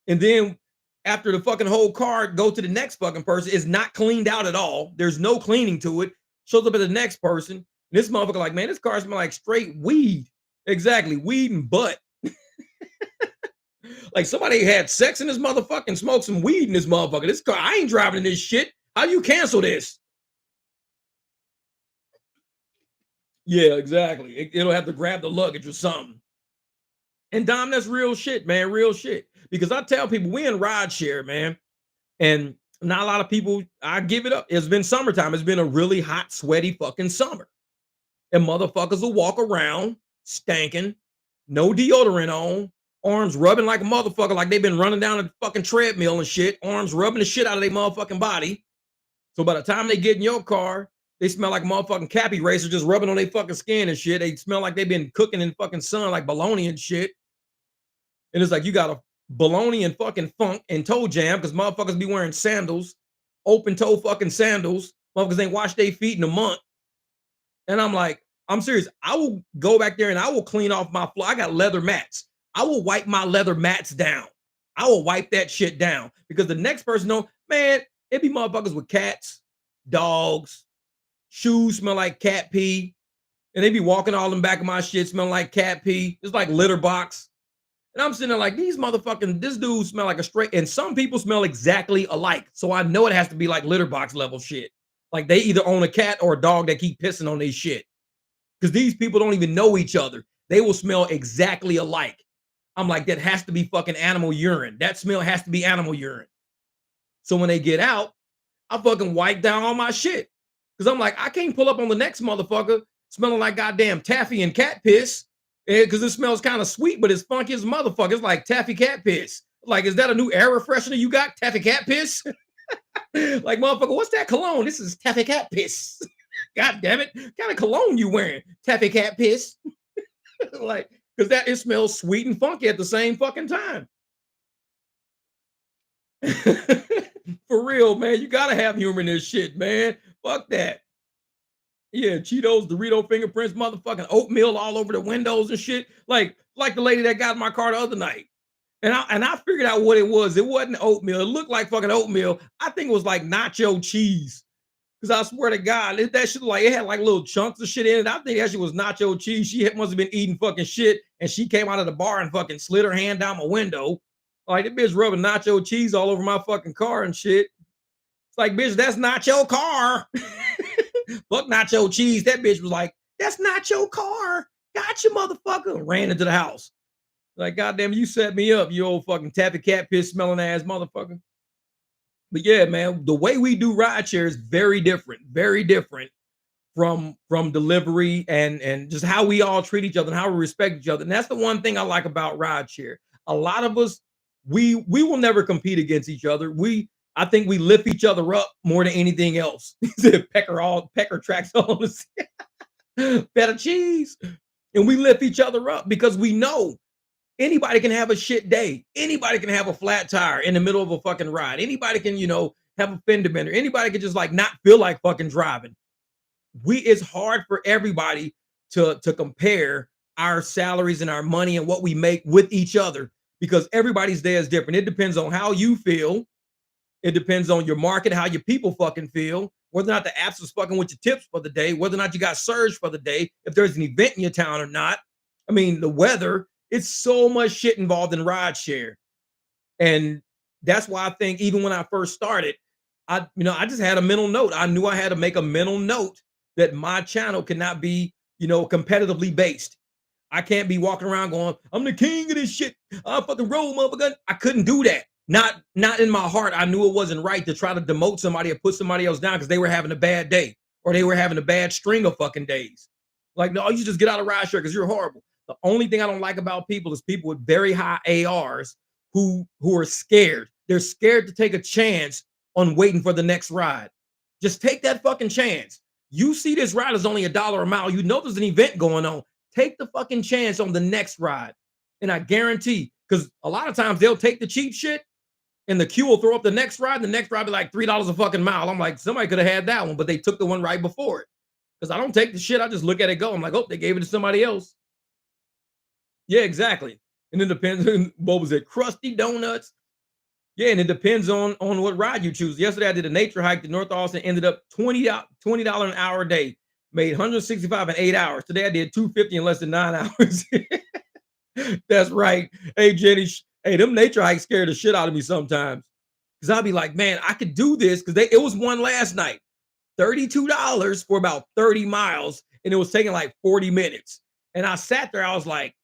And then after the fucking whole car go to the next fucking person, it's not cleaned out at all. There's no cleaning to it. Shows up at the next person. This motherfucker like, man, this car smells like straight weed. Exactly, weed and butt. Like somebody had sex in this motherfucker and smoked some weed in this motherfucker. This car, I ain't driving in this shit. How do you cancel this? Yeah, exactly. It'll have to grab the luggage or something. And Dom, that's real shit, man. Real shit. Because I tell people we in ride share, man. And not a lot of people, I give it up. It's been summertime. It's been a really hot, sweaty fucking summer. And motherfuckers will walk around stanking, no deodorant on, arms rubbing like a motherfucker, like they've been running down a fucking treadmill and shit, arms rubbing the shit out of their motherfucking body. So by the time they get in your car, they smell like a motherfucking cap eraser just rubbing on their fucking skin and shit. They smell like they've been cooking in fucking sun like bologna and shit. And it's like you got a bologna and fucking funk and toe jam because motherfuckers be wearing sandals, open toe fucking sandals. Motherfuckers ain't washed their feet in a month. And I'm like, I'm serious. I will go back there and I will clean off my floor. I got leather mats. I will wipe my leather mats down. I will wipe that shit down because the next person know, man, it be motherfuckers with cats, dogs, shoes smell like cat pee, and they be walking all in back of my shit smell like cat pee. It's like litter box. And I'm sitting there like, these motherfucking, this dude smell like a straight, and some people smell exactly alike. So I know it has to be like litter box level shit. Like they either own a cat or a dog that keep pissing on their shit. Because these people don't even know each other. They will smell exactly alike. I'm like, that has to be fucking animal urine. That smell has to be animal urine. So when they get out, I fucking wipe down all my shit. Because I'm like, I can't pull up on the next motherfucker smelling like goddamn taffy and cat piss. Because it smells kind of sweet, but it's funky as motherfucker. It's like taffy cat piss. Like, is that a new air refreshener you got? Taffy cat piss? Like, motherfucker, what's that cologne? This is taffy cat piss. God damn it. What kind of cologne you wearing? Taffy cat piss. Like, because that it smells sweet and funky at the same fucking time. For real, man. You gotta have humor in this shit, man. Fuck that. Yeah, Cheetos, Dorito fingerprints, motherfucking oatmeal all over the windows and shit. Like the lady that got in my car the other night. And I figured out what it was. It wasn't oatmeal. It looked like fucking oatmeal. I think it was like nacho cheese. Because I swear to God, that shit like it had like little chunks of shit in it. I think that shit was nacho cheese. She must have been eating fucking shit, and she came out of the bar and fucking slid her hand down my window. Like that bitch rubbing nacho cheese all over my fucking car and shit. It's like, bitch, that's not your car. Fuck nacho cheese. That bitch was like, that's not your car. Gotcha, motherfucker. Ran into the house. Like, goddamn, you set me up, you old fucking taffy cat piss smelling ass motherfucker. But yeah, man, the way we do rideshare is very different from delivery and just how we all treat each other and how we respect each other. And that's the one thing I like about rideshare. A lot of us, we will never compete against each other. I think we lift each other up more than anything else. Pecker tracks all this better cheese. and we lift each other up because we know anybody can have a shit day. Anybody can have a flat tire in the middle of a fucking ride. Anybody can, have a fender bender. Anybody can just like not feel like fucking driving. It's hard for everybody to compare our salaries and our money and what we make with each other because everybody's day is different. It depends on how you feel. It depends on your market, how your people fucking feel, whether or not the apps was fucking with your tips for the day, whether or not you got surged for the day, if there's an event in your town or not. I mean, the weather, it's so much shit involved in rideshare. And that's why I think even when I first started, I just had a mental note. I knew I had to make a mental note that my channel cannot be, competitively based. I can't be walking around going, I'm the king of this shit. I fucking roll, motherfucker. I couldn't do that. Not in my heart. I knew it wasn't right to try to demote somebody or put somebody else down because they were having a bad day or they were having a bad string of fucking days. Like, no, you just get out of rideshare because you're horrible. The only thing I don't like about people is people with very high ARs who are scared. They're scared to take a chance on waiting for the next ride. Just take that fucking chance. You see this ride is only $1 a mile. You know there's an event going on. Take the fucking chance on the next ride. And I guarantee, because a lot of times they'll take the cheap shit and the queue will throw up the next ride. The next ride be like $3 a fucking mile. I'm like, somebody could have had that one, but they took the one right before it. Because I don't take the shit. I just look at it go. I'm like, oh, they gave it to somebody else. Yeah, exactly. And it depends on what was it, crusty donuts. Yeah, and it depends on what ride you choose. Yesterday I did a nature hike to North Austin, ended up $20 an hour a day, made 165 in 8 hours. Today I did 250 in less than 9 hours. That's right. Hey, Jenny, hey, them nature hikes scare the shit out of me sometimes. Cause I'll be like, man, I could do this because it was one last night, $32 for about 30 miles, and it was taking like 40 minutes. And I sat there, I was like,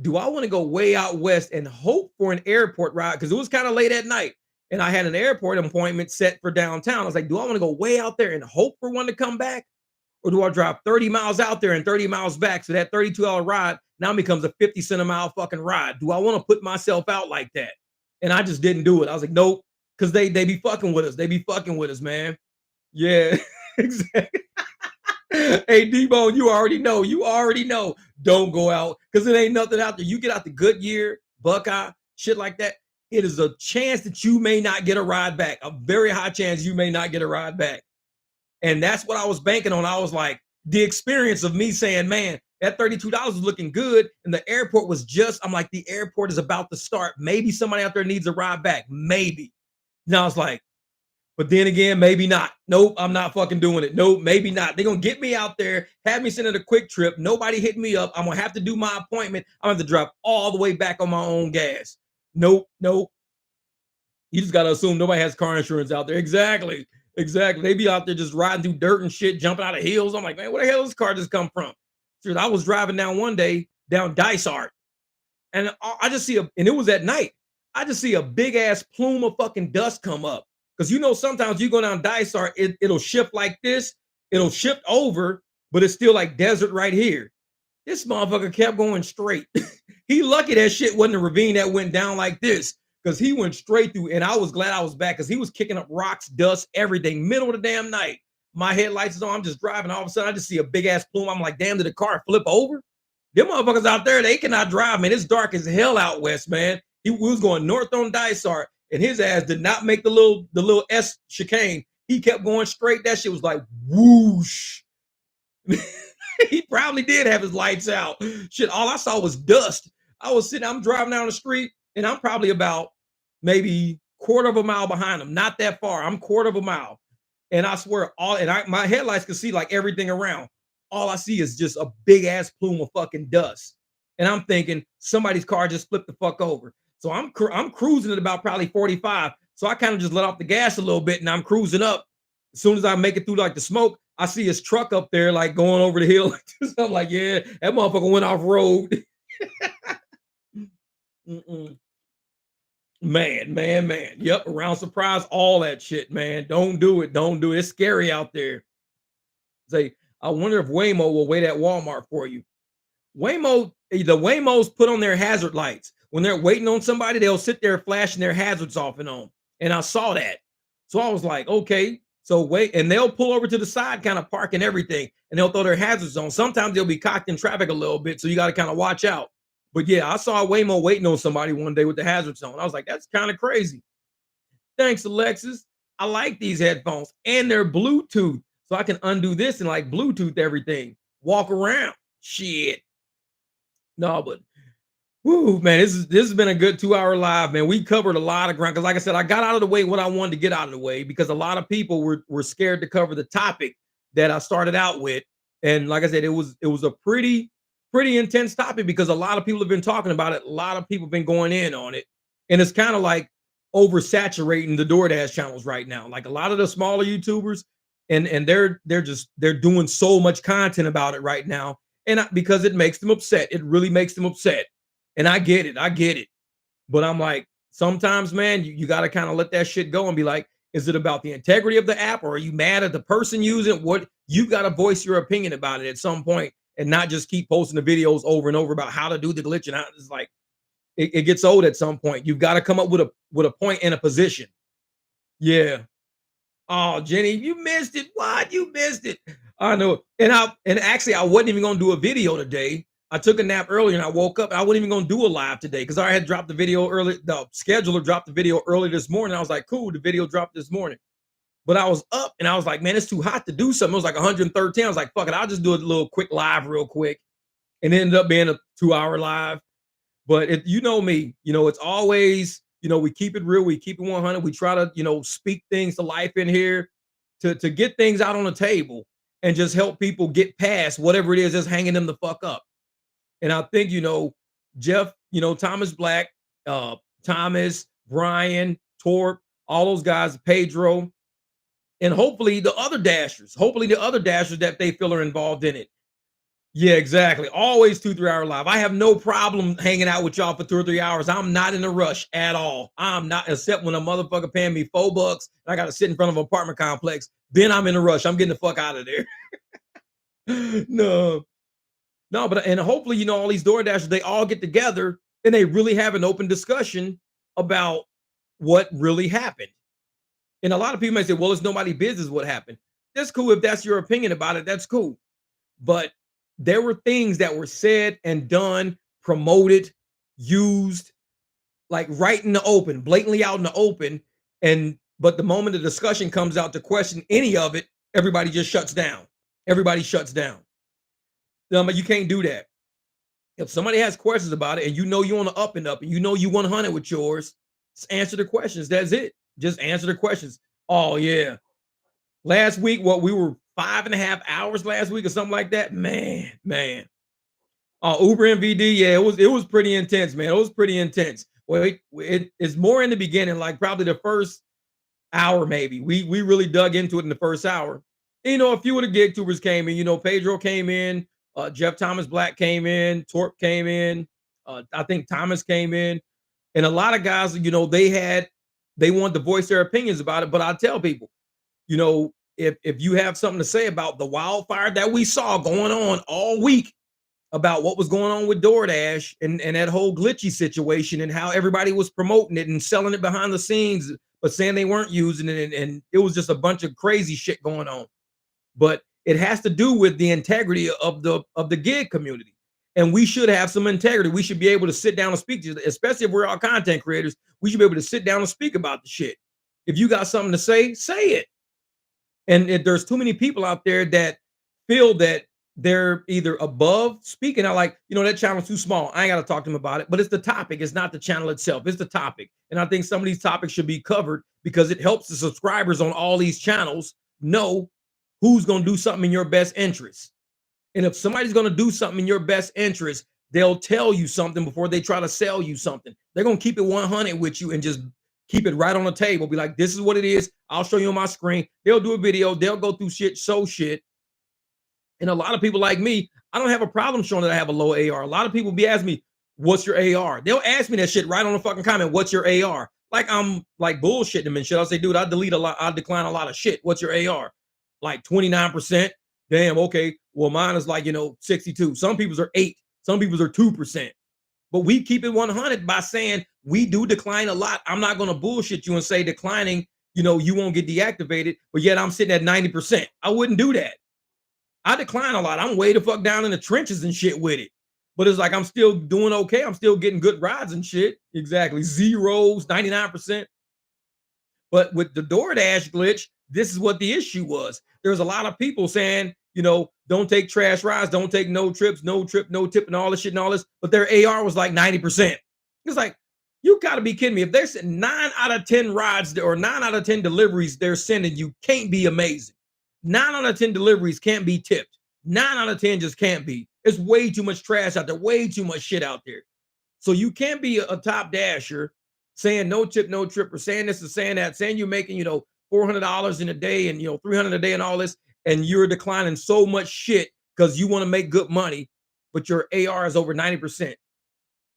do I want to go way out west and hope for an airport ride? Because it was kind of late at night and I had an airport appointment set for downtown. I was like, do I want to go way out there and hope for one to come back? Or do I drive 30 miles out there and 30 miles back? So that $32 ride now becomes a 50 cent a mile fucking ride. Do I want to put myself out like that? And I just didn't do it. I was like, nope, because they be fucking with us. They be fucking with us, man. Yeah, exactly. Hey, D-Bone, you already know. You already know. Don't go out because it ain't nothing out there. You get out the Goodyear, Buckeye, shit like that. It is a chance that you may not get a ride back. A very high chance you may not get a ride back. And that's what I was banking on. I was like, the experience of me saying, man, that $32 was looking good. And the airport was I'm like, the airport is about to start. Maybe somebody out there needs a ride back. Maybe. Now I was like, but then again, maybe not. Nope, I'm not fucking doing it. Nope, maybe not. They're going to get me out there, have me send it a quick trip. Nobody hitting me up. I'm going to have to do my appointment. I'm going to have to drive all the way back on my own gas. Nope. You just got to assume nobody has car insurance out there. Exactly. They be out there just riding through dirt and shit, jumping out of hills. I'm like, man, where the hell does this car just come from? So I was driving down one day down Dysart, and I just see and it was at night. I just see a big ass plume of fucking dust come up. Because sometimes you go down Dysart, it'll shift like this, it'll shift over, but it's still like desert right here. This motherfucker kept going straight. He lucky that shit wasn't a ravine that went down like this, because he went straight through, and I was glad I was back because he was kicking up rocks, dust, everything, middle of the damn night. My headlights is on, I'm just driving, all of a sudden I just see a big ass plume. I'm like, damn, did the car flip over? Them motherfuckers out there, they cannot drive, man. It's dark as hell out west, man. He was going north on Dysart. And his ass did not make the little S chicane. He kept going straight. That shit was like whoosh. He probably did have his lights out. Shit, all I saw was dust. I'm driving down the street, and I'm probably about maybe quarter of a mile behind him. Not that far. I'm quarter of a mile. And I swear, my headlights can see like everything around. All I see is just a big ass plume of fucking dust. And I'm thinking somebody's car just flipped the fuck over. So I'm cruising at about probably 45. So I kind of just let off the gas a little bit, and I'm cruising up. As soon as I make it through like the smoke, I see his truck up there like going over the hill. So I'm like, yeah, that motherfucker went off road. Man. Yep, around surprise, all that shit, man. Don't do it. It's scary out there. Say, I wonder if Waymo will wait at Walmart for you. The Waymos put on their hazard lights. When they're waiting on somebody, they'll sit there flashing their hazards off and on. And I saw that. So I was like, okay. So wait, and they'll pull over to the side, kind of park and everything, and they'll throw their hazards on. Sometimes they'll be cocked in traffic a little bit, so you got to kind of watch out. But yeah, I saw Waymo waiting on somebody one day with the hazards on. I was like, that's kind of crazy. Thanks, Alexis. I like these headphones, and they're Bluetooth, so I can undo this and like Bluetooth everything. Walk around. Shit. No, but woo, man, this has been a good 2 hour live, man. We covered a lot of ground because, like I said, I got out of the way what I wanted to get out of the way because a lot of people were scared to cover the topic that I started out with, and like I said, it was a pretty intense topic because a lot of people have been talking about it. A lot of people have been going in on it, and it's kind of like oversaturating the DoorDash channels right now. Like a lot of the smaller YouTubers, and they're doing so much content about it right now, and because it makes them upset. It really makes them upset. And I get it. I get it. But I'm like, sometimes, man, you got to kind of let that shit go and be like, is it about the integrity of the app or are you mad at the person using it? What you got to voice your opinion about it at some point and not just keep posting the videos over and over about how to do the glitch. And it's like, it gets old at some point. You've got to come up with a point and a position. Yeah. Oh, Jenny, you missed it. What? You missed it. I know. And actually I wasn't even gonna do a video today. I took a nap earlier and I woke up. I wasn't even gonna do a live today because I had dropped the video early. The scheduler dropped the video early this morning. I was like, cool, the video dropped this morning. But I was up and I was like, man, it's too hot to do something. It was like 113. I was like, fuck it, I'll just do a little quick live real quick. And it ended up being a 2 hour live. But you know me, it's always, we keep it real, we keep it 100. We try to, speak things to life in here to get things out on the table and just help people get past whatever it is that's hanging them the fuck up. And I think, Jeff, Thomas Black, Thomas, Brian, Torp, all those guys, Pedro, and hopefully the other dashers, that they feel are involved in it. Yeah, exactly. Always 2-3 hour live. I have no problem hanging out with y'all for 2 or 3 hours. I'm not in a rush at all. I'm not, except when a motherfucker paying me $4 and I got to sit in front of an apartment complex. Then I'm in a rush. I'm getting the fuck out of there. No, but and hopefully, all these DoorDashers, they all get together and they really have an open discussion about what really happened. And a lot of people may say, well, it's nobody's business what happened. That's cool. If that's your opinion about it, that's cool. But there were things that were said and done, promoted, used, like right in the open, blatantly out in the open. But the moment the discussion comes out to question any of it, everybody just shuts down. Everybody shuts down. You can't do that. If somebody has questions about it and you on the up and up and you 100 with yours, just answer the questions. That's it. Just answer the questions. Oh, yeah. Last week, we were 5.5 hours last week or something like that. Man. Uber MVD, yeah, it was pretty intense, man. It was pretty intense. Well, it's more in the beginning, like probably the first hour, maybe. We really dug into it in the first hour. A few of the GigTubers came in. Pedro came in, Jeff Thomas Black came in, Torp came in, I think Thomas came in, and a lot of guys, they wanted to voice their opinions about it. But I tell people, if you have something to say about the wildfire that we saw going on all week, about what was going on with DoorDash and that whole glitchy situation and how everybody was promoting it and selling it behind the scenes, but saying they weren't using it, and it was just a bunch of crazy shit going on. But it has to do with the integrity of the gig community. And we should have some integrity. We should be able to sit down and speak to it, especially if we're all content creators. We should be able to sit down and speak about the shit. If you got something to say it. And there's too many people out there that feel that they're either above speaking. I like, that channel's too small. I ain't got to talk to them about it, but it's the topic. It's not the channel itself. It's the topic. And I think some of these topics should be covered because it helps the subscribers on all these channels know who's going to do something in your best interest. And if somebody's going to do something in your best interest, they'll tell you something before they try to sell you something. They're going to keep it 100 with you and just keep it right on the table. Be like, this is what it is. I'll show you on my screen. They'll do a video. They'll go through shit, show shit. And a lot of people like me, I don't have a problem showing that I have a low AR. A lot of people be asking me, what's your AR? They'll ask me that shit right on the fucking comment. What's your AR? Like I'm like bullshitting them and shit. I'll say, dude, I decline a lot of shit. What's your AR? Like 29%. Damn, okay. Well, mine is like, 62. Some people's are 8. Some people's are 2%. But we keep it 100 by saying we do decline a lot. I'm not going to bullshit you and say declining, you won't get deactivated, but yet I'm sitting at 90%. I wouldn't do that. I decline a lot. I'm way the fuck down in the trenches and shit with it. But it's like I'm still doing okay. I'm still getting good rides and shit. Exactly. Zeros, 99%. But with the DoorDash glitch, this is what the issue was. There's a lot of people saying, don't take trash rides, don't take no trips, no trip, no tip, and all this shit and all this. But their AR was like 90%. It's like, you gotta be kidding me. If there's 9 out of 10 rides or 9 out of 10 deliveries they're sending, you can't be amazing. 9 out of 10 deliveries can't be tipped. 9 out of 10 just can't be. It's way too much trash out there, way too much shit out there. So you can't be a top dasher saying no tip, no trip, or saying this or saying that, saying you're making, $400 in a day and $300 a day and all this, and you're declining so much shit because you want to make good money, but your AR is over 90%.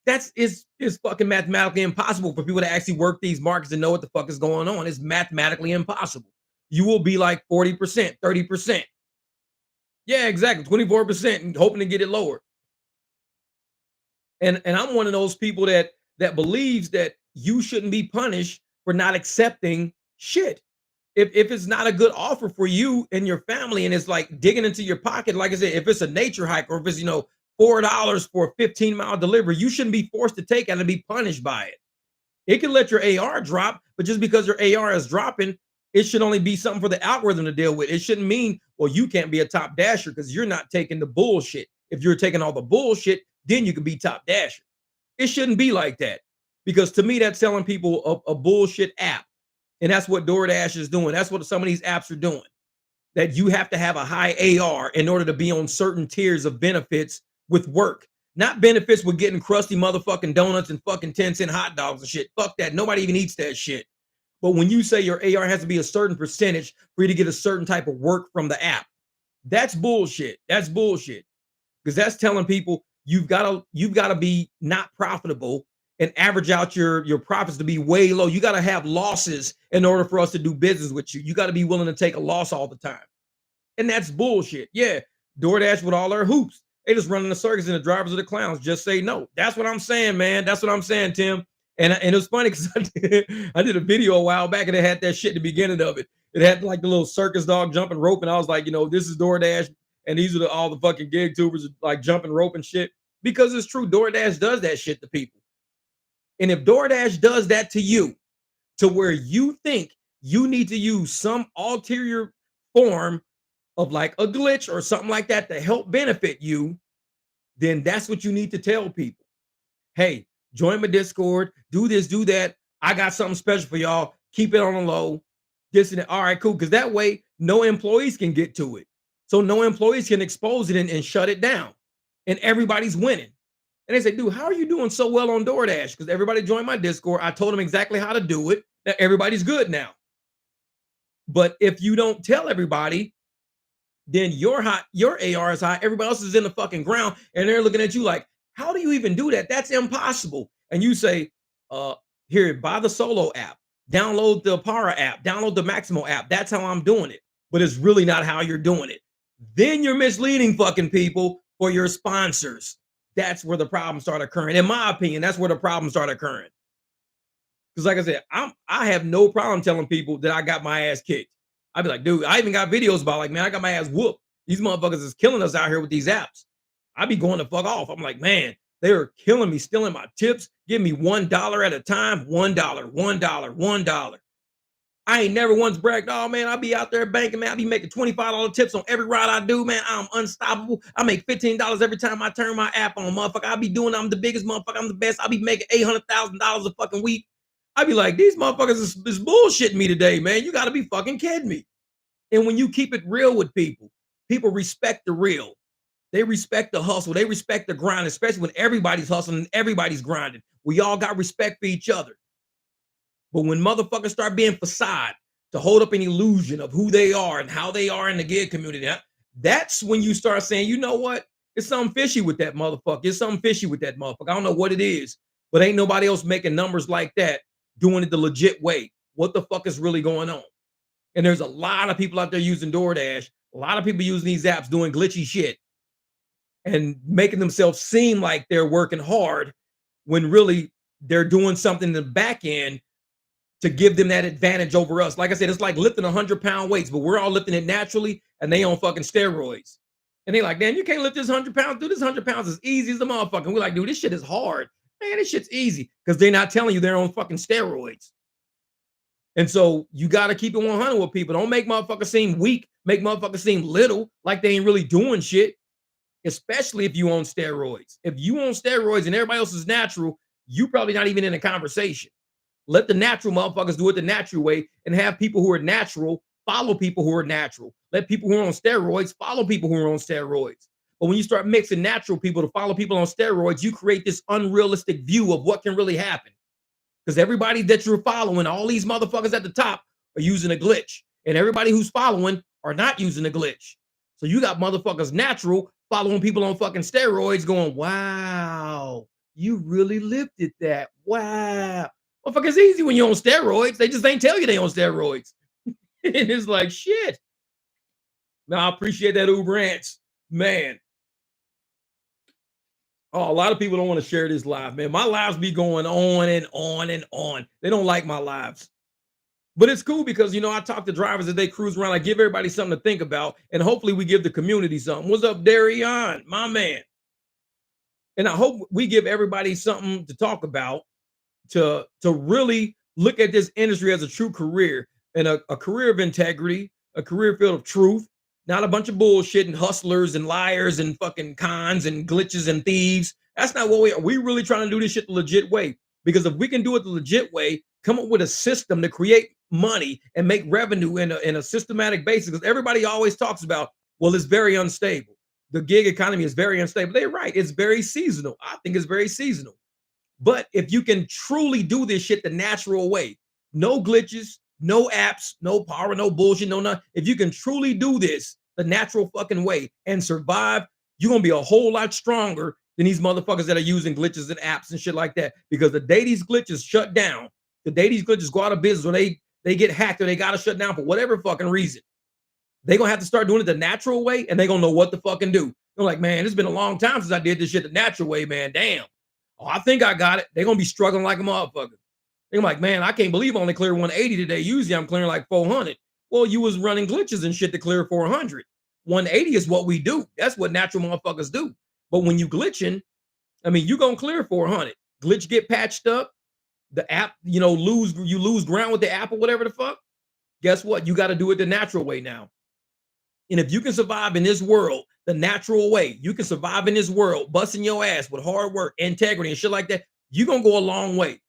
That's is fucking mathematically impossible for people to actually work these markets and know what the fuck is going on. It's mathematically impossible. You will be like 40%, 30%. Yeah, exactly. 24% and hoping to get it lower. And I'm one of those people that believes that you shouldn't be punished for not accepting shit. If it's not a good offer for you and your family and it's like digging into your pocket, like I said, if it's a nature hike or if it's, $4 for a 15-mile delivery, you shouldn't be forced to take it and be punished by it. It can let your AR drop, but just because your AR is dropping, it should only be something for the algorithm to deal with. It shouldn't mean, well, you can't be a top dasher because you're not taking the bullshit. If you're taking all the bullshit, then you can be top dasher. It shouldn't be like that, because to me, that's selling people a bullshit app. And that's what DoorDash is doing. That's what some of these apps are doing. That you have to have a high AR in order to be on certain tiers of benefits with work. Not benefits with getting crusty motherfucking donuts and fucking 10-cent hot dogs and shit. Fuck that. Nobody even eats that shit. But when you say your AR has to be a certain percentage for you to get a certain type of work from the app, that's bullshit. That's bullshit. Because that's telling people you've got to be not profitable and average out your profits to be way low. You got to have losses in order for us to do business with you. You got to be willing to take a loss all the time. And that's bullshit. Yeah, DoorDash with all their hoops. They just running the circus and the drivers are the clowns. Just say no. That's what I'm saying, man. That's what I'm saying, Tim. And it was funny because I did a video a while back and it had that shit at the beginning of it. It had like the little circus dog jumping rope. And I was like, this is DoorDash. And these are all the fucking GigTubers like jumping rope and shit. Because it's true. DoorDash does that shit to people. And if DoorDash does that to you, to where you think you need to use some ulterior form of like a glitch or something like that to help benefit you, then that's what you need to tell people. Hey, join my Discord, do this, do that. I got something special for y'all. Keep it on the low. This and that. All right, cool. Because that way, no employees can get to it. So no employees can expose it and shut it down. And everybody's winning. And they say, dude, how are you doing so well on DoorDash? Because everybody joined my Discord. I told them exactly how to do it. Now everybody's good now. But if you don't tell everybody, then your AR is high. Everybody else is in the fucking ground. And they're looking at you like, how do you even do that? That's impossible. And you say, here, buy the Solo app. Download the Para app. Download the Maximo app. That's how I'm doing it. But it's really not how you're doing it. Then you're misleading fucking people for your sponsors. That's where the problems start occurring. In my opinion, that's where the problems start occurring. Because like I said, I have no problem telling people that I got my ass kicked. I'd be like, dude, I even got videos about like, man, I got my ass whooped. These motherfuckers is killing us out here with these apps. I'd be going to fuck off. I'm like, man, they're killing me, stealing my tips, giving me $1 at a time. $1, $1, $1. I ain't never once bragged, oh man, I'll be out there banking, man. I'll be making $25 tips on every ride I do, man. I'm unstoppable. I make $15 every time I turn my app on, motherfucker. I'll be doing, I'm the biggest motherfucker. I'm the best. I'll be making $800,000 a fucking week. I'd be like, these motherfuckers is bullshitting me today, man. You got to be fucking kidding me. And when you keep it real with people, people respect the real. They respect the hustle. They respect the grind, especially when everybody's hustling and everybody's grinding. We all got respect for each other. But when motherfuckers start being facade to hold up an illusion of who they are and how they are in the gig community, that's when you start saying, you know what? It's something fishy with that motherfucker. It's something fishy with that motherfucker. I don't know what it is, but ain't nobody else making numbers like that, doing it the legit way. What the fuck is really going on? And there's a lot of people out there using DoorDash, a lot of people using these apps doing glitchy shit and making themselves seem like they're working hard when really they're doing something in the back end to give them that advantage over us. Like I said, it's like lifting 100-pound weights, but we're all lifting it naturally and they on fucking steroids. And they like, man, you can't lift this 100 pounds. Dude, this 100 pounds is easy as the motherfucker. And we're like, dude, this shit is hard. Man, this shit's easy. Because they're not telling you they're on fucking steroids. And so you got to keep it 100 with people. Don't make motherfuckers seem weak. Make motherfuckers seem little, like they ain't really doing shit. Especially if you on steroids. If you on steroids and everybody else is natural, you probably not even in a conversation. Let the natural motherfuckers do it the natural way and have people who are natural follow people who are natural. Let people who are on steroids follow people who are on steroids. But when you start mixing natural people to follow people on steroids, you create this unrealistic view of what can really happen. Because everybody that you're following, all these motherfuckers at the top are using a glitch. And everybody who's following are not using a glitch. So you got motherfuckers natural following people on fucking steroids going, wow, you really lifted that. Wow. Motherfuckers easy when you're on steroids. They just ain't tell you they on steroids. And it's like, shit. Now, I appreciate that ubereats. Man. Oh, a lot of people don't want to share this live, man. My lives be going on and on and on. They don't like my lives. But it's cool because, you know, I talk to drivers as they cruise around. I give everybody something to think about. And hopefully we give the community something. What's up, Darion? My man. And I hope we give everybody something to talk about to really look at this industry as a true career and a career of integrity, a career filled of truth, not a bunch of bullshit and hustlers and liars and fucking cons and glitches and thieves. That's not what we are. We really trying to do this shit the legit way. Because if we can do it the legit way, come up with a system to create money and make revenue in a systematic basis. Because everybody always talks about, well, it's very unstable. The gig economy is very unstable. They're right. It's very seasonal. I think it's very seasonal. But if you can truly do this shit the natural way, no glitches, no apps, no power, no bullshit, no nothing. If you can truly do this the natural fucking way and survive, you're going to be a whole lot stronger than these motherfuckers that are using glitches and apps and shit like that. Because the day these glitches shut down, the day these glitches go out of business or they get hacked or they got to shut down for whatever fucking reason, they're going to have to start doing it the natural way and they're going to know what to fucking do. They're like, man, it's been a long time since I did this shit the natural way, man. Damn. Oh, I think I got it. They're going to be struggling like a motherfucker. They're like, man, I can't believe I only cleared 180 today. Usually I'm clearing like 400. Well, you was running glitches and shit to clear 400. 180 is what we do. That's what natural motherfuckers do. But when you glitching, I mean, you going to clear 400. Glitch get patched up. The app, you know, you lose ground with the app or whatever the fuck. Guess what? You got to do it the natural way now. And if you can survive in this world the natural way, you can survive in this world busting your ass with hard work, integrity, and shit like that, you're going to go a long way.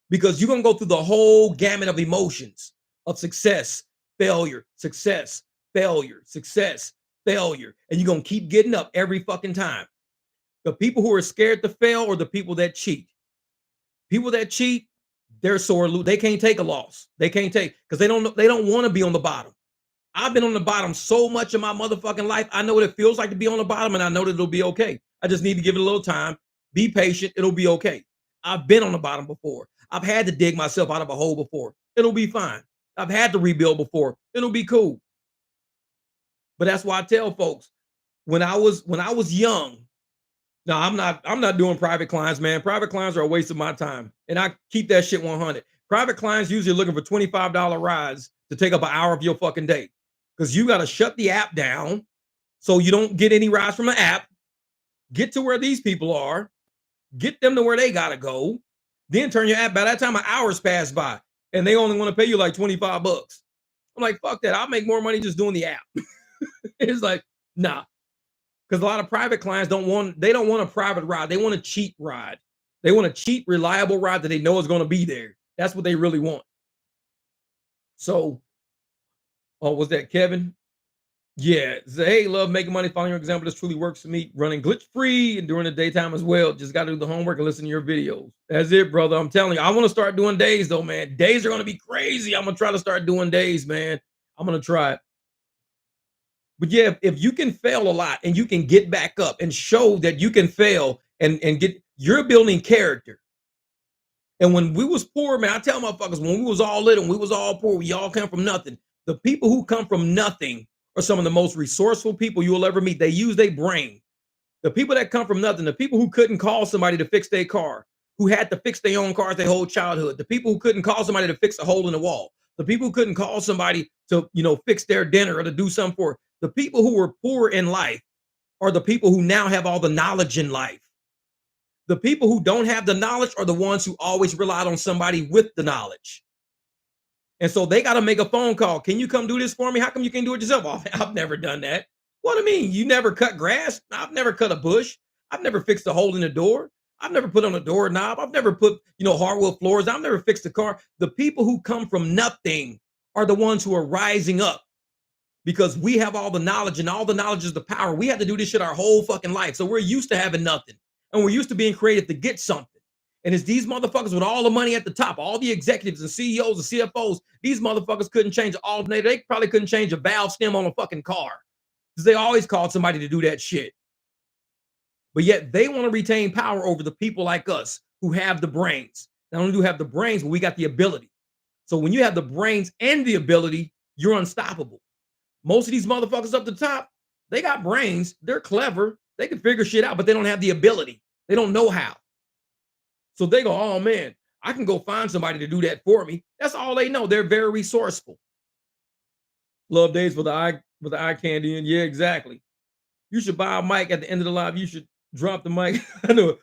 Because you're going to go through the whole gamut of emotions of success, failure, success, failure, success, failure. And you're going to keep getting up every fucking time. The people who are scared to fail are the people that cheat. People that cheat, they're sore. They can't take a loss. They can't take, because they don't want to be on the bottom. I've been on the bottom so much in my motherfucking life. I know what it feels like to be on the bottom, and I know that it'll be okay. I just need to give it a little time. Be patient. It'll be okay. I've been on the bottom before. I've had to dig myself out of a hole before. It'll be fine. I've had to rebuild before. It'll be cool. But that's why I tell folks, when I was young, no, I'm not doing private clients, man. Private clients are a waste of my time. And I keep that shit 100. Private clients usually looking for $25 rides to take up an hour of your fucking day. Because you got to shut the app down so you don't get any rides from the app. Get to where these people are. Get them to where they got to go. Then turn your app. By that time, an hour's passed by. And they only want to pay you like $25. I'm like, fuck that. I'll make more money just doing the app. It's like, nah. Because a lot of private clients don't want a private ride. They want a cheap ride. They want a cheap, reliable ride that they know is going to be there. That's what they really want. So, oh, was that Kevin? Yeah. Say, hey, love making money, following your example. This truly works for me. Running glitch free and during the daytime as well. Just got to do the homework and listen to your videos. That's it, brother. I'm telling you, I want to start doing days though, man. Days are going to be crazy. I'm going to try to start doing days, man. I'm going to try it. But yeah, if you can fail a lot and you can get back up and show that you can fail and you're building character. And when we was poor, man, I tell motherfuckers, when we was all little, when we was all poor, we all come from nothing. The people who come from nothing are some of the most resourceful people you will ever meet. They use their brain. The people that come from nothing, the people who couldn't call somebody to fix their car, who had to fix their own cars their whole childhood, the people who couldn't call somebody to fix a hole in the wall, the people who couldn't call somebody to, fix their dinner or to do something for the people who were poor in life are the people who now have all the knowledge in life. The people who don't have the knowledge are the ones who always relied on somebody with the knowledge. And so they got to make a phone call. Can you come do this for me? How come you can't do it yourself? Oh, I've never done that. What do you mean? You never cut grass? I've never cut a bush. I've never fixed a hole in the door. I've never put on a doorknob. I've never put, hardwood floors. I've never fixed a car. The people who come from nothing are the ones who are rising up because we have all the knowledge, and all the knowledge is the power. We have to do this shit our whole fucking life. So we're used to having nothing, and we're used to being creative to get something. And it's these motherfuckers with all the money at the top, all the executives and CEOs and CFOs, these motherfuckers couldn't change an alternator. They probably couldn't change a valve stem on a fucking car because they always called somebody to do that shit. But yet they want to retain power over the people like us who have the brains. Not only do we have the brains, but we got the ability. So when you have the brains and the ability, you're unstoppable. Most of these motherfuckers up the top, they got brains. They're clever. They can figure shit out, but they don't have the ability. They don't know how. So they go, oh man, I can go find somebody to do that for me. That's all they know. They're very resourceful. Love days for the eye candy. And yeah, exactly. You should buy a mic at the end of the live. You should drop the mic. I know.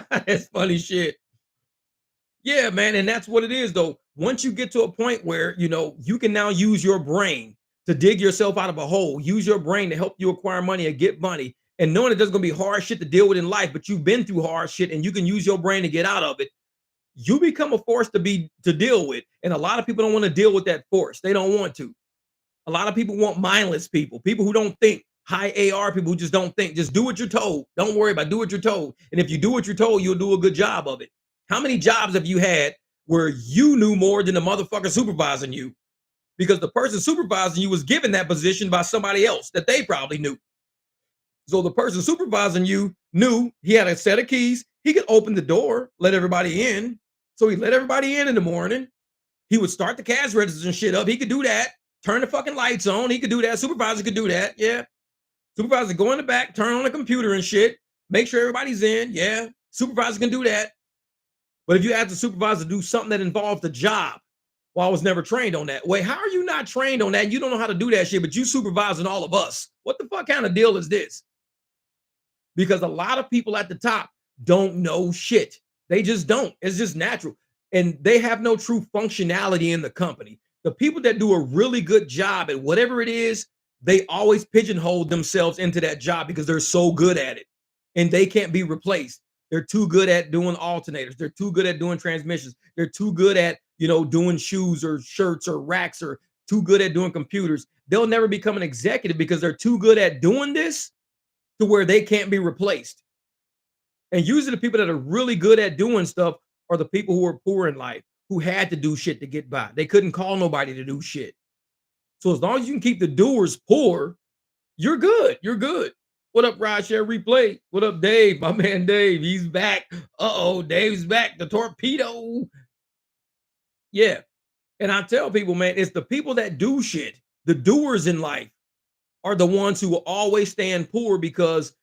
That's funny shit. Yeah, man. And that's what it is, though. Once you get to a point where, you can now use your brain to dig yourself out of a hole, use your brain to help you acquire money and get money. And knowing that there's going to be hard shit to deal with in life, but you've been through hard shit and you can use your brain to get out of it, you become a force to deal with. And a lot of people don't want to deal with that force. They don't want to. A lot of people want mindless people who don't think, high AR people who just don't think. Just do what you're told. Don't worry about do what you're told. And if you do what you're told, you'll do a good job of it. How many jobs have you had where you knew more than the motherfucker supervising you? Because the person supervising you was given that position by somebody else that they probably knew. So the person supervising you knew he had a set of keys. He could open the door, let everybody in. So he let everybody in the morning. He would start the cash registers and shit up. He could do that. Turn the fucking lights on. He could do that. Supervisor could do that. Yeah. Supervisor go in the back, turn on the computer and shit. Make sure everybody's in. Yeah. Supervisor can do that. But if you ask the supervisor to do something that involves the job, well, I was never trained on that. Wait, how are you not trained on that? You don't know how to do that shit, but you supervising all of us. What the fuck kind of deal is this? Because a lot of people at the top don't know shit. They just don't. It's just natural. And they have no true functionality in the company. The people that do a really good job at whatever it is, they always pigeonhole themselves into that job because they're so good at it. And they can't be replaced. They're too good at doing alternators. They're too good at doing transmissions. They're too good at, doing shoes or shirts or racks, or too good at doing computers. They'll never become an executive because they're too good at doing this to where they can't be replaced. And usually the people that are really good at doing stuff are the people who are poor in life, who had to do shit to get by. They couldn't call nobody to do shit. So as long as you can keep the doers poor, you're good. You're good. What up, Rideshare Replay? What up, Dave? My man Dave, he's back. Uh-oh, Dave's back. The torpedo. Yeah. And I tell people, man, it's the people that do shit, the doers in life, are the ones who will always stand poor, because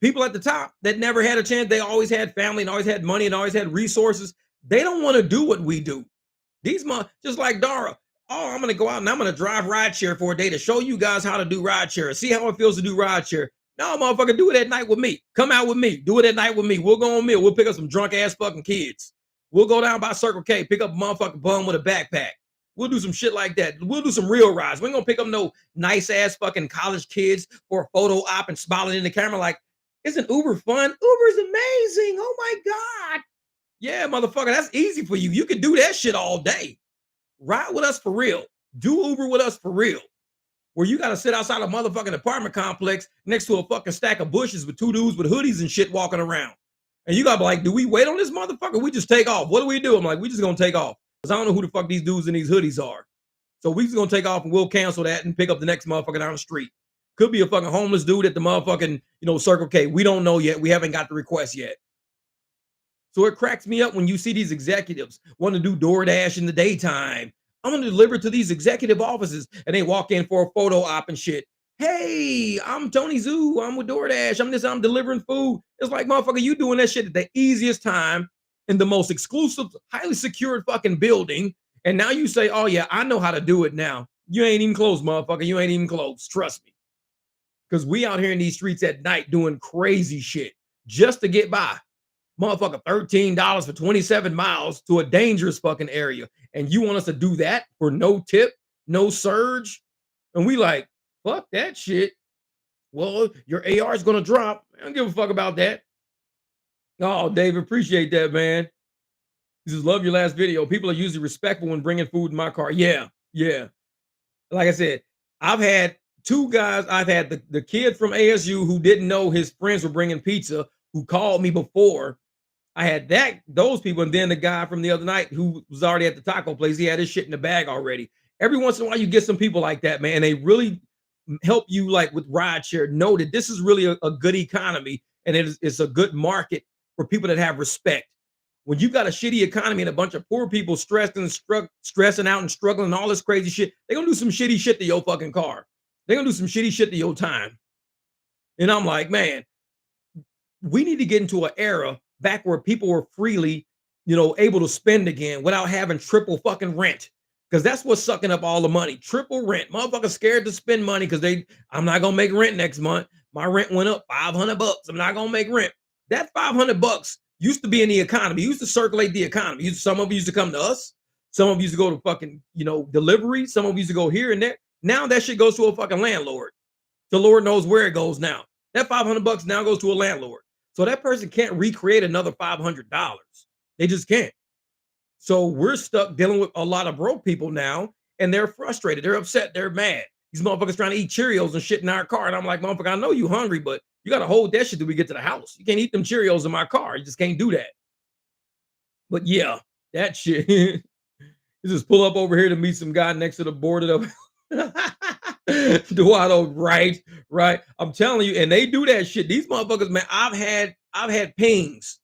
people at the top that never had a chance, they always had family and always had money and always had resources. They don't want to do what we do. These just like Dara. Oh, I'm going to go out and I'm going to drive rideshare for a day to show you guys how to do rideshare. See how it feels to do rideshare. No, motherfucker, do it at night with me. Come out with me. Do it at night with me. We'll go on meal. We'll pick up some drunk ass fucking kids. We'll go down by Circle K, pick up a motherfucking bum with a backpack. We'll do some shit like that. We'll do some real rides. We ain't gonna pick up no nice ass fucking college kids for a photo op and smiling in the camera like, isn't Uber fun? Uber's amazing. Oh my God. Yeah, motherfucker, that's easy for you. You can do that shit all day. Ride with us for real. Do Uber with us for real. Where you gotta sit outside a motherfucking apartment complex next to a fucking stack of bushes with two dudes with hoodies and shit walking around. And you gotta be like, do we wait on this motherfucker? We just take off. What do we do? I'm like, we just gonna take off. Because I don't know who the fuck these dudes in these hoodies are. So we just gonna take off and we'll cancel that and pick up the next motherfucker down the street. Could be a fucking homeless dude at the motherfucking, Circle K. We don't know yet. We haven't got the request yet. So it cracks me up when you see these executives want to do DoorDash in the daytime. I'm gonna deliver to these executive offices, and they walk in for a photo op and shit. Hey, I'm Tony Zoo. I'm with DoorDash. I'm this. I'm delivering food. It's like, motherfucker, you doing that shit at the easiest time in the most exclusive, highly secured fucking building. And now you say, oh, yeah, I know how to do it now. You ain't even close, motherfucker. You ain't even close. Trust me. Because we out here in these streets at night doing crazy shit just to get by. Motherfucker, $13 for 27 miles to a dangerous fucking area. And you want us to do that for no tip, no surge? And we like, fuck that shit. Well, your AR is gonna drop. I don't give a fuck about that. Oh, Dave, appreciate that, man. He says, love your last video. People are usually respectful when bringing food in my car. Yeah, yeah. Like I said, I've had two guys. I've had the kid from ASU who didn't know his friends were bringing pizza, who called me before. I had those people, and then the guy from the other night who was already at the taco place. He had his shit in the bag already. Every once in a while, you get some people like that, man. And they really help you, like with rideshare, know that this is really a good economy, and it's a good market for people that have respect. When you got a shitty economy and a bunch of poor people stressing out and struggling and all this crazy shit, they're gonna do some shitty shit to your fucking car. They're gonna do some shitty shit to your time. And I'm like, man, we need to get into an era back where people were freely, able to spend again without having triple fucking rent. Because that's what's sucking up all the money. Triple rent. Motherfuckers scared to spend money because I'm not gonna make rent next month. My rent went up $500. I'm not gonna make rent. That $500 used to be in the economy, used to circulate the economy. Some of you used to come to us, some of you used to go to fucking, delivery, some of you used to go here and there. Now that shit goes to a fucking landlord. The Lord knows where it goes now. That $500 now goes to a landlord. So that person can't recreate another $500. They just can't. So we're stuck dealing with a lot of broke people now, and they're frustrated. They're upset. They're mad. These motherfuckers trying to eat Cheerios and shit in our car. And I'm like, motherfucker, I know you hungry, but you got to hold that shit till we get to the house. You can't eat them Cheerios in my car. You just can't do that. But yeah, that shit. You just pull up over here to meet some guy next to the boarded up. Duado, right, right. I'm telling you, and they do that shit. These motherfuckers, man. I've had pings.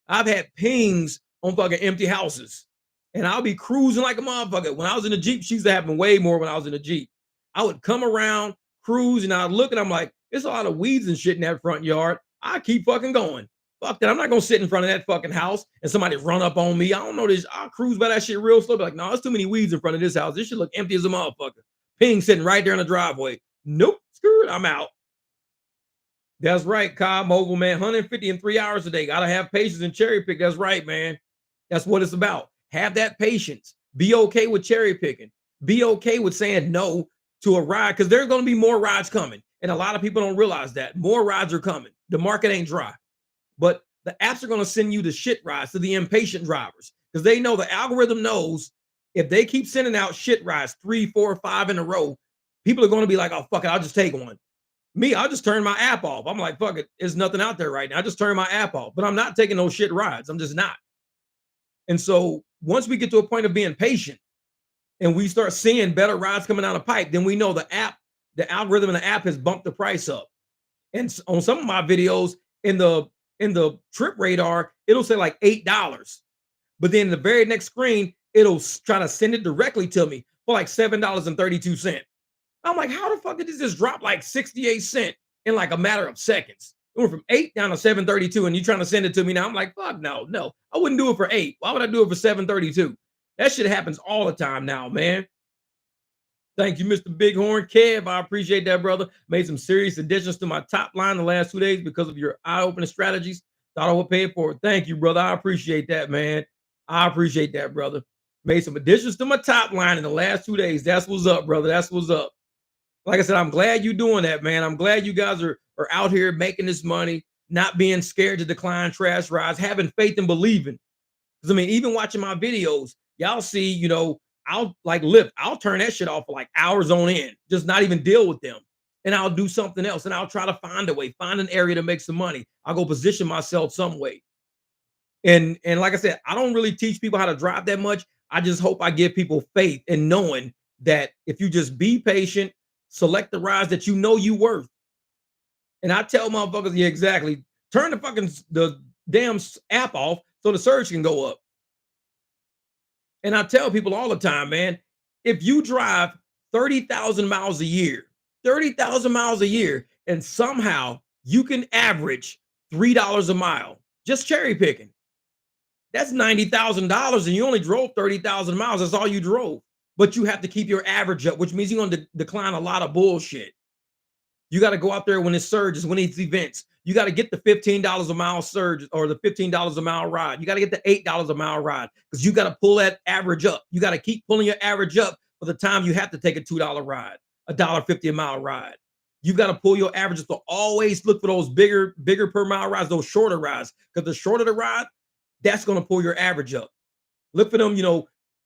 I've had pings on fucking empty houses, and I'll be cruising like a motherfucker. When I was in the Jeep, she used to happen way more when I was in the Jeep. I would come around, cruise, and I'd look, and I'm like, there's a lot of weeds and shit in that front yard. I keep fucking going. Fuck that. I'm not gonna sit in front of that fucking house and somebody run up on me. I don't know this. I'll cruise by that shit real slow. Be like, no, there's too many weeds in front of this house. This should look empty as a motherfucker. Ping sitting right there in the driveway. Nope, screw it. I'm out. That's right, Kyle Mogul, man. 150 in 3 hours a day. Gotta have patience and cherry pick. That's right, man. That's what it's about. Have that patience. Be okay with cherry picking. Be okay with saying no to a ride because there's going to be more rides coming. And a lot of people don't realize that. More rides are coming. The market ain't dry. But the apps are going to send you the shit rides to the impatient drivers because they know the algorithm knows if they keep sending out shit rides 3, 4, 5 in a row, people are going to be like, oh, fuck it, I'll just take one. Me, I'll just turn my app off. I'm like, fuck it, there's nothing out there right now. I just turn my app off, but I'm not taking those shit rides. I'm just not. And so once we get to a point of being patient and we start seeing better rides coming down the pipe, then we know the algorithm in the app has bumped the price up. And on some of my videos in the trip radar, it'll say like $8. But then the very next screen, it'll try to send it directly to me for like $7.32. I'm like, how the fuck did this just drop like 68 cents in like a matter of seconds? It went from 8 down to 732, and you trying to send it to me now. I'm like, fuck no. I wouldn't do it for 8. Why would I do it for 732? That shit happens all the time now, man. Thank you, Mr. Bighorn. Kev, I appreciate that, brother. Made some serious additions to my top line the last 2 days because of your eye-opening strategies. Thought I would pay it for it. Thank you, brother. I appreciate that, man. I appreciate that, brother. Made some additions to my top line in the last 2 days. That's what's up, brother. That's what's up. Like I said, I'm glad you're doing that, man. I'm glad you guys are out here making this money, not being scared to decline trash rides, having faith and believing. Because, I mean, even watching my videos, y'all see, I'll like lyft. I'll turn that shit off for like hours on end, just not even deal with them. And I'll do something else. And I'll try to find a way, find an area to make some money. I'll go position myself some way. And like I said, I don't really teach people how to drive that much. I just hope I give people faith in knowing that if you just be patient, select the rides that you know you worth. And I tell motherfuckers, yeah, exactly. Turn the damn app off so the surge can go up. And I tell people all the time, man, if you drive 30,000 miles a year, 30,000 miles a year and somehow you can average $3 a mile, just cherry picking. That's $90,000 and you only drove 30,000 miles. That's all you drove. But you have to keep your average up, which means you're going to decline a lot of bullshit. You got to go out there when it surges, when it's events. You got to get the $15 a mile surge or the $15 a mile ride. You got to get the $8 a mile ride because you got to pull that average up. You got to keep pulling your average up for the time you have to take a $2 ride, a $1.50 a mile ride. You got to pull your averages to always look for those bigger per mile rides, those shorter rides. Because the shorter the ride, that's going to pull your average up. Look for them,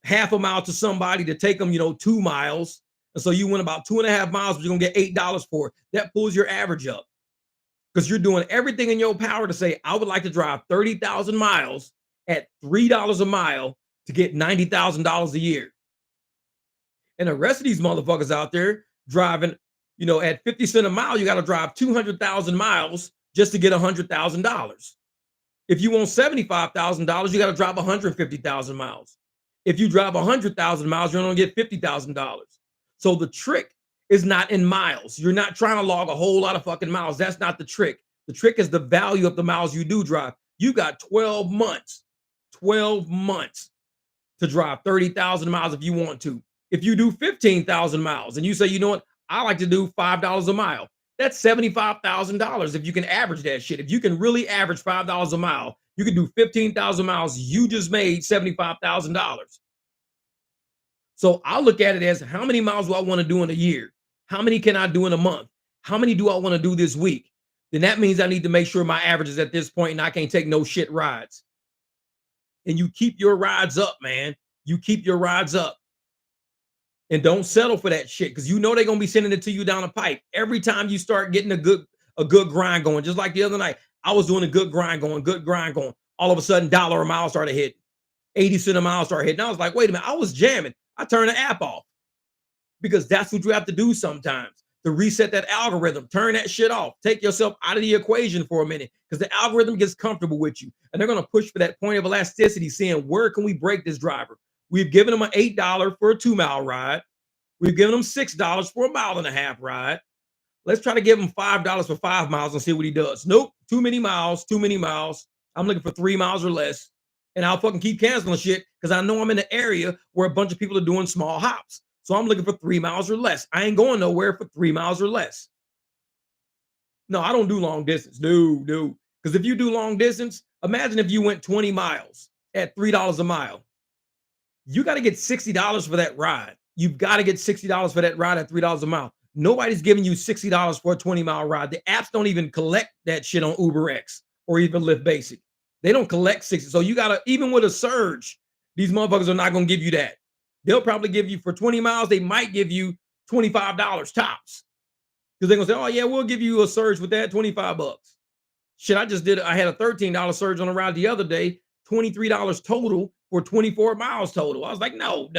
half a mile to somebody to take them, 2 miles. And so you went about 2.5 miles, but you're going to get $8 for it. That pulls your average up because you're doing everything in your power to say, I would like to drive 30,000 miles at $3 a mile to get $90,000 a year. And the rest of these motherfuckers out there driving, at 50 cents a mile, you got to drive 200,000 miles just to get $100,000. If you want $75,000, you got to drive 150,000 miles. If you drive 100,000 miles, you're going to get $50,000. So the trick is not in miles. You're not trying to log a whole lot of fucking miles. That's not the trick. The trick is the value of the miles you do drive. You got 12 months to drive 30,000 miles if you want to. If you do 15,000 miles and you say, you know what, I like to do $5 a mile. That's $75,000 if you can average that shit. If you can really average $5 a mile, you can do 15,000 miles. You just made $75,000. So I'll look at it as how many miles do I want to do in a year? How many can I do in a month? How many do I want to do this week? Then that means I need to make sure my average is at this point and I can't take no shit rides. And you keep your rides up, man. You keep your rides up. And don't settle for that shit because they're going to be sending it to you down a pipe. Every time you start getting a good grind going, just like the other night, I was doing a good grind going. All of a sudden, $1 a mile started hitting. 80 cents a mile started hitting. I was like, wait a minute, I was jamming. I turned the app off because that's what you have to do sometimes to reset that algorithm. Turn that shit off. Take yourself out of the equation for a minute because the algorithm gets comfortable with you. And they're going to push for that point of elasticity, saying, where can we break this driver? We've given them an $8 for a 2-mile ride. We've given them $6 for a 1.5-mile ride. Let's try to give him $5 for 5 miles and see what he does. Nope, too many miles. I'm looking for 3 miles or less. And I'll fucking keep canceling shit because I know I'm in an area where a bunch of people are doing small hops. So I'm looking for 3 miles or less. I ain't going nowhere for 3 miles or less. No, I don't do long distance. No. Because if you do long distance, imagine if you went 20 miles at $3 a mile. You got to get $60 for that ride. You've got to get $60 for that ride at $3 a mile. Nobody's giving you $60 for a 20-mile ride. The apps don't even collect that shit on UberX or even Lyft Basic. They don't collect 60. So you got to, even with a surge, these motherfuckers are not going to give you that. They'll probably give you for 20 miles, they might give you $25 tops. Because they're going to say, oh, yeah, we'll give you a surge with that, $25. Shit, I had a $13 surge on a ride the other day, $23 total for 24 miles total. I was like, no.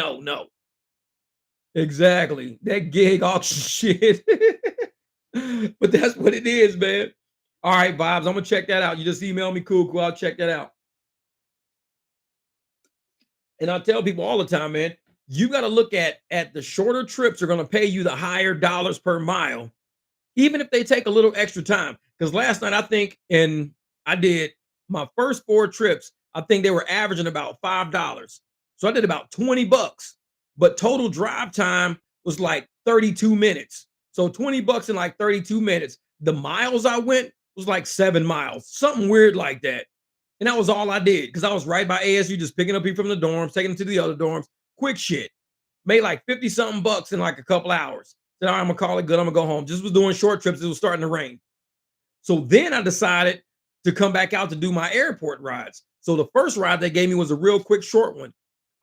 Exactly. That gig auction shit. But that's what it is, man. All right, Vibes, I'm going to check that out. You just email me. Cool. I'll check that out. And I tell people all the time, man, you got to look at the shorter trips are going to pay you the higher dollars per mile, even if they take a little extra time. Because last night, I think, and I did my first 4 trips, I think they were averaging about $5. So I did about $20, but total drive time was like 32 minutes. So $20 in like 32 minutes. The miles I went was like 7 miles, something weird like that. And that was all I did because I was right by ASU, just picking up people from the dorms, taking them to the other dorms. Quick shit. Made like 50 something bucks in like a couple hours. Said, all right, I'm going to call it good. I'm going to go home. Just was doing short trips. It was starting to rain. So then I decided to come back out to do my airport rides. So the first ride they gave me was a real quick short one.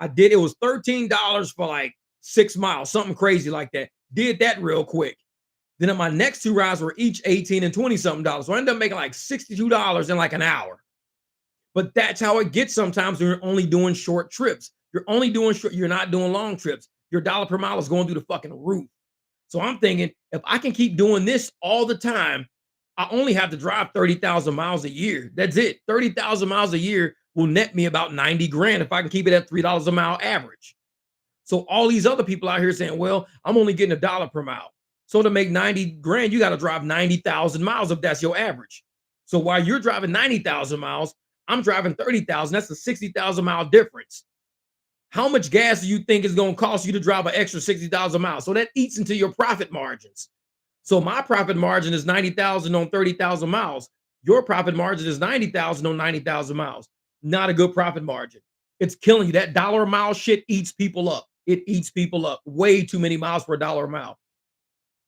It was $13 for like 6 miles, something crazy like that. Did that real quick. Then my next 2 rides were each 18 and 20 something dollars. So I ended up making like $62 in like an hour. But that's how it gets sometimes when you're only doing short trips. You're not doing long trips. Your dollar per mile is going through the fucking roof. So I'm thinking, if I can keep doing this all the time, I only have to drive 30,000 miles a year. That's it. 30,000 miles a year will net me about 90 grand if I can keep it at $3 a mile average. So all these other people out here saying, well, I'm only getting $1 per mile. So to make 90 grand, you got to drive 90,000 miles if that's your average. So while you're driving 90,000 miles, I'm driving 30,000. That's a 60,000 mile difference. How much gas do you think is going to cost you to drive an extra 60,000 miles? So that eats into your profit margins. So my profit margin is 90,000 on 30,000 miles. Your profit margin is 90,000 on 90,000 miles. Not a good profit margin. It's killing you. That dollar a mile shit eats people up. It eats people up. Way too many miles for a dollar a mile.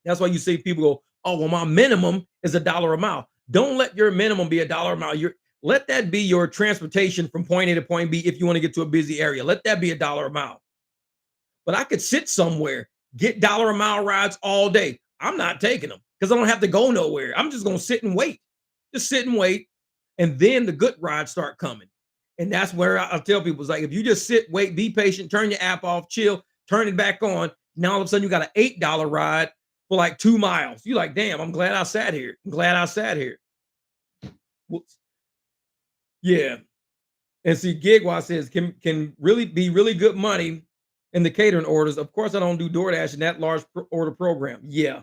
That's why you see people go, "Oh, well, my minimum is a dollar a mile." Don't let your minimum be a dollar a mile. Let that be your transportation from point A to point B if you want to get to a busy area. Let that be a dollar a mile. But I could sit somewhere, get dollar a mile rides all day. I'm not taking them because I don't have to go nowhere. I'm just gonna sit and wait. Just sit and wait. And then the good rides start coming. And that's where I'll tell people, it's like, if you just sit, wait, be patient, turn your app off, chill, turn it back on. Now all of a sudden you got an $8 ride for like 2 miles. You're like, damn, I'm glad I sat here. I'm glad I sat here. Whoops. Yeah. And see, GigWise says can really be really good money in the catering orders. Of course, I don't do DoorDash in that large order program. Yeah.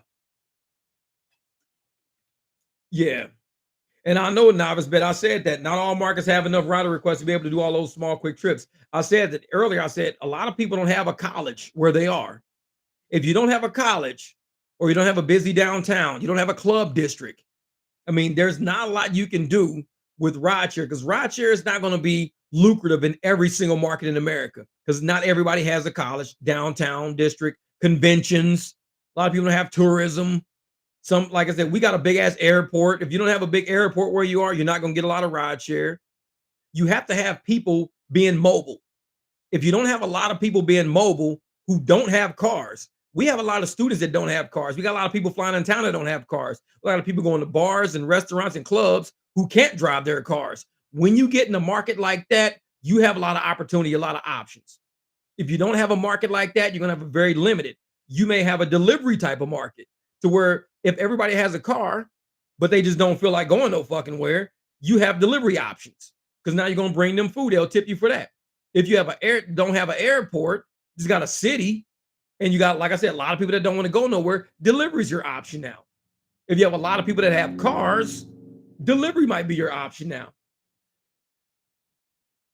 Yeah. And I know, novice, but I said that not all markets have enough rider requests to be able to do all those small, quick trips. I said that earlier. I said a lot of people don't have a college where they are. If you don't have a college or you don't have a busy downtown, you don't have a club district. I mean, there's not a lot you can do with rideshare because rideshare is not going to be lucrative in every single market in America because not everybody has a college, downtown district, conventions. A lot of people don't have tourism. Some, like I said, we got a big ass airport. If you don't have a big airport where you are, you're not going to get a lot of ride share. You have to have people being mobile. If you don't have a lot of people being mobile who don't have cars, we have a lot of students that don't have cars. We got a lot of people flying in town that don't have cars. A lot of people going to bars and restaurants and clubs who can't drive their cars. When you get in a market like that, you have a lot of opportunity, a lot of options. If you don't have a market like that, you're going to have a very limited. You may have a delivery type of market to where if everybody has a car, but they just don't feel like going no fucking where, you have delivery options because now you're going to bring them food. They'll tip you for that. If you have don't have an airport, just got a city, and you got, like I said, a lot of people that don't want to go nowhere, delivery is your option now. If you have a lot of people that have cars, delivery might be your option now.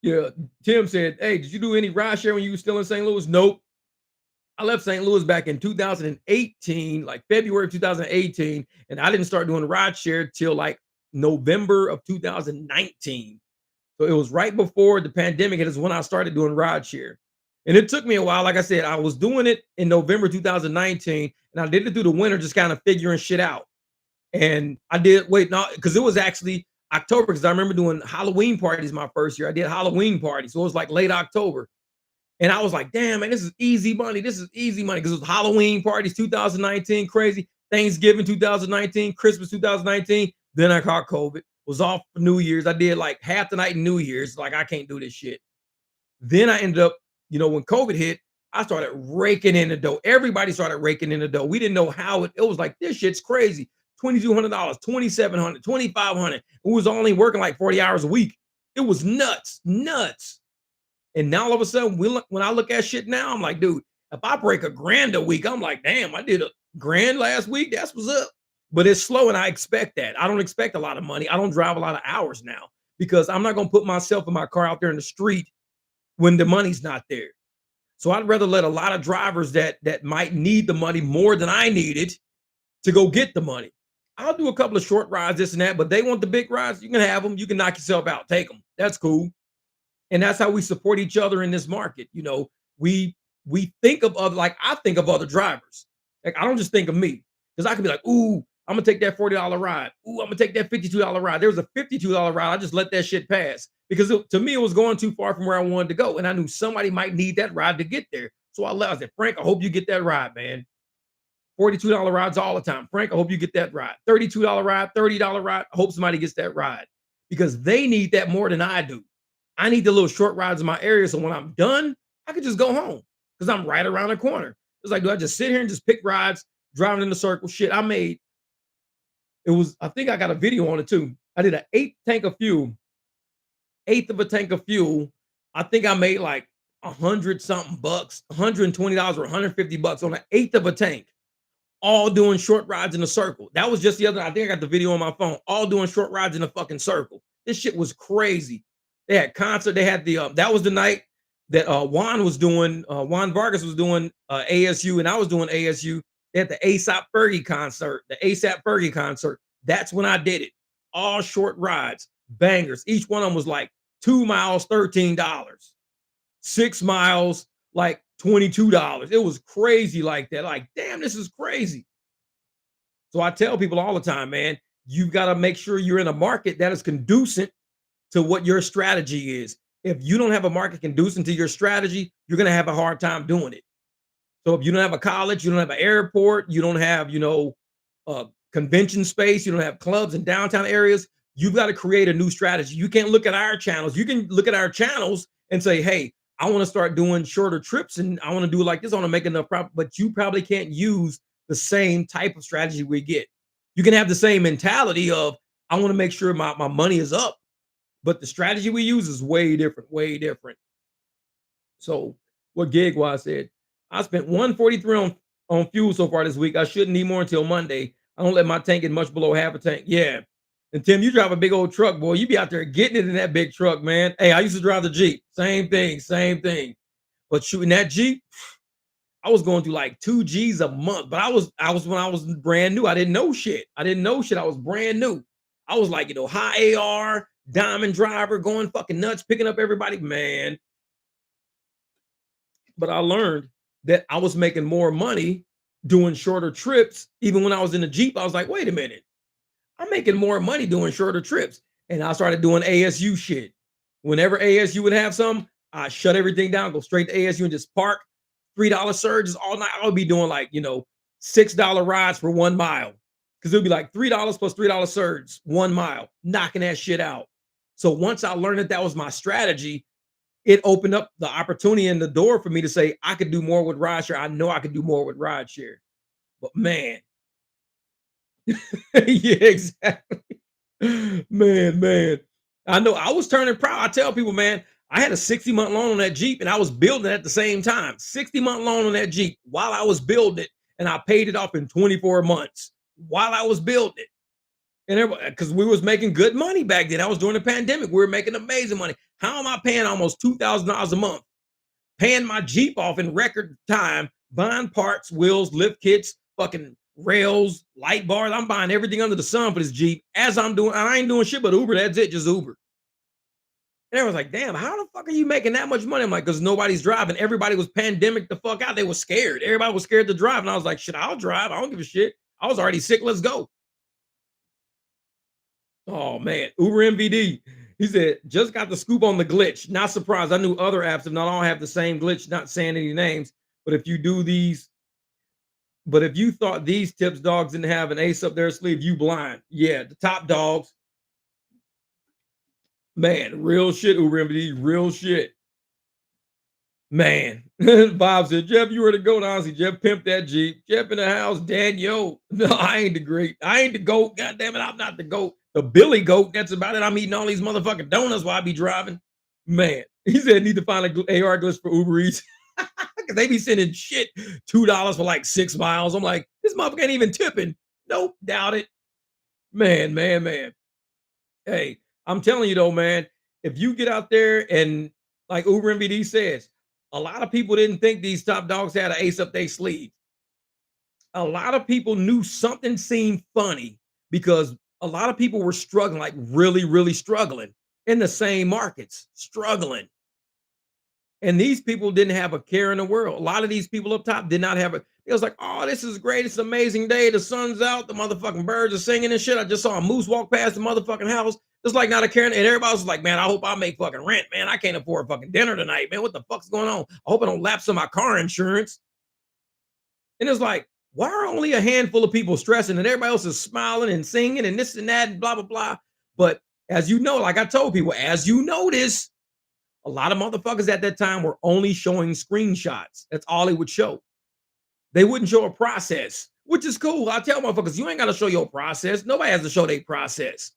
Yeah, Tim said, "Hey, did you do any ride share when you were still in St. Louis?" Nope. I left St. Louis back in 2018, like February of 2018, and I didn't start doing ride share till like November of 2019. So it was right before the pandemic. It is when I started doing ride share. And it took me a while. Like I said, I was doing it in November 2019, and I did it through the winter, just kind of figuring shit out. And I did wait, no, because it was actually October, because I remember doing Halloween parties my first year. I did Halloween parties. So it was like late October. And I was like, damn, man, this is easy money. This is easy money. Because it was Halloween parties 2019, crazy. Thanksgiving 2019, Christmas 2019. Then I caught COVID. Was off for New Year's. I did like half the night in New Year's. Like, I can't do this shit. Then I ended up, when COVID hit, I started raking in the dough. Everybody started raking in the dough. We didn't know how it was like, this shit's crazy. $2,200, $2,700, $2,500. It was only working like 40 hours a week. It was nuts, nuts. And now all of a sudden, when I look at shit now, I'm like, dude, if I break $1,000 a week, I'm like, damn, I did $1,000 last week. That's what's up. But it's slow, and I expect that. I don't expect a lot of money. I don't drive a lot of hours now because I'm not going to put myself and my car out there in the street when the money's not there. So I'd rather let a lot of drivers that might need the money more than I need it to go get the money. I'll do a couple of short rides, this and that, but they want the big rides. You can have them. You can knock yourself out. Take them. That's cool. And that's how we support each other in this market. We think of other, like I think of other drivers. Like I don't just think of me because I could be like, ooh, I'm gonna take that $40 ride. Ooh, I'm gonna take that $52 ride. There was a $52 ride. I just let that shit pass because to me it was going too far from where I wanted to go, and I knew somebody might need that ride to get there. So I said, Frank, I hope you get that ride, man. $42 rides all the time. Frank, I hope you get that ride. $32 ride, $30 ride. I hope somebody gets that ride because they need that more than I do. I need the little short rides in my area. So when I'm done, I could just go home because I'm right around the corner. It's like, do I just sit here and just pick rides, driving in the circle? Shit, I think I got a video on it too. I did an eighth of a tank of fuel. I think I made like 100 something bucks, $120 or $150 on an eighth of a tank. all doing short rides in a circle. That was just the other. I think I got the video on my phone. All doing short rides in a fucking circle. This shit was crazy. They had concert. They had the that was the night that Juan Vargas was doing ASU and I was doing ASU. They had the ASAP Fergie concert, the ASAP Fergie concert. That's when I did it. All short rides, bangers. Each one of them was like 2 miles, $13. 6 miles, like $22. It was crazy like that. Like, damn, this is crazy. So I tell people all the time, man, you've got to make sure you're in a market that is conducive to what your strategy is. If you don't have a market conducive to your strategy, you're going to have a hard time doing it. So if you don't have a college, you don't have an airport, you don't have, convention space, you don't have clubs in downtown areas, you've got to create a new strategy. You can't look at our channels. You can look at our channels and say, hey, I want to start doing shorter trips and I want to do it like this. I want to make enough profit, but you probably can't use the same type of strategy we get. You can have the same mentality of, I want to make sure my money is up, but the strategy we use is way different, way different. So what GigWise said, I spent 143 on fuel so far this week. I shouldn't need more until Monday. I don't let my tank get much below half a tank. Yeah. And Tim, you drive a big old truck, boy. You be out there getting it in that big truck, man. Hey, I used to drive the Jeep. Same thing, same thing. But shooting that Jeep, I was going through like 2 G's a month. But I was when I was brand new. I didn't know shit. I was brand new. I was like, high AR, diamond driver, going fucking nuts, picking up everybody, man. But I learned that I was making more money doing shorter trips. Even when I was in the Jeep, I was like, wait a minute. I'm making more money doing shorter trips. And I started doing ASU shit. Whenever ASU would have some, I shut everything down, go straight to ASU and just park. $3 surges all night. I would be doing like, $6 rides for 1 mile. Because it would be like $3 plus $3 surge, 1 mile, knocking that shit out. So once I learned that was my strategy, it opened up the opportunity and the door for me to say, I could do more with rideshare. I know I could do more with rideshare. But man, yeah, exactly. Man. I know I was turning proud. I tell people, man, I had a 60-month loan on that Jeep and I was building it at the same time. 60-month loan on that Jeep while I was building it, and I paid it off in 24 months while I was building it. And everybody, because we was making good money back then. I was during the pandemic. We were making amazing money. How am I paying almost $2,000 a month? Paying my Jeep off in record time, buying parts, wheels, lift kits, fucking rails, light bars. I'm buying everything under the sun for this Jeep as I'm doing. I ain't doing shit but Uber. That's it, just Uber. And everyone's like, damn, how the fuck are you making that much money? I'm like, because nobody's driving. Everybody was pandemic the fuck out. They were scared. Everybody was scared to drive. And I was like, shit, I'll drive. I don't give a shit. I was already sick. Let's go. Oh man, Uber MVD. He said, just got the scoop on the glitch. Not surprised. I knew other apps have not all have the same glitch, not saying any names. But if you thought these tips dogs didn't have an ace up their sleeve, you blind. Yeah, the top dogs. Man, real shit, Uber MVD, real shit. Man. Bob said, Jeff, you were the goat. Honestly, Jeff pimped that Jeep. Jeff in the house, Daniel. No, I ain't the great. I ain't the goat. God damn it, I'm not the goat. The Billy goat, that's about it. I'm eating all these motherfucking donuts while I be driving. Man, he said need to find a AR glitch for Uber Eats. Because they be sending shit $2 for like 6 miles. I'm like, this motherfucker ain't even tipping. Nope, doubt it. Man. Hey, I'm telling you though, man, if you get out there and like Uber MVD says, a lot of people didn't think these top dogs had an ace up their sleeve. A lot of people knew something seemed funny because a lot of people were struggling, like really, really struggling in the same markets, struggling. And these people didn't have a care in the world. A lot of these people up top did not have it. It was like, oh, this is great. It's an amazing day. The sun's out. The motherfucking birds are singing and shit. I just saw a moose walk past the motherfucking house. It's like not a care. And everybody was like, man, I hope I make fucking rent. Man, I can't afford fucking dinner tonight. Man, what the fuck's going on? I hope I don't lapse on my car insurance. And it's like, why are only a handful of people stressing and everybody else is smiling and singing and this and that and blah, blah, blah. But as you know, like I told people, as you notice, a lot of motherfuckers at that time were only showing screenshots. That's all they would show. They wouldn't show a process, which is cool. I tell motherfuckers, you ain't got to show your process. Nobody has to show their process.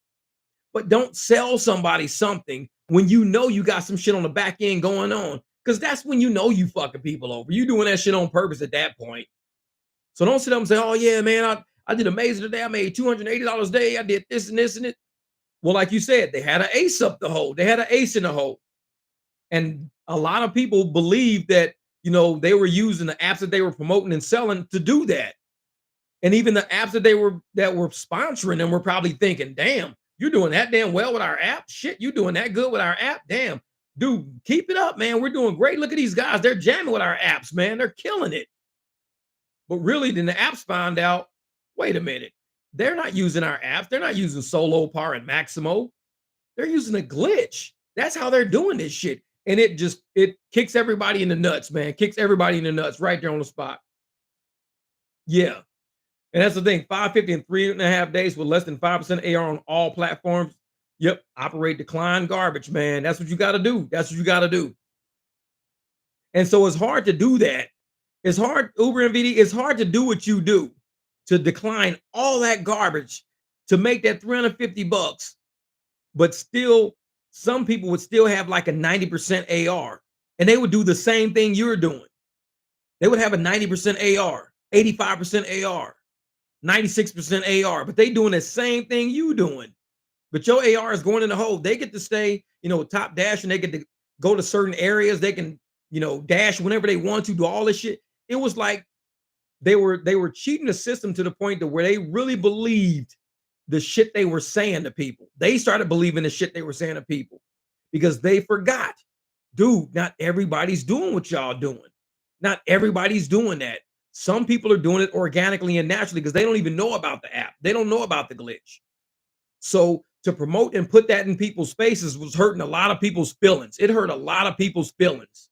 But don't sell somebody something when you know you got some shit on the back end going on. Because that's when you know you fucking people over. You doing that shit on purpose at that point. So don't sit up and say, oh yeah, man, I did amazing today. I made $280 a day. I did this and this and it. Well, like you said, they had an ace up the hole. They had an ace in the hole. And a lot of people believe that, they were using the apps that they were promoting and selling to do that. And even the apps that were sponsoring them were probably thinking, damn, you're doing that damn well with our app. Shit, you doing that good with our app. Damn, dude, keep it up, man. We're doing great. Look at these guys. They're jamming with our apps, man. They're killing it. But really, then the apps found out, wait a minute, they're not using our apps. They're not using Solo, Par, and Maximo. They're using a glitch. That's how they're doing this shit. And it kicks everybody in the nuts, man. Kicks everybody in the nuts right there on the spot. Yeah. And that's the thing. 550 in 3.5 days with less than 5% AR on all platforms. Yep. Operate decline garbage, man. That's what you got to do. That's what you got to do. And so it's hard to do that. It's hard, Uber and VD, it's hard to do what you do, to decline all that garbage to make that 350 bucks. But still, some people would still have like a 90% AR, and they would do the same thing you're doing. They would have a 90% AR, 85% AR, 96% AR, but they doing the same thing you doing. But your AR is going in the hole. They get to stay, top dash, and they get to go to certain areas. They can, dash whenever they want to, do all this shit. It was like they were cheating the system to the point to where they really believed the shit they were saying to people. They started believing the shit they were saying to people because they forgot, dude, not everybody's doing what y'all doing. Not everybody's doing that. Some people are doing it organically and naturally because they don't even know about the app. They don't know about the glitch. So to promote and put that in people's faces was hurting a lot of people's feelings. It hurt a lot of people's feelings.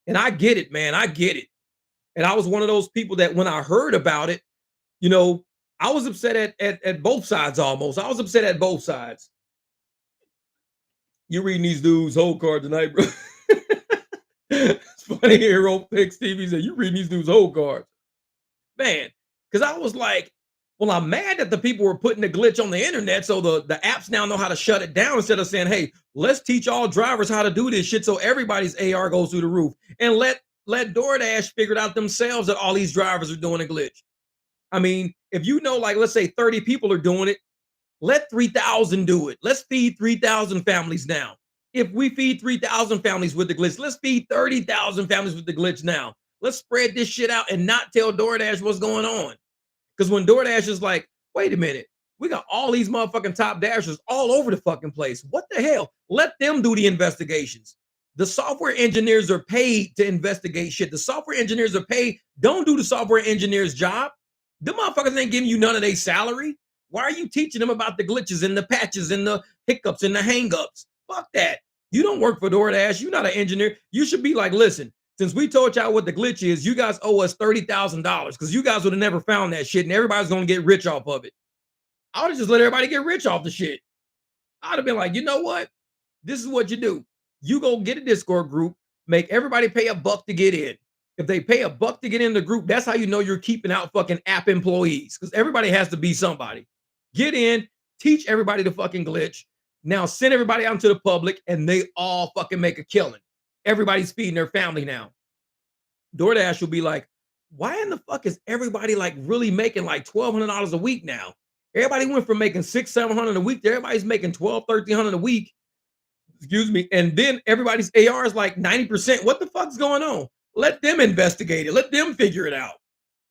And I get it, man. I get it. And I was one of those people that when I heard about it, I was upset at both sides almost. I was upset at both sides. You reading these dudes' whole card tonight, bro. It's funny, Hero Pick Stevie said, you reading these dudes' whole cards. Man, because I was like, well, I'm mad that the people were putting the glitch on the internet. So the apps now know how to shut it down instead of saying, hey, let's teach all drivers how to do this shit so everybody's AR goes through the roof. And let DoorDash figure it out themselves that all these drivers are doing a glitch. I mean, if like, let's say 30 people are doing it, let 3,000 do it. Let's feed 3,000 families now. If we feed 3,000 families with the glitch, let's feed 30,000 families with the glitch now. Let's spread this shit out and not tell DoorDash what's going on. Because when DoorDash is like, wait a minute, we got all these motherfucking top dashers all over the fucking place. What the hell? Let them do the investigations. The software engineers are paid to investigate shit. The software engineers are paid. Don't do the software engineer's job. The motherfuckers ain't giving you none of their salary. Why are you teaching them about the glitches and the patches and the hiccups and the hangups? Fuck that. You don't work for DoorDash. You're not an engineer. You should be like, listen, since we told y'all what the glitch is, you guys owe us $30,000 because you guys would have never found that shit and everybody's going to get rich off of it. I would have just let everybody get rich off the shit. I'd have been like, you know what? This is what you do. You go get a Discord group, make everybody pay $1 to get in. If they pay $1 to get in the group, that's how you know you're keeping out fucking app employees because everybody has to be somebody. Get in, teach everybody the fucking glitch. Now send everybody out into the public and they all fucking make a killing. Everybody's feeding their family now. DoorDash will be like, why in the fuck is everybody like really making like $1,200 a week now? Everybody went from making $600-700 a week to everybody's making $1,200-1,300 a week. Excuse me. And then everybody's AR is like 90%. What the fuck's going on? Let them investigate it. Let them figure it out.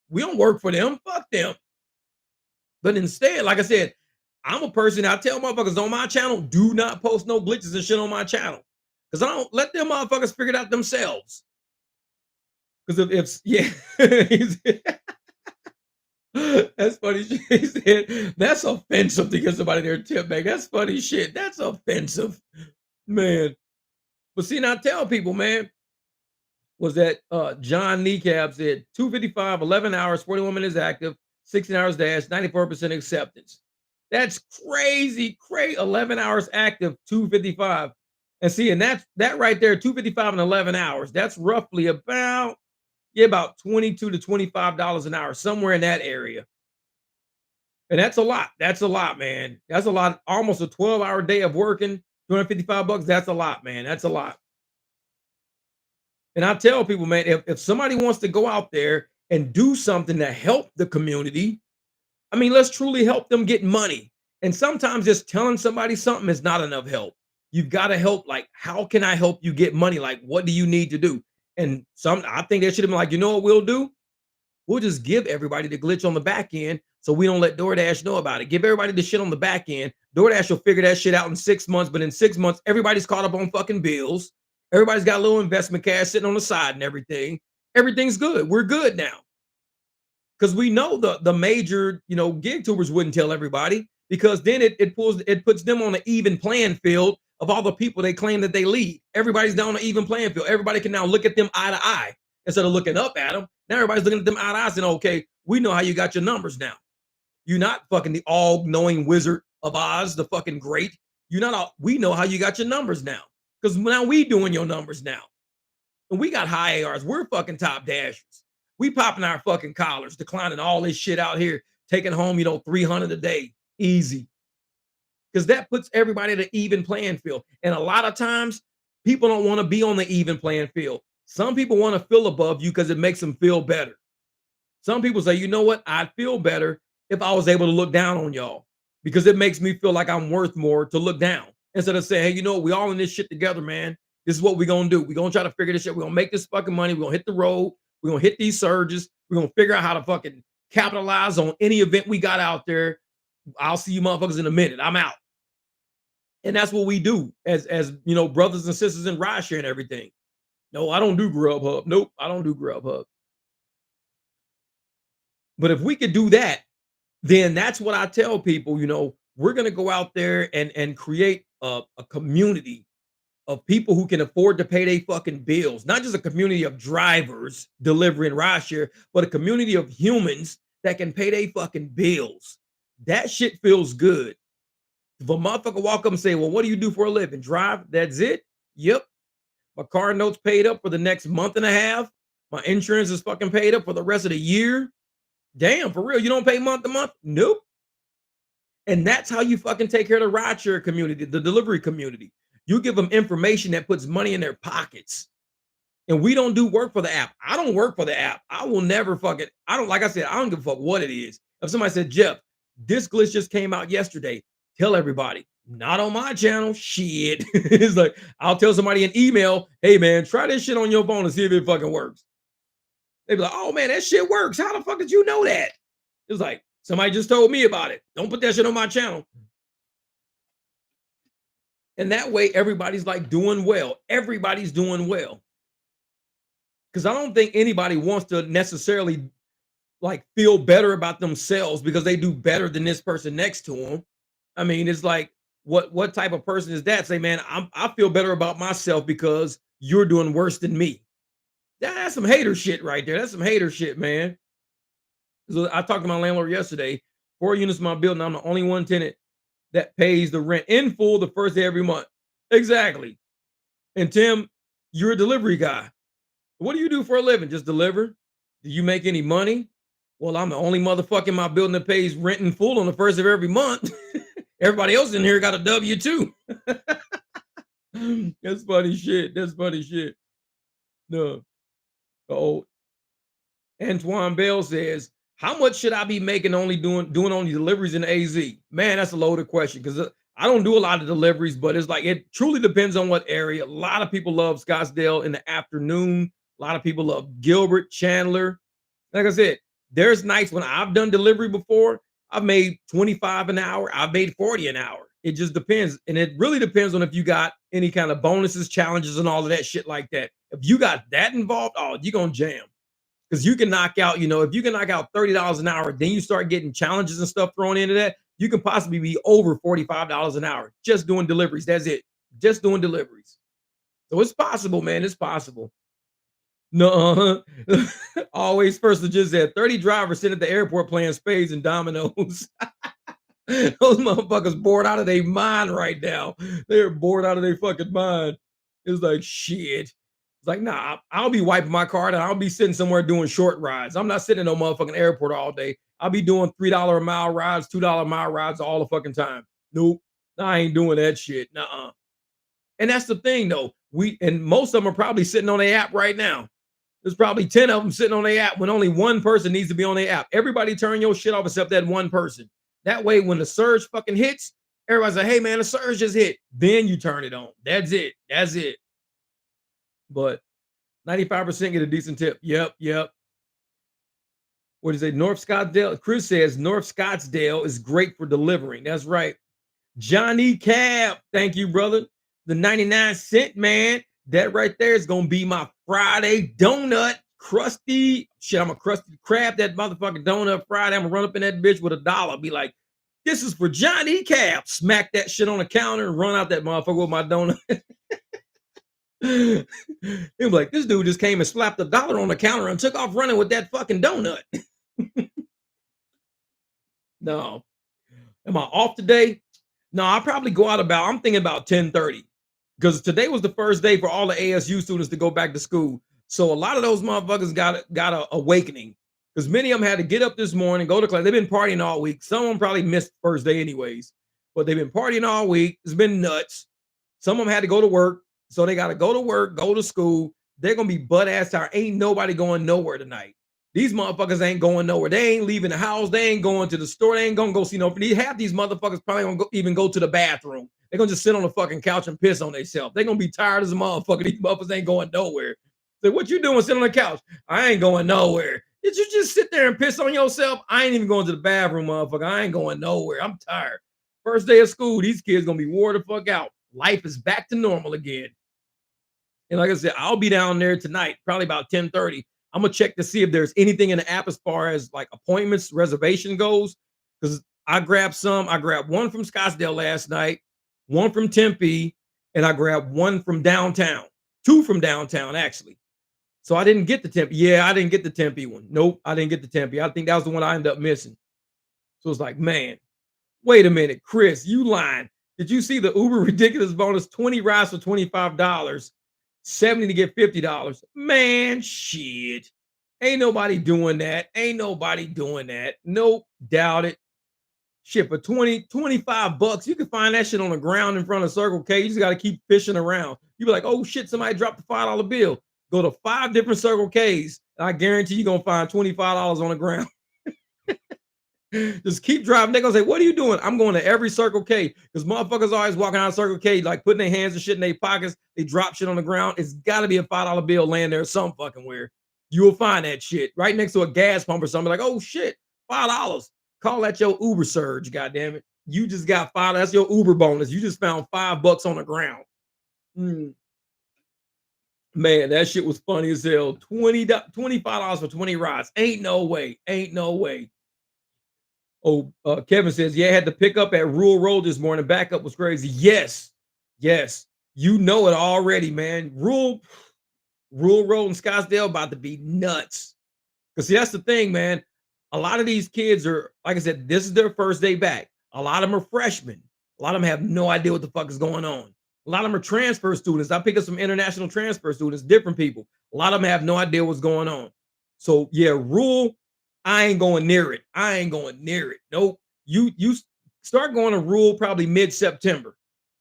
We don't work for them. Fuck them. But instead, like I said, I'm a person, I tell motherfuckers on my channel, do not post no glitches and shit on my channel. Because I don't let them motherfuckers figure it out themselves. Because if yeah, that's funny shit. He said, that's offensive to give somebody their tip back. That's funny shit. That's offensive, man. But see, now tell people, man, was that John Kneecap said 255, 11 hours, 41 minutes active, 16 hours dash, 94% acceptance. That's crazy, 11 hours active, 255. And see, and that right there, 255 and 11 hours, that's roughly about 22 to $25 an hour, somewhere in that area. And that's a lot. That's a lot, man. That's a lot. Almost a 12-hour day of working, $255. That's a lot, man. That's a lot. And I tell people, man, if somebody wants to go out there and do something to help the community, I mean, let's truly help them get money. And sometimes just telling somebody something is not enough help. You've got to help. Like, how can I help you get money? Like, what do you need to do? And I think they should have been like, you know what we'll do? We'll just give everybody the glitch on the back end so we don't let DoorDash know about it. Give everybody the shit on the back end. DoorDash will figure that shit out in 6 months, but in 6 months, everybody's caught up on fucking bills. Everybody's got a little investment cash sitting on the side and everything. Everything's good. We're good now. Because we know the major, gig tubers wouldn't tell everybody, because then it puts them on an even playing field of all the people they claim that they lead. Everybody's down on an even playing field. Everybody can now look at them eye to eye instead of looking up at them. Now everybody's looking at them eye to eye saying, okay, we know how you got your numbers now. You're not fucking the all-knowing Wizard of Oz, the fucking great. We know how you got your numbers now. Because now we doing your numbers now. And we got high ARs. We're fucking top dashers. We popping our fucking collars, declining all this shit out here, taking home, 300 a day, easy. Because that puts everybody at an even playing field. And a lot of times, people don't want to be on the even playing field. Some people want to feel above you because it makes them feel better. Some people say, you know what? I'd feel better if I was able to look down on y'all, because it makes me feel like I'm worth more to look down. Instead of saying, hey, we all in this shit together, man. This is what we're going to do. We're going to try to figure this shit. We're going to make this fucking money. We're going to hit the road. We're going to hit these surges. We're going to figure out how to fucking capitalize on any event we got out there. I'll see you motherfuckers in a minute. I'm out. And that's what we do as brothers and sisters in rideshare and everything. No, I don't do Grubhub. Nope, I don't do Grubhub. But if we could do that, then that's what I tell people, we're going to go out there and create a community of people who can afford to pay their fucking bills. Not just a community of drivers delivering rideshare, but a community of humans that can pay their fucking bills. That shit feels good. If a motherfucker walk up and say, well, what do you do for a living? Drive? That's it? Yep. My car note's paid up for the next month and a half. My insurance is fucking paid up for the rest of the year. Damn, for real, you don't pay month to month? Nope. And that's how you fucking take care of the rideshare community, the delivery community. You give them information that puts money in their pockets. And we don't do work for the app. I don't work for the app. I will never fucking, like I said, I don't give a fuck what it is. If somebody said, Jeff, this glitch just came out yesterday, tell everybody. Not on my channel. Shit. It's like, I'll tell somebody an email, hey man, try this shit on your phone and see if it fucking works. They'd be like, oh man, that shit works. How the fuck did you know that? It was like, somebody just told me about it. Don't put that shit on my channel. And that way, everybody's like doing well. Everybody's doing well. Because I don't think anybody wants to necessarily like feel better about themselves because they do better than this person next to them. I mean, it's like, what type of person is that? Say, man, I feel better about myself because you're doing worse than me. That's some hater shit right there. That's some hater shit, man. So I talked to my landlord yesterday. 4 units in my building. I'm the only one tenant that pays the rent in full the first day every month. Exactly. And Tim, you're a delivery guy. What do you do for a living? Just deliver? Do you make any money? Well, I'm the only motherfucker in my building that pays rent in full on the first of every month. Everybody else in here got a W-2. That's funny shit. That's funny shit. No. Oh, Antoine Bell says, how much should I be making only doing only deliveries in AZ? Man, that's a loaded question because I don't do a lot of deliveries, but it's like it truly depends on what area. A lot of people love Scottsdale in the afternoon. A lot of people love Gilbert, Chandler. Like I said, there's nights when I've done delivery before. I've made 25 an hour. I've made 40 an hour. It just depends. And it really depends on if you got any kind of bonuses, challenges, and all of that shit like that. If you got that involved, oh, you're going to jam. Because you can knock out, if you can knock out $30 an hour, then you start getting challenges and stuff thrown into that, you can possibly be over $45 an hour just doing deliveries. That's it. Just doing deliveries. So it's possible, man. It's possible. No, always first just said 30 drivers sitting at the airport playing spades and dominoes. Those motherfuckers bored out of their mind right now. They're bored out of their fucking mind. It's like, shit. It's like, nah, I'll be wiping my card and I'll be sitting somewhere doing short rides. I'm not sitting in no motherfucking airport all day. I'll be doing $3 a mile rides, $2 a mile rides all the fucking time. Nope. I ain't doing that shit. Nuh-uh. And that's the thing though. And most of them are probably sitting on the app right now. There's probably 10 of them sitting on their app when only one person needs to be on their app. Everybody turn your shit off except that one person. That way, when the surge fucking hits, everybody's like, hey man, the surge just hit. Then you turn it on. That's it. That's it. But 95% get a decent tip. Yep, yep. What is it? North Scottsdale. Chris says North Scottsdale is great for delivering. That's right. Johnny Cab. Thank you, brother. The 99 cent man. That right there is gonna be my Friday donut. Crusty. Shit, I'm a crusty crab that motherfucking donut Friday. I'm gonna run up in that bitch with $1. Be like, this is for Johnny Cab. Smack that shit on the counter and run out that motherfucker with my donut. He was like, this dude just came and slapped $1 on the counter and took off running with that fucking donut. No. Am I off today? No, I'll probably go out about, I'm thinking about 10:30. Because today was the first day for all the ASU students to go back to school. So a lot of those motherfuckers got a awakening. Because many of them had to get up this morning, go to class. They've been partying all week. Some of them probably missed first day anyways. But they've been partying all week. It's been nuts. Some of them had to go to work. So they got to go to work, go to school. They're going to be butt ass tired. Ain't nobody going nowhere tonight. These motherfuckers ain't going nowhere. They ain't leaving the house. They ain't going to the store. They ain't going to go see no. Half these motherfuckers probably going to even go to the bathroom. They're going to just sit on the fucking couch and piss on themselves. They're going to be tired as a motherfucker. These motherfuckers ain't going nowhere. So what you doing sitting on the couch? I ain't going nowhere. Did you just sit there and piss on yourself? I ain't even going to the bathroom, motherfucker. I ain't going nowhere. I'm tired. First day of school, these kids going to be wore the fuck out. Life is back to normal again. And like I said, I'll be down there tonight, probably about 10:30. I'm gonna check to see if there's anything in the app as far as like appointments, reservation goes. Because I grabbed one from Scottsdale last night, one from Tempe, and I grabbed one from downtown, two from downtown actually. So I didn't get the Tempe. Yeah, I didn't get the Tempe one. Nope, I didn't get the Tempe. I think that was the one I ended up missing. So it's like, man, wait a minute, Chris, you lying. Did you see the Uber ridiculous bonus? 20 rides for $25. 70 to get $50. Man, shit. Ain't nobody doing that. Ain't nobody doing that. Nope, doubt it. Shit, for 25 bucks, you can find that shit on the ground in front of Circle K. You just got to keep fishing around. You be like, oh shit, somebody dropped a $5 bill. Go to 5 different Circle Ks, and I guarantee you're going to find $25 on the ground. Just keep driving. They're gonna say, what are you doing? I'm going to every Circle K because motherfuckers always walking out of Circle K, like putting their hands and shit in their pockets. They drop shit on the ground. It's got to be a $5 bill laying there some fucking where. You will find that shit right next to a gas pump or something. Like, oh shit, $5. Call that your Uber surge, goddamn it. You just got $5. That's your Uber bonus. You just found $5 on the ground. Man, that shit was funny as hell. $25 for 20 rides. Ain't no way. Ain't no way. Oh, Kevin says, yeah, I had to pick up at Rural Road this morning. Backup was crazy. Yes. You know it already, man. Rural Road in Scottsdale about to be nuts. Because see, that's the thing, man. A lot of these kids are, like I said, this is their first day back. A lot of them are freshmen. A lot of them have no idea what the fuck is going on. A lot of them are transfer students. I picked up some international transfer students, different people. A lot of them have no idea what's going on. So yeah, rural, I ain't going near it. I ain't going near it. Nope. You start going to rural probably mid-September.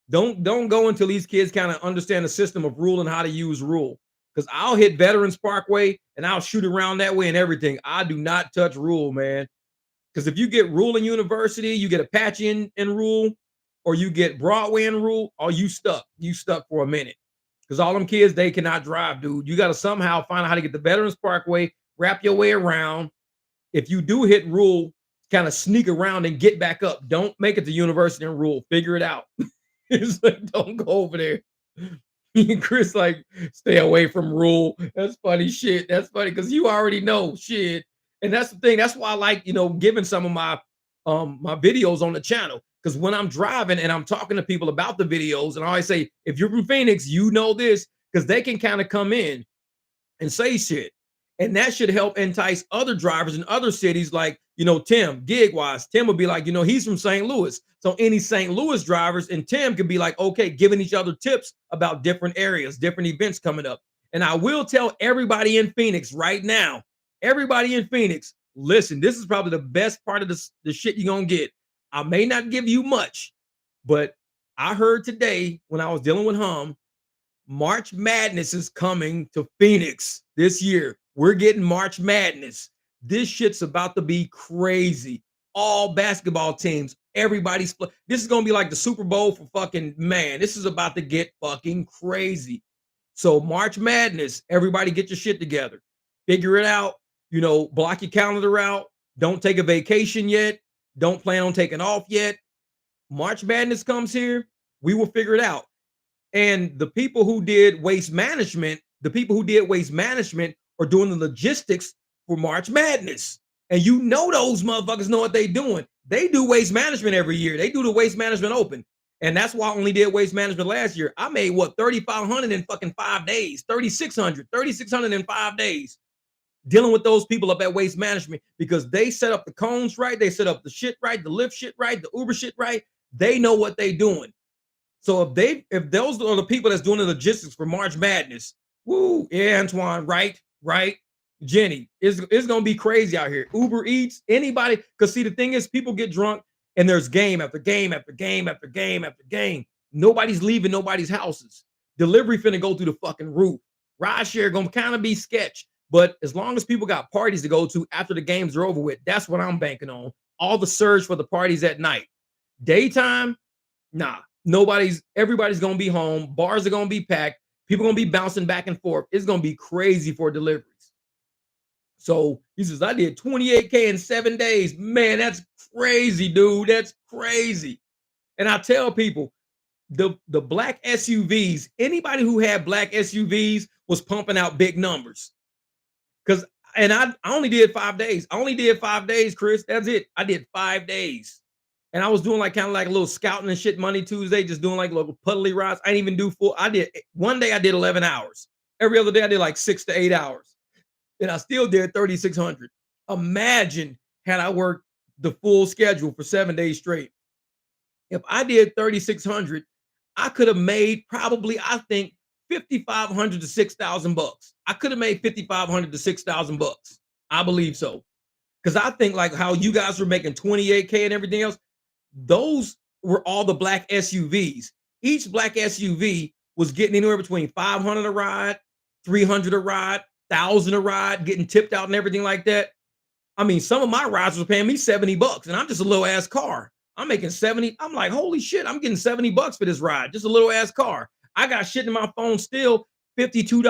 Don't go until these kids kind of understand the system of rule and how to use rule. Because I'll hit Veterans Parkway and I'll shoot around that way and everything. I do not touch rule, man. Because if you get rule in University, you get Apache in rule, or you get Broadway in rule, or you stuck. You stuck for a minute. Because all them kids, they cannot drive, dude. You got to somehow find out how to get the Veterans Parkway, wrap your way around. If you do hit rule, kind of sneak around and get back up. Don't make it to University and rule. Figure it out. It's like, don't go over there. Me and Chris like, stay away from rule. That's funny shit. That's funny because you already know shit. And that's the thing. That's why I like, giving some of my my videos on the channel. Because when I'm driving and I'm talking to people about the videos, and I always say, if you're from Phoenix, you know this, because they can kind of come in and say shit. And that should help entice other drivers in other cities, like, Tim, gig-wise. Tim would be like, he's from St. Louis. So any St. Louis drivers and Tim could be like, okay, giving each other tips about different areas, different events coming up. And I will tell everybody in Phoenix right now, everybody in Phoenix, listen, this is probably the best part of the shit you're going to get. I may not give you much, but I heard today when I was dealing with Hum, March Madness is coming to Phoenix this year. We're getting March Madness. This shit's about to be crazy. All basketball teams, everybody's. This is gonna be like the Super Bowl for fucking man. This is about to get fucking crazy. So March Madness, everybody get your shit together. Figure it out. Block your calendar out. Don't take a vacation yet. Don't plan on taking off yet. March Madness comes here. We will figure it out. And the people who did waste management, are doing the logistics for March Madness. And those motherfuckers know what they doing. They do waste management every year. They do the Waste Management Open. And that's why I only did waste management last year. I made 3,500 in fucking 5 days, 3,600 in 5 days. Dealing with those people up at Waste Management because they set up the cones right, they set up the shit right, the Lyft shit right, the Uber shit right. They know what they doing. So if those are the people that's doing the logistics for March Madness, woo, yeah, Antoine, right, Jenny, it's gonna be crazy out here. Uber Eats, anybody, because see, the thing is, people get drunk and there's game after game after game after game after game. Nobody's leaving nobody's houses. Delivery finna go through the fucking roof. Rideshare gonna kind of be sketch, but as long as people got parties to go to after the games are over with, that's what I'm banking on. All the surge for the parties at night. Daytime, nah. Everybody's gonna be home. Bars are gonna be packed. People gonna be bouncing back and forth. It's gonna be crazy for deliveries. So he says, I did 28K in 7 days. Man, that's crazy, dude. That's crazy. And I tell people, the black SUVs, anybody who had black SUVs was pumping out big numbers. I only did 5 days. I only did 5 days, Chris. That's it. I did 5 days. And I was doing kind of like a little scouting and shit Monday, Tuesday, just doing like little puddly rides. I didn't even do full. One day I did 11 hours. Every other day I did like 6 to 8 hours. And I still did 3,600. Imagine had I worked the full schedule for 7 days straight. If I did 3,600, I could have made probably, I think, 5,500 to 6,000 bucks. I could have made 5,500 to 6,000 bucks. I believe so. Because I think like how you guys were making 28K and everything else, those were all the black SUVs. Each black SUV was getting anywhere between 500 a ride, 300 a ride, 1,000 a ride, getting tipped out and everything like that. I mean, some of my rides were paying me 70 bucks and I'm just a little ass car. I'm making 70. I'm like, holy shit, I'm getting 70 bucks for this ride. Just a little ass car. I got shit in my phone still, $52,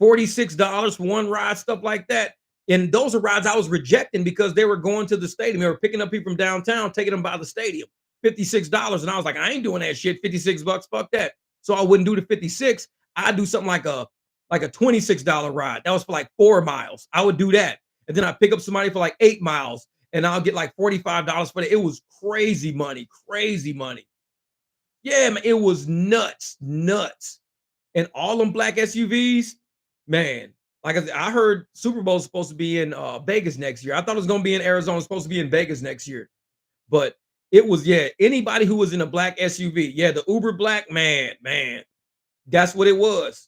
$46 for one ride, stuff like that. And those are rides I was rejecting because they were going to the stadium. They were picking up people from downtown, taking them by the stadium. $56. And I was like, I ain't doing that shit. 56 bucks, fuck that. So I wouldn't do the 56. I'd do something like a $26 ride. That was for like 4 miles. I would do that. And then I pick up somebody for like 8 miles and I'll get like $45 for it. It was crazy money. Yeah, man, it was nuts. And all them black SUVs, man, like I said, I heard Super Bowl is supposed to be in Vegas next year. I thought it was going to be in Arizona. It's supposed to be in Vegas next year. But it was, yeah, anybody who was in a black SUV. Yeah, the Uber black, man, that's what it was.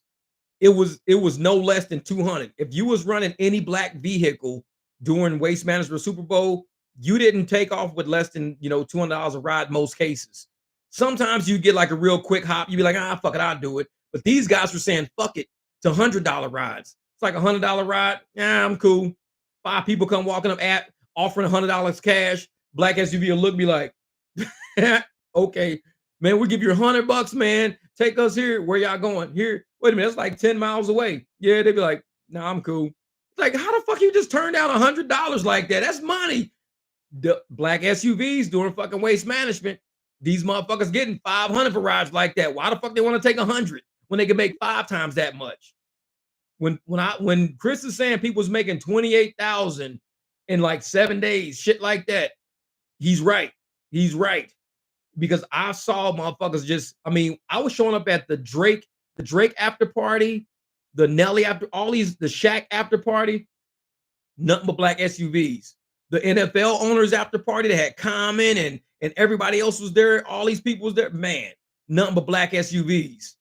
It was no less than 200. If you was running any black vehicle during Waste Management Super Bowl, you didn't take off with less than, $200 a ride most cases. Sometimes you get like a real quick hop. You'd be like, fuck it, I'll do it. But these guys were saying, fuck it, to $100 rides. It's like $100 ride. Yeah, I'm cool. 5 people come walking up offering $100 cash. Black SUV will look, be like, okay, man, we give you $100, man. Take us here. Where y'all going? Here. Wait a minute, that's like 10 miles away. Yeah, they'd be like, nah, I'm cool. It's like, how the fuck you just turned down $100 like that? That's money. The black SUVs doing fucking waste management. These motherfuckers getting 500 for rides like that. Why the fuck they want to take 100 when they can make 5 times that much? When Chris is saying people was making 28,000 in like 7 days, shit like that, he's right. Because I saw motherfuckers just, I mean, I was showing up at the Drake after party, the Nelly after, all these, the Shaq after party, nothing but black SUVs. The NFL owners after party, they had Common and everybody else was there. All these people was there. Man, nothing but black SUVs.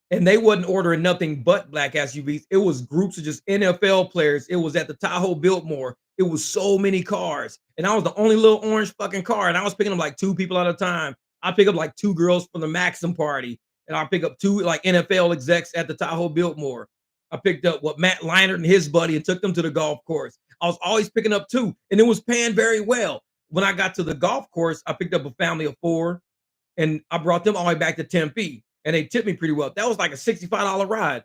And they wasn't ordering nothing but black SUVs. It was groups of just NFL players. It was at the Tahoe Biltmore. It was so many cars. And I was the only little orange fucking car. And I was picking up like 2 people at a time. I pick up like 2 girls from the Maxim party. and I pick up two like NFL execs at the Tahoe Biltmore. I picked up what Matt Leinart and his buddy and took them to the golf course. I was always picking up two, and it was paying very well. When I got to the golf course, I picked up a family of four, and I brought them all the way back to Tempe, and they tipped me pretty well. That was like a $65 ride.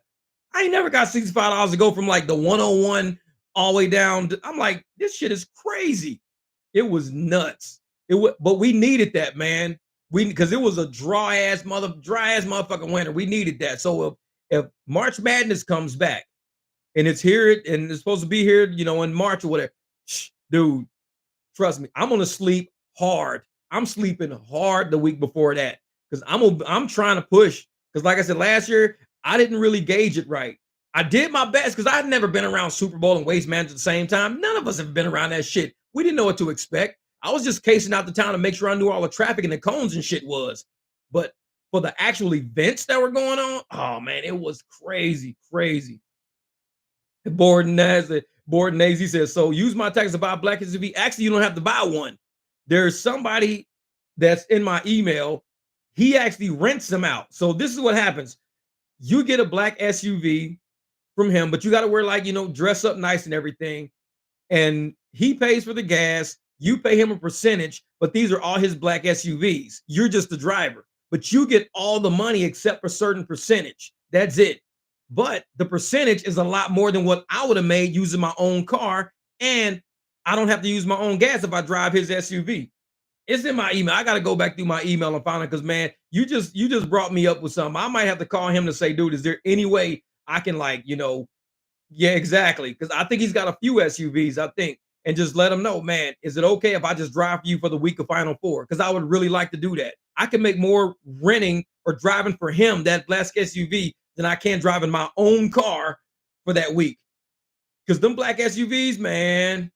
I ain't never got $65 to go from like the 101 all the way down. I'm like, this shit is crazy. It was nuts. But we needed that, man. Because it was a dry ass motherfucking winter. We needed that. So if March Madness comes back and it's here and it's supposed to be here, in March or whatever, dude, trust me, I'm gonna sleep hard. I'm sleeping hard the week before that because I'm trying to push. Because like I said last year, I didn't really gauge it right. I did my best because I'd never been around Super Bowl and Waste Management at the same time. None of us have been around that shit. We didn't know what to expect. I was just casing out the town to make sure I knew all the traffic and the cones and shit was. But for the actual events that were going on, oh man, it was crazy, crazy. Borden he says, so use my tax to buy a black SUV. Actually, you don't have to buy one. There's somebody that's in my email. He actually rents them out. So this is what happens. You get a black SUV from him, but you got to wear dress up nice and everything. And he pays for the gas. You pay him a percentage, but these are all his black SUVs. You're just the driver, but you get all the money except for certain percentage. That's it. But the percentage is a lot more than what I would have made using my own car. And I don't have to use my own gas if I drive his SUV. It's in my email. I got to go back through my email and find it because, man, you just brought me up with something. I might have to call him to say, dude, is there any way I can yeah, exactly. Because I think he's got a few SUVs, I think. And just let him know, man, is it okay if I just drive for you for the week of Final Four? Because I would really like to do that. I can make more renting or driving for him, that black SUV, than I can driving my own car for that week. Because them black SUVs, man,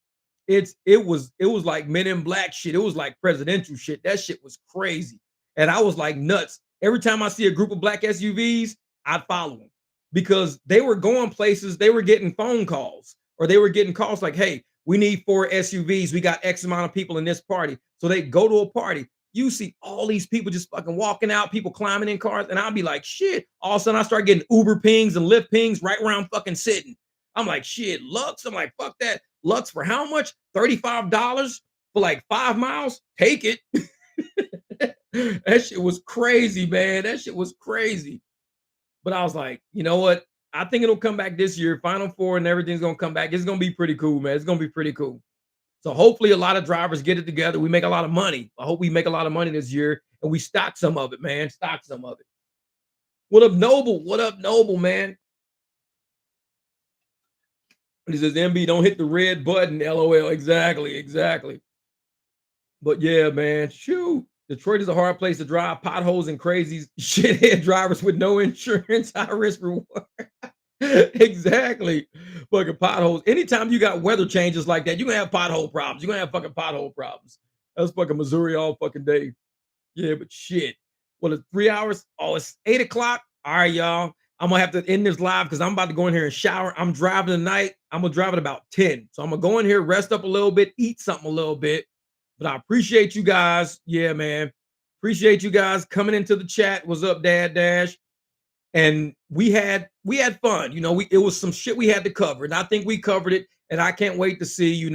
it was like Men in Black shit. It was like presidential shit. That shit was crazy. And I was like nuts. Every time I see a group of black SUVs, I'd follow them because they were going places. They were getting phone calls or they were getting calls like, hey, we need 4 SUVs. We got X amount of people in this party. So they go to a party. You see all these people just fucking walking out, people climbing in cars. And I'll be like, shit. All of a sudden I start getting Uber pings and Lyft pings right where I'm fucking sitting. I'm like, shit, Lux. I'm like, fuck that. Lux for how much? $35 for like 5 miles? Take it. That shit was crazy, man. That shit was crazy. But I was like, you know what? I think it'll come back this year. Final Four and everything's going to come back. It's going to be pretty cool, man. It's going to be pretty cool. So hopefully a lot of drivers get it together. We make a lot of money. I hope we make a lot of money this year and we stock some of it, man. Stock some of it. What up, Noble? What up, Noble, man? He says, MB, don't hit the red button. LOL. Exactly. But yeah, man, shoot. Detroit is a hard place to drive. Potholes and crazy shithead drivers with no insurance. High risk reward. Exactly. Fucking potholes. Anytime you got weather changes like that, you're going to have pothole problems. You're going to have fucking pothole problems. That's fucking Missouri all fucking day. Yeah, but shit. Well, it's 3 hours. Oh, it's 8 o'clock. All right, y'all. I'm going to have to end this live because I'm about to go in here and shower. I'm driving tonight. I'm going to drive at about 10. So I'm going to go in here, rest up a little bit, eat something a little bit. But I appreciate you guys. Yeah, man. Appreciate you guys coming into the chat. What's up, Dad Dash? And we had fun. It was some shit we had to cover. And I think we covered it. And I can't wait to see,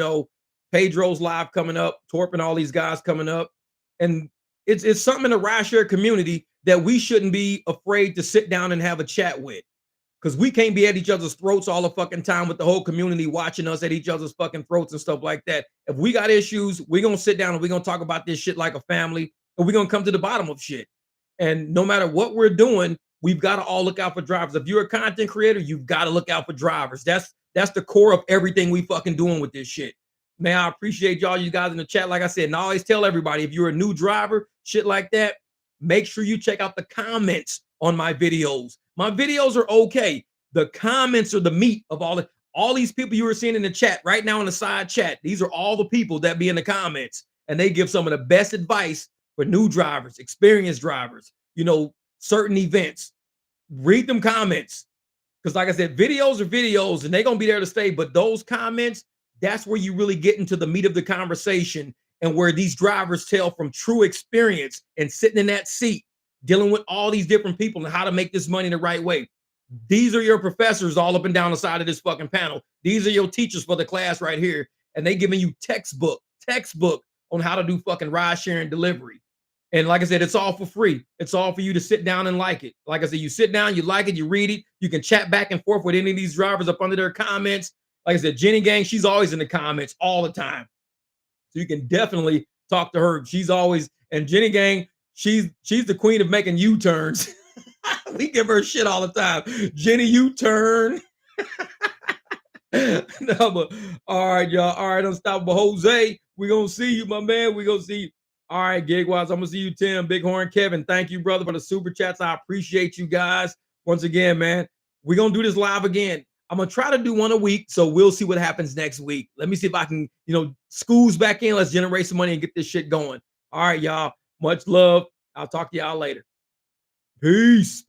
Pedro's live coming up, Torp and all these guys coming up. And it's something in the rideshare community that we shouldn't be afraid to sit down and have a chat with. Because we can't be at each other's throats all the fucking time with the whole community watching us at each other's fucking throats and stuff like that. If we got issues, we're going to sit down and we're going to talk about this shit like a family, and we're going to come to the bottom of shit. And no matter what we're doing, we've got to all look out for drivers. If you're a content creator, you've got to look out for drivers. That's the core of everything we fucking doing with this shit. Man, I appreciate y'all, you guys in the chat. Like I said, and I always tell everybody, if you're a new driver, shit like that, make sure you check out the comments on my videos. My videos are okay. The comments are the meat of all these people you are seeing in the chat right now in the side chat. These are all the people that be in the comments, and they give some of the best advice for new drivers, experienced drivers, certain events. Read them comments. Because like I said, videos are videos and they're going to be there to stay. But those comments, that's where you really get into the meat of the conversation and where these drivers tell from true experience and sitting in that seat. dealing with all these different people and how to make this money the right way. These are your professors all up and down the side of this fucking panel. These are your teachers for the class right here. And they giving you textbook on how to do fucking ride sharing delivery. And like I said, it's all for free. It's all for you to sit down and like it. Like I said, you sit down, you like it, you read it. You can chat back and forth with any of these drivers up under their comments. Like I said, Jenny Gang, she's always in the comments all the time. So you can definitely talk to her. She's always, and Jenny Gang, she's the queen of making U-turns. We give her shit all the time. Jenny U-turn. No, but all right, y'all. All right, Unstoppable Jose. We're gonna see you, my man. We're gonna see you. All right, Gigwise. I'm gonna see you, Tim. Bighorn Kevin. Thank you, brother, for the super chats. I appreciate you guys. Once again, man. We're gonna do this live again. I'm gonna try to do one a week, so we'll see what happens next week. Let me see if I can, school's back in. Let's generate some money and get this shit going. All right, y'all. Much love. I'll talk to y'all later. Peace.